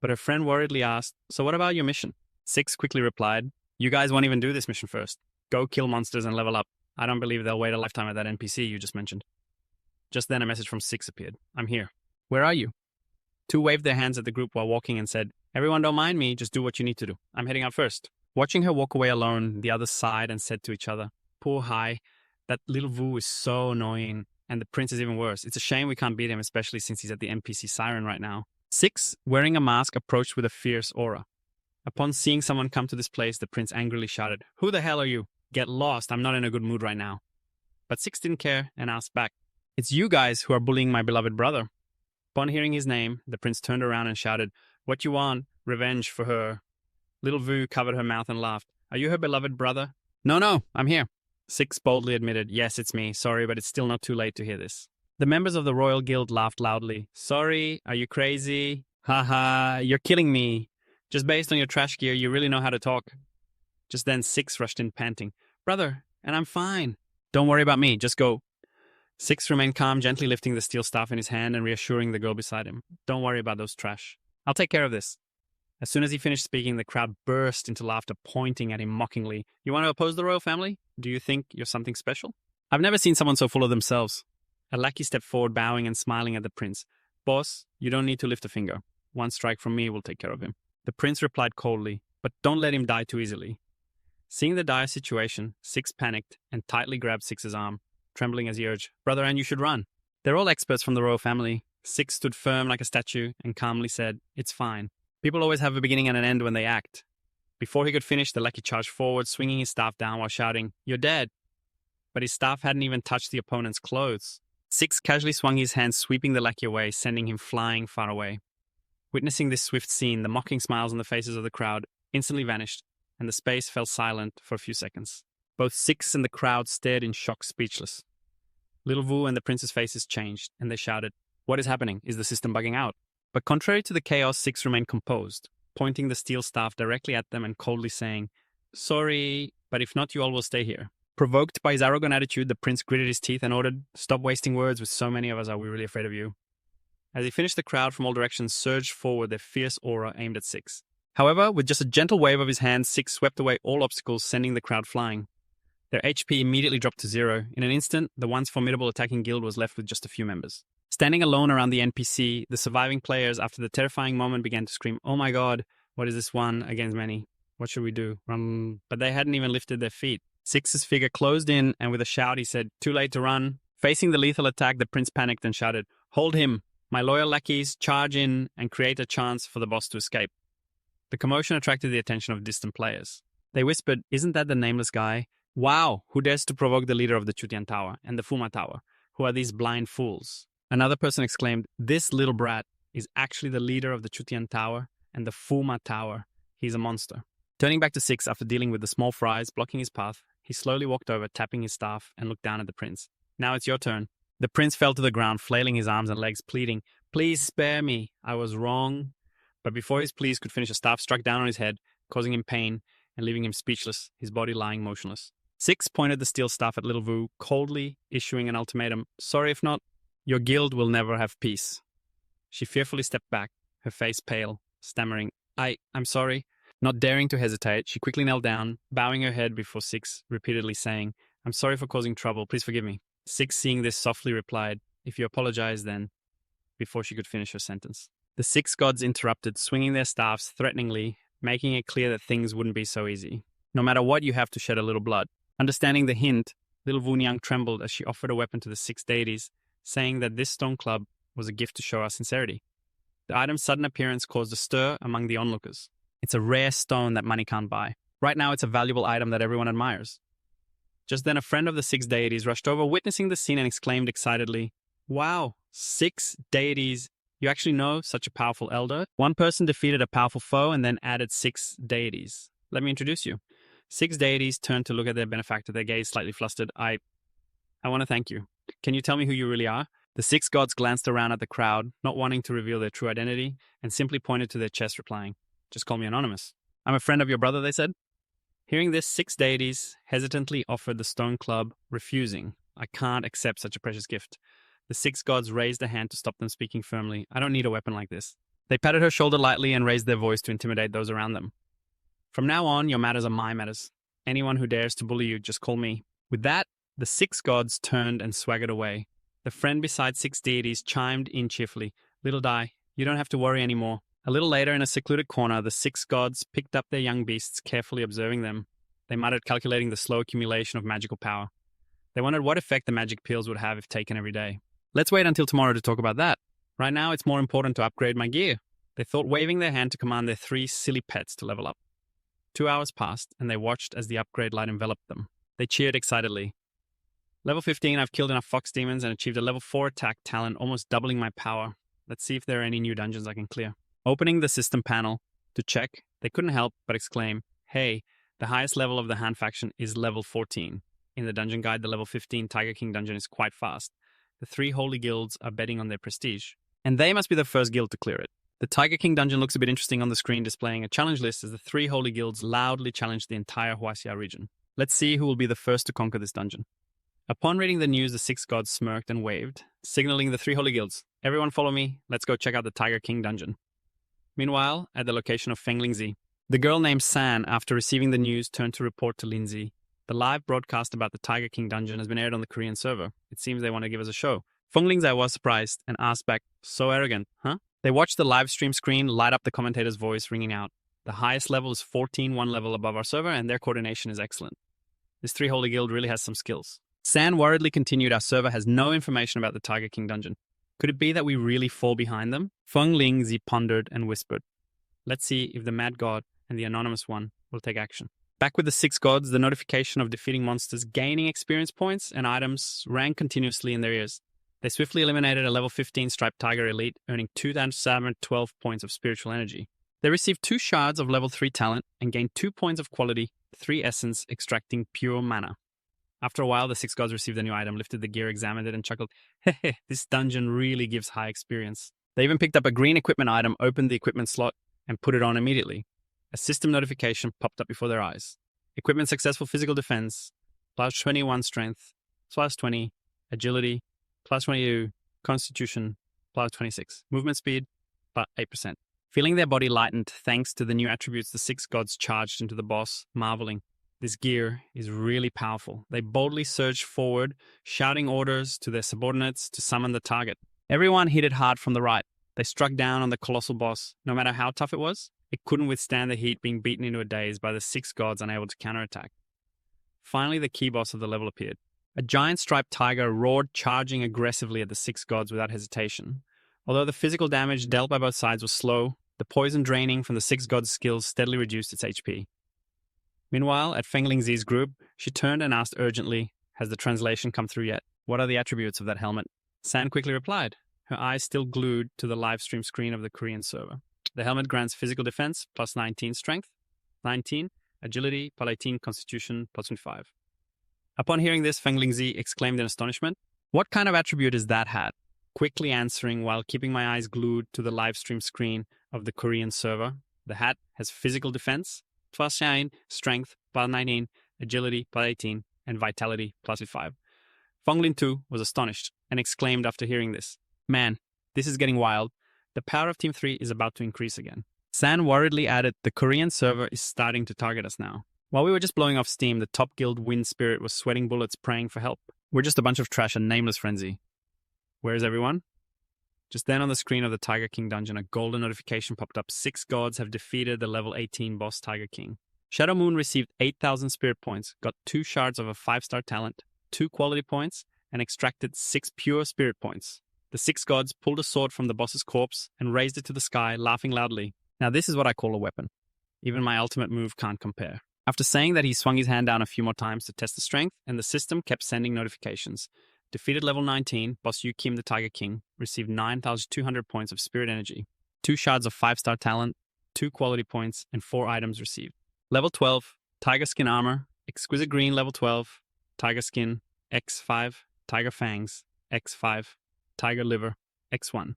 But her friend worriedly asked, "So what about your mission?" 6 quickly replied, "You guys won't even do this mission first. Go kill monsters and level up. I don't believe they'll wait a lifetime at that NPC you just mentioned." Just then a message from 6 appeared. "I'm here." "Where are you?" 2 waved their hands at the group while walking and said, "Everyone, don't mind me. Just do what you need to do. I'm heading out first." Watching her walk away alone, the others sighed and said to each other, "Poor Hai. That little Vu is so annoying. And the prince is even worse. It's a shame we can't beat him, especially since he's at the NPC Siren right now." 6, wearing a mask, approached with a fierce aura. Upon seeing someone come to this place, the prince angrily shouted, "Who the hell are you? Get lost. I'm not in a good mood right now." But 6 didn't care and asked back, "It's you guys who are bullying my beloved brother." Upon hearing his name, the prince turned around and shouted, "What you want? Revenge for her." Little Vu covered her mouth and laughed. "Are you her beloved brother?" No, I'm here." 6 boldly admitted, "Yes, it's me. Sorry, but it's still not too late to hear this." The members of the Royal Guild laughed loudly. "Sorry? Are you crazy? Haha, you're killing me. Just based on your trash gear, you really know how to talk." Just then 6 rushed in panting, "Brother, and I'm fine." "Don't worry about me. Just go." Six remained calm, gently lifting the steel staff in his hand and reassuring the girl beside him. Don't worry about those trash. I'll take care of this. As soon as he finished speaking, the crowd burst into laughter, pointing at him mockingly. You want to oppose the royal family? Do you think you're something special? I've never seen someone so full of themselves. A lackey stepped forward, bowing and smiling at the prince. Boss, you don't need to lift a finger. One strike from me will take care of him. The prince replied coldly, but don't let him die too easily. Seeing the dire situation, Six panicked and tightly grabbed Six's arm, trembling as he urged, Brother Anne, you should run. They're all experts from the royal family. Six stood firm like a statue and calmly said, It's fine. People always have a beginning and an end when they act. Before he could finish, the lackey charged forward, swinging his staff down while shouting, You're dead. But his staff hadn't even touched the opponent's clothes. Six casually swung his hand, sweeping the lackey away, sending him flying far away. Witnessing this swift scene, the mocking smiles on the faces of the crowd instantly vanished, and the space fell silent for a few seconds. Both Six and the crowd stared in shock, speechless. Little Vu and the prince's faces changed, and they shouted, What is happening? Is the system bugging out? But contrary to the chaos, Six remained composed, pointing the steel staff directly at them and coldly saying, Sorry, but if not, you all will stay here. Provoked by his arrogant attitude, the prince gritted his teeth and ordered, Stop wasting words, with so many of us are we really afraid of you. As he finished, the crowd from all directions surged forward, their fierce aura aimed at Six. However, with just a gentle wave of his hand, Six swept away all obstacles, sending the crowd flying. Their HP immediately dropped to 0. In an instant, the once formidable attacking guild was left with just a few members. Standing alone around the NPC, the surviving players, after the terrifying moment, began to scream, Oh my god, what is this one against many? What should we do? Run. But they hadn't even lifted their feet. Six's figure closed in, and with a shout he said, Too late to run. Facing the lethal attack, the prince panicked and shouted, Hold him! My loyal lackeys, charge in and create a chance for the boss to escape. The commotion attracted the attention of distant players. They whispered, Isn't that the nameless guy? Wow, who dares to provoke the leader of the Chutian Tower and the Fuma Tower? Who are these blind fools? Another person exclaimed, This little brat is actually the leader of the Chutian Tower and the Fuma Tower. He's a monster. Turning back to Six after dealing with the small fries blocking his path, he slowly walked over, tapping his staff, and looked down at the prince. Now it's your turn. The prince fell to the ground, flailing his arms and legs, pleading, Please spare me. I was wrong. But before his pleas could finish, a staff struck down on his head, causing him pain and leaving him speechless, his body lying motionless. Six pointed the steel staff at Little Vu, coldly issuing an ultimatum. Sorry if not, your guild will never have peace. She fearfully stepped back, her face pale, stammering, I'm sorry. Not daring to hesitate, she quickly knelt down, bowing her head before Six, repeatedly saying, I'm sorry for causing trouble, please forgive me. Six, seeing this, softly replied, If you apologize, then, before she could finish her sentence. The Six gods interrupted, swinging their staffs threateningly, making it clear that things wouldn't be so easy. No matter what, you have to shed a little blood. Understanding the hint, little Vunyang trembled as she offered a weapon to the Six deities, saying that this stone club was a gift to show our sincerity. The item's sudden appearance caused a stir among the onlookers. It's a rare stone that money can't buy. Right now, it's a valuable item that everyone admires. Just then, a friend of the Six deities rushed over, witnessing the scene, and exclaimed excitedly, Wow, 6 deities. You actually know such a powerful elder? One person defeated a powerful foe and then added 6 deities. Let me introduce you. 6 deities turned to look at their benefactor, their gaze slightly flustered. I want to thank you. Can you tell me who you really are? The 6 gods glanced around at the crowd, not wanting to reveal their true identity, and simply pointed to their chests, replying, Just call me anonymous. I'm a friend of your brother, they said. Hearing this, 6 deities hesitantly offered the stone club, refusing. I can't accept such a precious gift. The 6 gods raised a hand to stop them, speaking firmly. I don't need a weapon like this. They patted her shoulder lightly and raised their voice to intimidate those around them. From now on, your matters are my matters. Anyone who dares to bully you, just call me. With that, the 6 gods turned and swaggered away. The friend beside 6 deities chimed in cheerfully. Little Dai, you don't have to worry anymore. A little later, in a secluded corner, the 6 gods picked up their young beasts, carefully observing them. They muttered, calculating the slow accumulation of magical power. They wondered what effect the magic pills would have if taken every day. Let's wait until tomorrow to talk about that. Right now, it's more important to upgrade my gear. They thought, waving their hand to command their 3 silly pets to level up. 2 hours passed, and they watched as the upgrade light enveloped them. They cheered excitedly. Level 15, I've killed enough fox demons and achieved a level 4 attack talent, almost doubling my power. Let's see if there are any new dungeons I can clear. Opening the system panel to check, they couldn't help but exclaim, Hey, the highest level of the Han faction is level 14. In the dungeon guide, the level 15 Tiger King dungeon is quite fast. The 3 holy guilds are betting on their prestige, and they must be the first guild to clear it. The Tiger King dungeon looks a bit interesting on the screen, displaying a challenge list as the 3 holy guilds loudly challenge the entire Huaxia region. Let's see who will be the first to conquer this dungeon. Upon reading the news, the six gods smirked and waved, signaling the three holy guilds. Everyone follow me, let's go check out the Tiger King dungeon. Meanwhile, at the location of Fenglingzi, the girl named San, after receiving the news, turned to report to Lindsay. The live broadcast about the Tiger King dungeon has been aired on the Korean server. It seems they want to give us a show. Fenglingzi was surprised and asked back, so arrogant, huh? They watched the live stream screen light up, the commentator's voice ringing out. The highest level is 14, one level above our server, and their coordination is excellent. This three holy guild really has some skills. San worriedly continued, our server has no information about the Tiger King dungeon. Could it be that we really fall behind them? Fenglingzi pondered and whispered, let's see if the Mad God and the Anonymous One will take action. Back with the six gods, the notification of defeating monsters, gaining experience points, and items rang continuously in their ears. They swiftly eliminated a level 15 striped tiger elite, earning 2,712 points of spiritual energy. They received 2 shards of level 3 talent and gained 2 points of quality, 3 essence, extracting pure mana. After a while, the six gods received a new item, lifted the gear, examined it, and chuckled, "Hehe, this dungeon really gives high experience." They even picked up a green equipment item, opened the equipment slot, and put it on immediately. A system notification popped up before their eyes. Equipment successful physical defense, plus 21 strength, plus 20, agility, plus 22, constitution, plus 26, movement speed, plus 8%. Feeling their body lightened thanks to the new attributes, the six gods charged into the boss, marveling. This gear is really powerful. They boldly surged forward, shouting orders to their subordinates to summon the target. Everyone hit it hard from the right. They struck down on the colossal boss. No matter how tough it was, it couldn't withstand the heat, being beaten into a daze by the six gods unable to counterattack. Finally, the key boss of the level appeared. A giant striped tiger roared, charging aggressively at the six gods without hesitation. Although the physical damage dealt by both sides was slow, the poison draining from the six gods' skills steadily reduced its HP. Meanwhile, at Fenglingzi's group, she turned and asked urgently, has the translation come through yet? What are the attributes of that helmet? San quickly replied, her eyes still glued to the live stream screen of the Korean server. The helmet grants physical defense, plus 19 strength, 19, agility, plus 18, constitution, plus 25. Upon hearing this, Fenglingzi exclaimed in astonishment, what kind of attribute is that hat? Quickly answering while keeping my eyes glued to the live stream screen of the Korean server, the hat has physical defense, plus 9, strength, plus 19, agility, plus 18, and vitality, plus 5. Fenglin too was astonished and exclaimed after hearing this, man, this is getting wild. The power of Team 3 is about to increase again. San worriedly added, the Korean server is starting to target us now. While we were just blowing off steam, the top guild Wind Spirit was sweating bullets, praying for help. We're just a bunch of trash and nameless frenzy. Where is everyone? Just then on the screen of the Tiger King dungeon, a golden notification popped up. 6 gods have defeated the level 18 boss Tiger King. Shadow Moon received 8,000 spirit points, got 2 shards of a 5-star talent, 2 quality points, and extracted 6 pure spirit points. The 6 gods pulled a sword from the boss's corpse and raised it to the sky, laughing loudly. Now this is what I call a weapon. Even my ultimate move can't compare. After saying that, he swung his hand down a few more times to test the strength, and the system kept sending notifications. Defeated level 19, boss Yu Kim the Tiger King, received 9,200 points of spirit energy, 2 shards of 5-star talent, 2 quality points, and 4 items received. Level 12, Tiger Skin Armor, Exquisite Green level 12, Tiger Skin, X5, Tiger Fangs, X5, Tiger Liver, X1.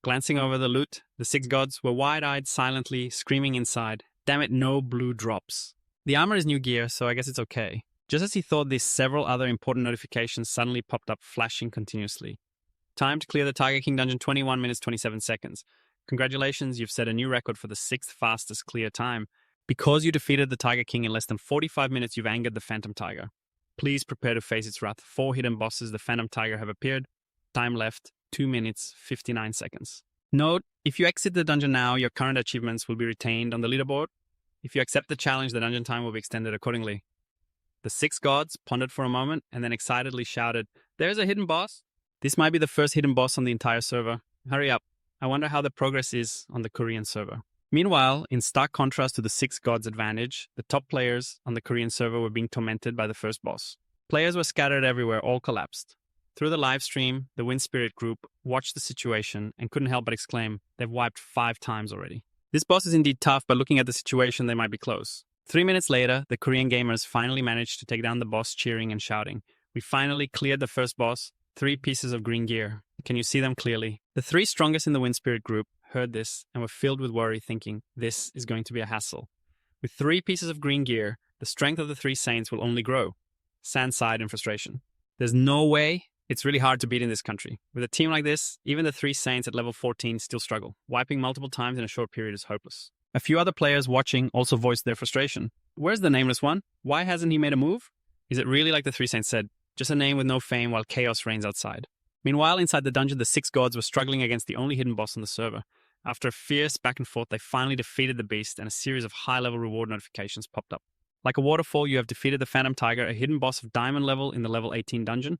Glancing over the loot, the 6 gods were wide-eyed, silently, screaming inside, damn it, no blue drops. The armor is new gear, so I guess it's okay. Just as he thought this, several other important notifications suddenly popped up, flashing continuously. Time to clear the Tiger King dungeon, 21 minutes 27 seconds. Congratulations, you've set a new record for the 6th fastest clear time. Because you defeated the Tiger King in less than 45 minutes, you've angered the Phantom Tiger. Please prepare to face its wrath. 4 hidden bosses, the Phantom Tiger, have appeared. Time left, 2 minutes 59 seconds. Note, if you exit the dungeon now, your current achievements will be retained on the leaderboard. If you accept the challenge, the dungeon time will be extended accordingly. The 6 gods pondered for a moment and then excitedly shouted, there's a hidden boss? This might be the first hidden boss on the entire server. Hurry up. I wonder how the progress is on the Korean server. Meanwhile, in stark contrast to the 6 gods' advantage, the top players on the Korean server were being tormented by the first boss. Players were scattered everywhere, all collapsed. Through the live stream, the Wind Spirit group watched the situation and couldn't help but exclaim, they've wiped 5 times already. This boss is indeed tough, but looking at the situation, they might be close. 3 minutes later, the Korean gamers finally managed to take down the boss, cheering and shouting. We finally cleared the first boss, 3 pieces of green gear. Can you see them clearly? The 3 strongest in the Wind Spirit group heard this and were filled with worry, thinking, this is going to be a hassle. With 3 pieces of green gear, the strength of the 3 saints will only grow. San sighed in frustration. There's no way. It's really hard to beat in this country. With a team like this, even the 3 Saints at level 14 still struggle. Wiping multiple times in a short period is hopeless. A few other players watching also voiced their frustration. Where's the nameless one? Why hasn't he made a move? Is it really like the 3 Saints said, just a name with no fame while chaos reigns outside? Meanwhile, inside the dungeon, the 6 gods were struggling against the only hidden boss on the server. After a fierce back and forth, they finally defeated the beast, and a series of high-level reward notifications popped up. Like a waterfall, you have defeated the Phantom Tiger, a hidden boss of diamond level in the level 18 dungeon,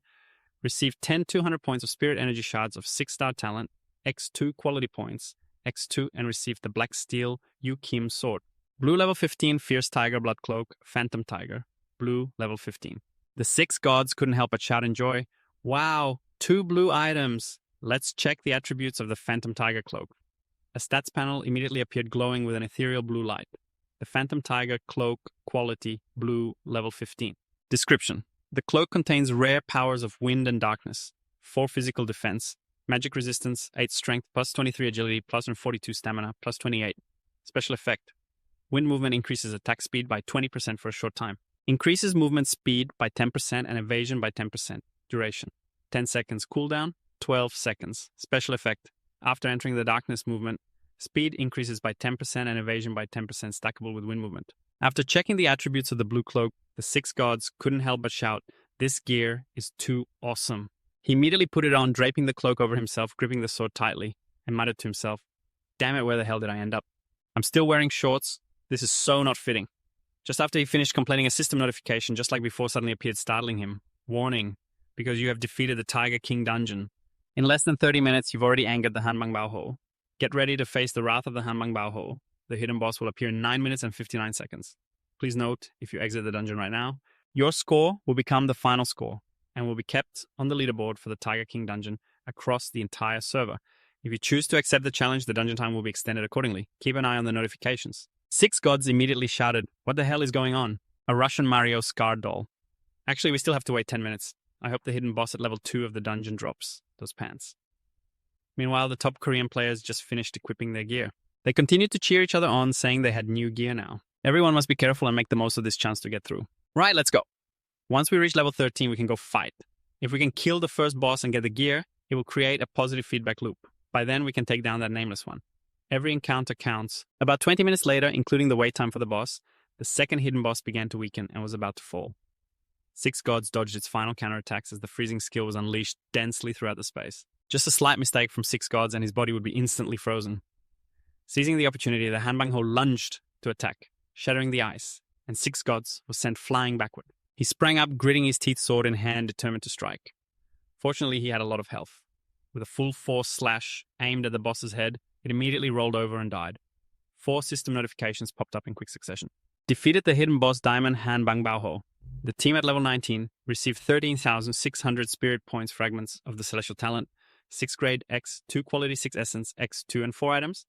received 10 200 points of spirit energy shards of 6-star talent, X2 quality points, X2, and received the Black Steel Yu Kim sword. Blue level 15, Fierce Tiger Blood Cloak, Phantom Tiger. Blue level 15. The 6 gods couldn't help but shout in joy, wow, 2 blue items! Let's check the attributes of the Phantom Tiger Cloak. A stats panel immediately appeared glowing with an ethereal blue light. The Phantom Tiger Cloak quality, blue level 15. Description. The cloak contains rare powers of wind and darkness, 4 physical defense, magic resistance, 8 strength, plus 23 agility, plus 42 stamina, plus 28. Special effect. Wind movement increases attack speed by 20% for a short time. Increases movement speed by 10% and evasion by 10%. Duration. 10 seconds cooldown, 12 seconds. Special effect. After entering the darkness movement, speed increases by 10% and evasion by 10% stackable with wind movement. After checking the attributes of the blue cloak, the 6 gods couldn't help but shout, this gear is too awesome. He immediately put it on, draping the cloak over himself, gripping the sword tightly, and muttered to himself, damn it, where the hell did I end up? I'm still wearing shorts. This is so not fitting. Just after he finished completing a system notification, just like before, suddenly appeared startling him. Warning, because you have defeated the Tiger King dungeon. In less than 30 minutes, you've already angered the Hanbang Baoho. Get ready to face the wrath of the Hanbang Baoho. The hidden boss will appear in 9 minutes and 59 seconds. Please note, if you exit the dungeon right now, your score will become the final score and will be kept on the leaderboard for the Tiger King dungeon across the entire server. If you choose to accept the challenge, the dungeon time will be extended accordingly. Keep an eye on the notifications. 6 gods immediately shouted, what the hell is going on? A Russian Mario scarred doll. Actually, we still have to wait 10 minutes. I hope the hidden boss at level 2 of the dungeon drops those pants. Meanwhile, the top Korean players just finished equipping their gear. They continued to cheer each other on, saying they had new gear now. Everyone must be careful and make the most of this chance to get through. Right, let's go. Once we reach level 13, we can go fight. If we can kill the first boss and get the gear, it will create a positive feedback loop. By then, we can take down that nameless one. Every encounter counts. About 20 minutes later, including the wait time for the boss, the second hidden boss began to weaken and was about to fall. 6 gods dodged its final counterattacks as the freezing skill was unleashed densely throughout the space. Just a slight mistake from 6 gods and his body would be instantly frozen. Seizing the opportunity, the Hanbang Ho lunged to attack, shattering the ice, and 6 gods was sent flying backward. He sprang up, gritting his teeth, sword in hand, determined to strike. Fortunately, he had a lot of health. With a full force slash aimed at the boss's head, it immediately rolled over and died. 4 system notifications popped up in quick succession. Defeated the hidden boss Diamond Hanbang Baoho. The team at level 19 received 13,600 spirit points fragments of the celestial talent, 6 grade X, 2 quality 6 essence, X, 2 and 4 items,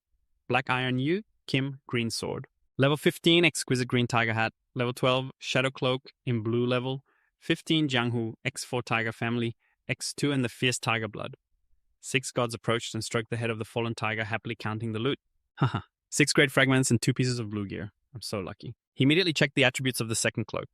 Black Iron Yu, Kim, Green Sword. Level 15, Exquisite Green Tiger Hat. Level 12, Shadow Cloak in blue level. 15, Jianghu, X4 Tiger Family, X2 and the Fierce Tiger Blood. 6 gods approached and stroked the head of the fallen tiger, happily counting the loot. Haha. 6 great fragments and 2 pieces of blue gear. I'm so lucky. He immediately checked the attributes of the second cloak.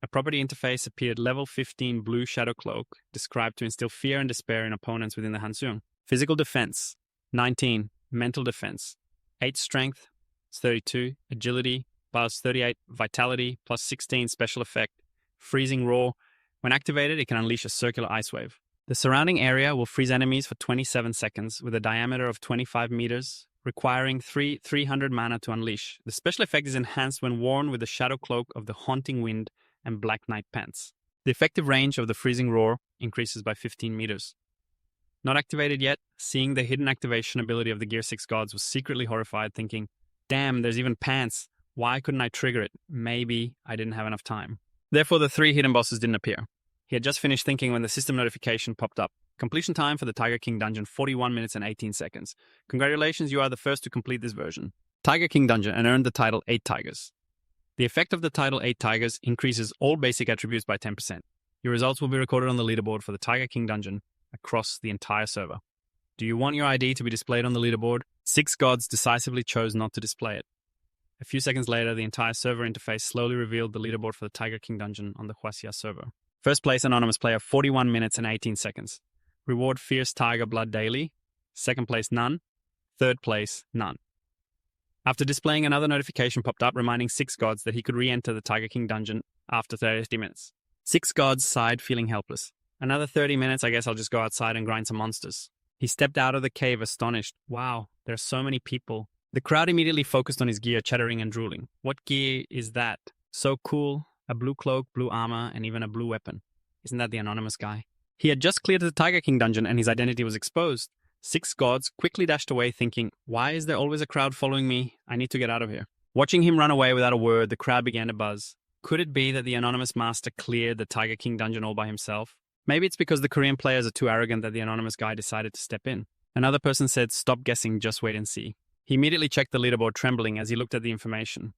A property interface appeared level 15 Blue Shadow Cloak, described to instill fear and despair in opponents within the Hanseong. Physical defense, 19. Mental defense, 8 strength, 32. Agility, plus 38. Vitality, plus 16. Special effect, Freezing Roar. When activated, it can unleash a circular ice wave. The surrounding area will freeze enemies for 27 seconds with a diameter of 25 meters, requiring 300 mana to unleash. The special effect is enhanced when worn with the Shadow Cloak of the Haunting Wind and Black Knight Pants. The effective range of the Freezing Roar increases by 15 meters. Not activated yet, seeing the hidden activation ability of the Gear 6 gods was secretly horrified, thinking, damn, there's even pants. Why couldn't I trigger it? Maybe I didn't have enough time. Therefore, the 3 hidden bosses didn't appear. He had just finished thinking when the system notification popped up. Completion time for the Tiger King dungeon, 41 minutes and 18 seconds. Congratulations, you are the first to complete this version. Tiger King dungeon and earned the title 8 Tigers. The effect of the title 8 Tigers increases all basic attributes by 10%. Your results will be recorded on the leaderboard for the Tiger King dungeon across the entire server. Do you want your ID to be displayed on the leaderboard? 6 gods decisively chose not to display it. A few seconds later, the entire server interface slowly revealed the leaderboard for the Tiger King dungeon on the Huaxia server. First place anonymous player, 41 minutes and 18 seconds. Reward Fierce Tiger Blood daily. Second place, none. Third place, none. After displaying, another notification popped up reminding Six Gods that he could re-enter the Tiger King dungeon after 30 minutes. Six Gods sighed, feeling helpless. Another 30 minutes, I guess I'll just go outside and grind some monsters. He stepped out of the cave astonished. Wow, there are so many people. The crowd immediately focused on his gear, chattering and drooling. What gear is that? So cool. A blue cloak, blue armor, and even a blue weapon. Isn't that the anonymous guy? He had just cleared the Tiger King dungeon and his identity was exposed. Six Gods quickly dashed away thinking, why is there always a crowd following me? I need to get out of here. Watching him run away without a word, the crowd began to buzz. Could it be that the anonymous master cleared the Tiger King dungeon all by himself? Maybe it's because the Korean players are too arrogant that the anonymous guy decided to step in. Another person said, stop guessing, just wait and see. He immediately checked the leaderboard, trembling as he looked at the information.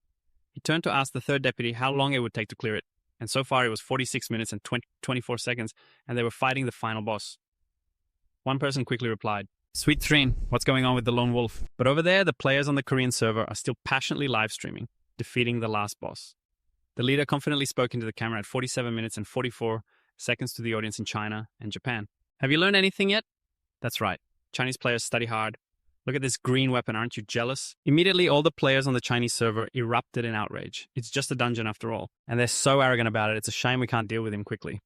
He turned to ask the third deputy how long it would take to clear it. And so far it was 46 minutes and 24 seconds, and they were fighting the final boss. One person quickly replied, Sweet Threen, what's going on with the lone wolf? But over there, the players on the Korean server are still passionately live streaming, defeating the last boss. The leader confidently spoke into the camera at 47 minutes and 44 seconds to the audience in China and Japan. Have you learned anything yet? That's right. Chinese players study hard. Look at this green weapon, aren't you jealous? Immediately, all the players on the Chinese server erupted in outrage. It's just a dungeon after all. And they're so arrogant about it, it's a shame we can't deal with him quickly.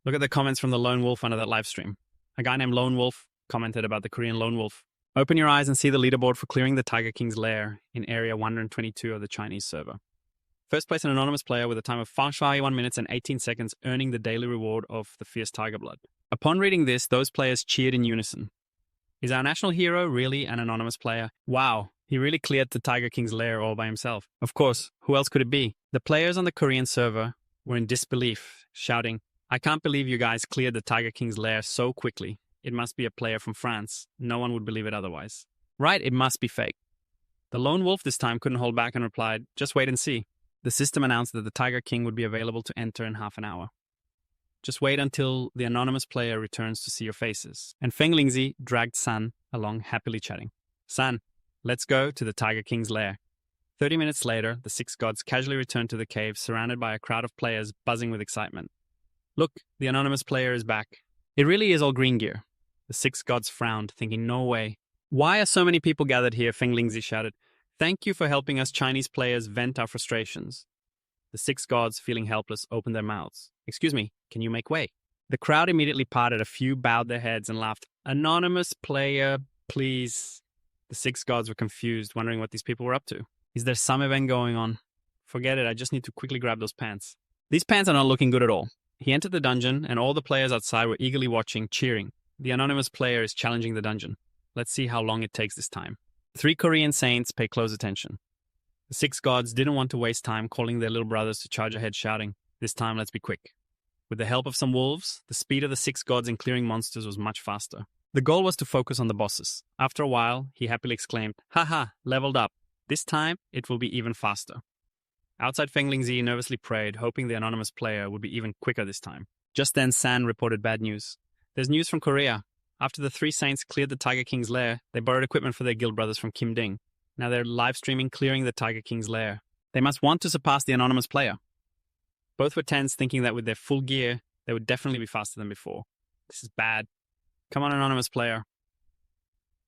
Look at the comments from the lone wolf under that live stream. A guy named Lone Wolf commented about the Korean lone wolf. Open your eyes and see the leaderboard for clearing the Tiger King's lair in area 122 of the Chinese server. First place, an anonymous player with a time of 51 minutes and 18 seconds, earning the daily reward of the Fierce Tiger Blood. Upon reading this, those players cheered in unison. Is our national hero really an anonymous player? Wow, he really cleared the Tiger King's lair all by himself. Of course, who else could it be? The players on the Korean server were in disbelief, shouting, I can't believe you guys cleared the Tiger King's lair so quickly. It must be a player from France. No one would believe it otherwise. Right, it must be fake. The lone wolf this time couldn't hold back and replied, just wait and see. The system announced that the Tiger King would be available to enter in half an hour. Just wait until the anonymous player returns to see your faces. And Feng Lingzi dragged San along, happily chatting. San, let's go to the Tiger King's lair. 30 minutes later, the Six Gods casually returned to the cave, surrounded by a crowd of players buzzing with excitement. Look, the anonymous player is back. It really is all green gear. The Six Gods frowned, thinking, no way. Why are so many people gathered here? Feng Lingzi shouted. Thank you for helping us Chinese players vent our frustrations. The Six Gods, feeling helpless, opened their mouths. Excuse me, can you make way? The crowd immediately parted. A few bowed their heads and laughed. Anonymous player, please. The Six Gods were confused, wondering what these people were up to. Is there some event going on? Forget it, I just need to quickly grab those pants. These pants are not looking good at all. He entered the dungeon, and all the players outside were eagerly watching, cheering. The anonymous player is challenging the dungeon. Let's see how long it takes this time. 3 Korean saints pay close attention. The Six Gods didn't want to waste time calling their little brothers to charge ahead, shouting, this time let's be quick. With the help of some wolves, the speed of the Six Gods in clearing monsters was much faster. The goal was to focus on the bosses. After a while, he happily exclaimed, haha, leveled up. This time, it will be even faster. Outside, Feng Lingzi nervously prayed, hoping the anonymous player would be even quicker this time. Just then, San reported bad news. There's news from Korea. After the 3 saints cleared the Tiger King's lair, they borrowed equipment for their guild brothers from Kim Ding. Now they're live streaming clearing the Tiger King's lair. They must want to surpass the anonymous player. Both were tense, thinking that with their full gear, they would definitely be faster than before. This is bad. Come on, anonymous player.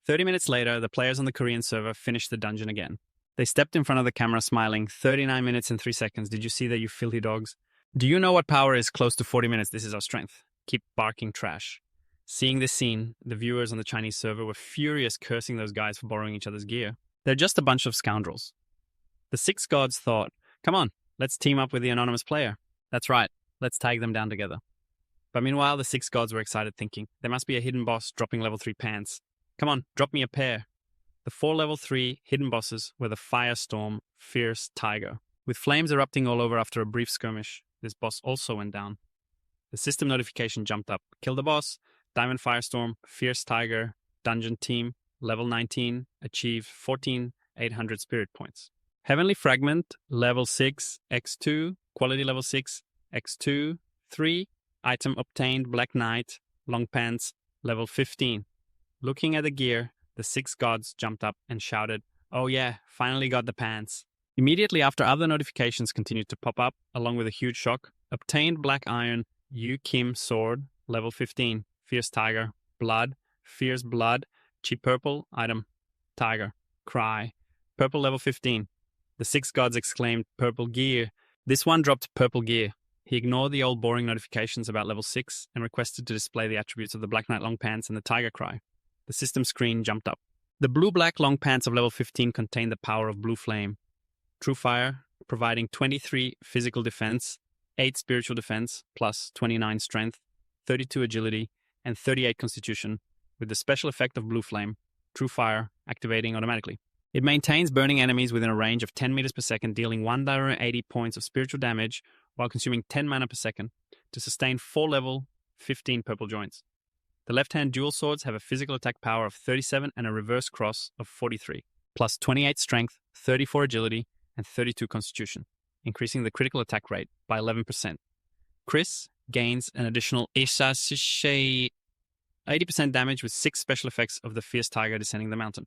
30 minutes later, the players on the Korean server finished the dungeon again. They stepped in front of the camera smiling. 39 minutes and 3 seconds. Did you see that, you filthy dogs? Do you know what power is close to 40 minutes? This is our strength. Keep barking trash. Seeing this scene, the viewers on the Chinese server were furious, cursing those guys for borrowing each other's gear. They're just a bunch of scoundrels. The Six Gods thought, come on, let's team up with the anonymous player. That's right, let's tag them down together. But meanwhile, the Six Gods were excited, thinking, there must be a hidden boss dropping level 3 pants. Come on, drop me a pair. The 4 level 3 hidden bosses were the Firestorm Fierce Tiger. With flames erupting all over after a brief skirmish, this boss also went down. The system notification jumped up. Kill the boss, Diamond Firestorm, Fierce Tiger, Dungeon Team, level 19, achieved 14,800 spirit points. Heavenly Fragment, level 6, x2, quality level 6, x2, 3, item obtained, Black Knight, long pants, level 15. Looking at the gear, the Six Gods jumped up and shouted, oh yeah, finally got the pants. Immediately after other notifications continued to pop up, along with a huge shock, obtained Black Iron, Yu Kim Sword, level 15, Fierce Tiger, Blood, Fierce Blood, Chi Purple, item, Tiger, Cry, Purple level 15. The Six Gods exclaimed Purple Gear. This one dropped Purple Gear. He ignored the old boring notifications about level 6 and requested to display the attributes of the Black Knight Long Pants and the Tiger Cry. The system screen jumped up. The Blue-Black Long Pants of level 15 contained the power of Blue Flame. True Fire, providing 23 physical defense, 8 spiritual defense, plus 29 strength, 32 agility, and 38 constitution, with the special effect of Blue Flame, True Fire, activating automatically. It maintains burning enemies within a range of 10 meters per second, dealing 180 points of spiritual damage while consuming 10 mana per second to sustain 4 level 15 purple joints. The left-hand dual swords have a physical attack power of 37 and a reverse cross of 43, plus 28 strength, 34 agility, and 32 constitution, increasing the critical attack rate by 11%. Chris gains an additional 80% damage with 6 special effects of the Fierce Tiger descending the mountain.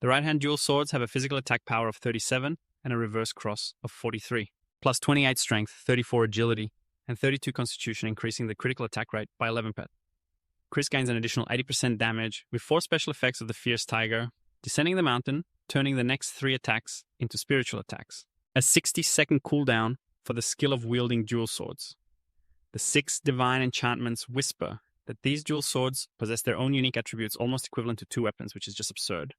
The right-hand dual swords have a physical attack power of 37 and a reverse cross of 43, plus 28 strength, 34 agility, and 32 constitution, increasing the critical attack rate by 11%. Chris gains an additional 80% damage with 4 special effects of the Fierce Tiger descending the mountain, turning the next 3 attacks into spiritual attacks. A 60-second cooldown for the skill of wielding dual swords. The 6 divine enchantments whisper that these dual swords possess their own unique attributes almost equivalent to 2 weapons, which is just absurd.